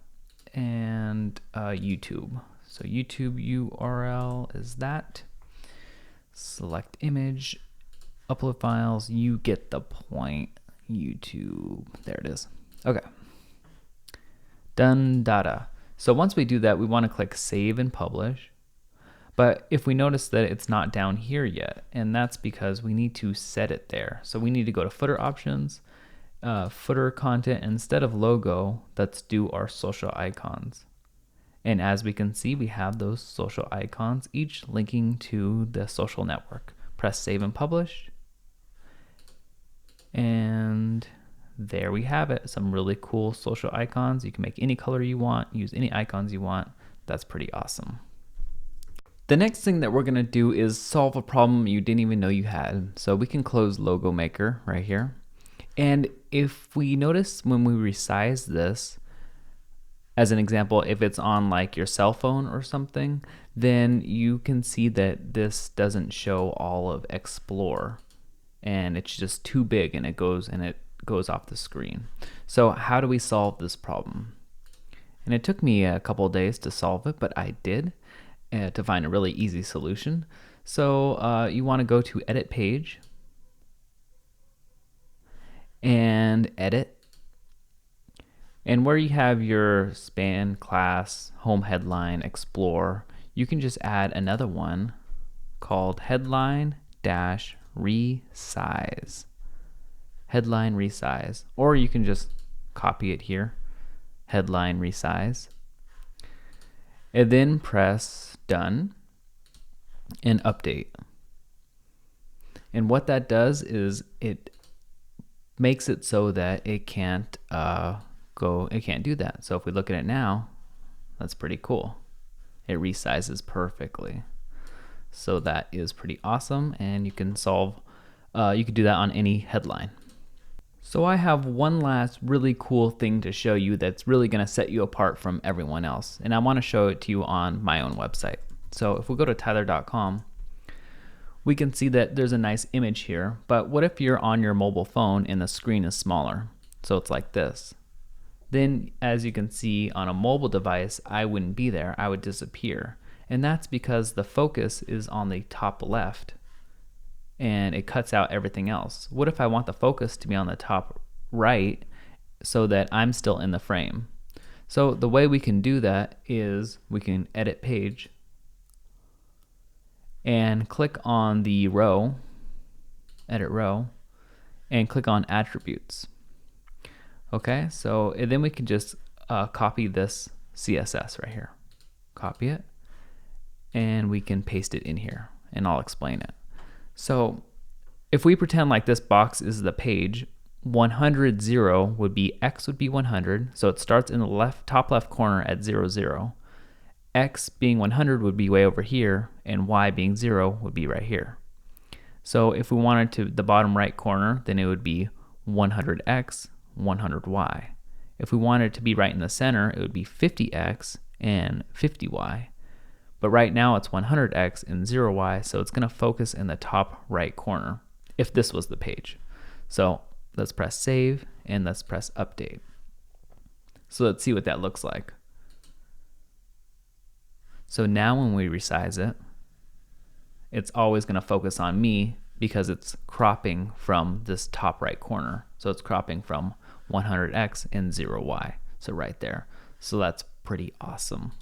And YouTube. So YouTube URL is that. Select image, upload files, you get the point. YouTube, there it is. Okay. Done data. So once we do that, we want to click save and publish. But if we notice that it's not down here yet, and that's because we need to set it there. So we need to go to footer options, footer content, and instead of logo, let's do our social icons. And as we can see, we have those social icons, each linking to the social network. Press save and publish. And there we have it. Some really cool social icons. You can make any color you want, use any icons you want. That's pretty awesome. The next thing that we're gonna do is solve a problem you didn't even know you had. So we can close Logo Maker right here. And if we notice when we resize this, as an example, if it's on like your cell phone or something, then you can see that this doesn't show all of Explore, and it's just too big and it goes off the screen. So how do we solve this problem? And it took me a couple of days to solve it, but I did, to find a really easy solution. So you want to go to Edit Page and Edit. And where you have your span, class, home headline, explore, you can just add another one called headline dash resize. Headline resize. Or you can just copy it here, headline resize. And then press done and update. And what that does is it makes it so that it can't do that. So if we look at it now, that's pretty cool. It resizes perfectly. So that is pretty awesome, and you can you could do that on any headline. So I have one last really cool thing to show you that's really gonna set you apart from everyone else, and I wanna show it to you on my own website. So if we go to tyler.com, we can see that there's a nice image here, but what if you're on your mobile phone and the screen is smaller? So it's like this. Then as you can see on a mobile device, I wouldn't be there, I would disappear. And that's because the focus is on the top left and it cuts out everything else. What if I want the focus to be on the top right so that I'm still in the frame? So the way we can do that is we can edit page and click on the row, edit row, and click on attributes. Okay, so and then we can just copy this CSS right here. Copy it, and we can paste it in here, and I'll explain it. So if we pretend like this box is the page, 100, 0 would be, X would be 100, so it starts in the top left corner at 0, 0. X being 100 would be way over here, and Y being 0 would be right here. So if we wanted to the bottom right corner, then it would be 100X, 100Y. If we wanted it to be right in the center, it would be 50X and 50Y. But right now it's 100X and 0Y, so it's gonna focus in the top right corner if this was the page. So let's press save and let's press update. So let's see what that looks like. So now when we resize it, it's always gonna focus on me because it's cropping from this top right corner. So it's cropping from 100X and 0Y, so right there. So that's pretty awesome.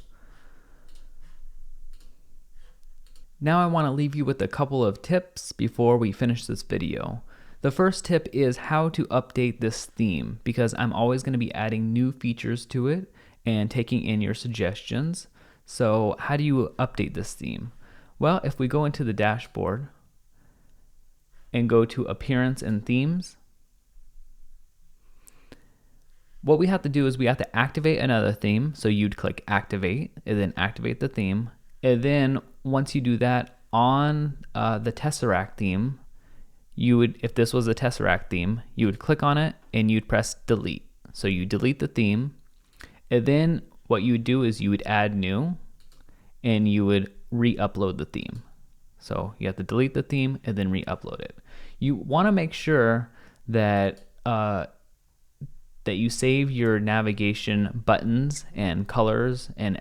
Now I want to leave you with a couple of tips before we finish this video. The first tip is how to update this theme, because I'm always going to be adding new features to it and taking in your suggestions. So how do you update this theme? Well, if we go into the dashboard and go to Appearance and Themes, what we have to do is we have to activate another theme. So you'd click Activate and then activate the theme. And then once you do that on the Tesseract theme, you would, if this was a Tesseract theme, you would click on it and you'd press delete. So you delete the theme, and then what you would do is you would add new and you would re-upload the theme. So you have to delete the theme and then re-upload it. You want to make sure that that you save your navigation buttons and colors and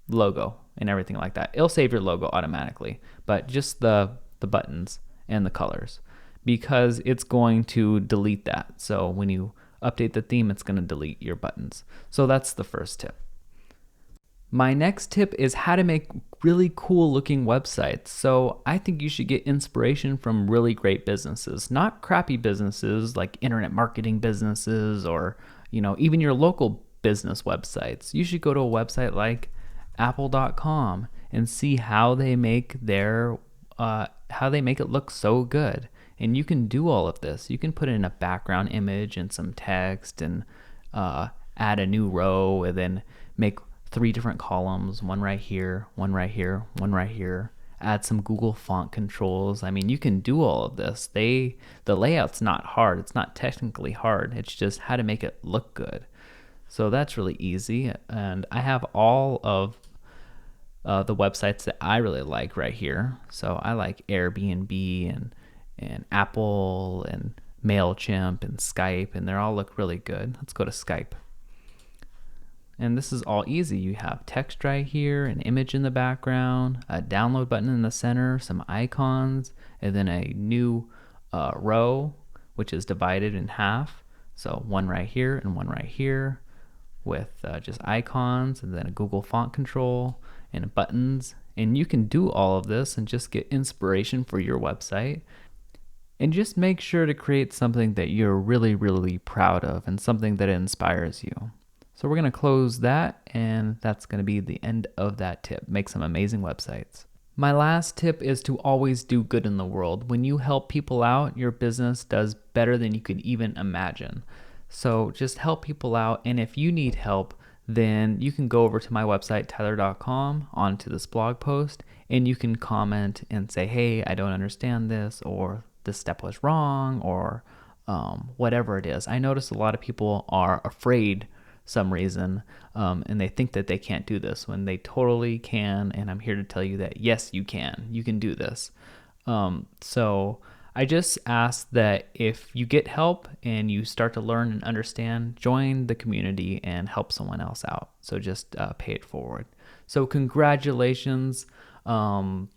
logo and everything like that. It'll save your logo automatically, but just the buttons and the colors, because it's going to delete that. So when you update the theme, it's going to delete your buttons. So that's the first tip. My next tip is how to make really cool looking websites. So I think you should get inspiration from really great businesses, not crappy businesses like internet marketing businesses or, even your local business websites. You should go to a website like apple.com and see how they make it look so good. And you can do all of this. You can put in a background image and some text and add a new row and then make 3 different columns, one right here, one right here, one right here. Add some Google font controls. I mean, you can do all of this. The layout's not hard. It's not technically hard. It's just how to make it look good. So that's really easy. And I have all of the websites that I really like right here. So I like Airbnb and Apple and MailChimp and Skype, and they all look really good. Let's go to Skype. And this is all easy. You have text right here, an image in the background, a download button in the center, some icons, and then a new row, which is divided in half. So one right here and one right here with just icons, and then a Google font control and buttons. And you can do all of this and just get inspiration for your website. And just make sure to create something that you're really, really proud of and something that inspires you. So we're going to close that, and that's going to be the end of that tip. Make some amazing websites. My last tip is to always do good in the world. When you help people out, your business does better than you could even imagine. So just help people out, and if you need help, then you can go over to my website, tyler.com, onto this blog post, and you can comment and say, hey, I don't understand this, or this step was wrong, or whatever it is. I notice a lot of people are afraid some reason, and they think that they can't do this when they totally can, and I'm here to tell you that yes, you can do this. So I just ask that if you get help and you start to learn and understand, join the community and help someone else out. So just pay it forward. So congratulations. I'm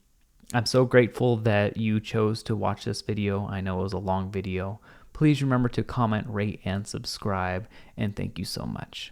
so grateful that you chose to watch this video. I know it was a long video. Please remember to comment, rate, and subscribe, and thank you so much.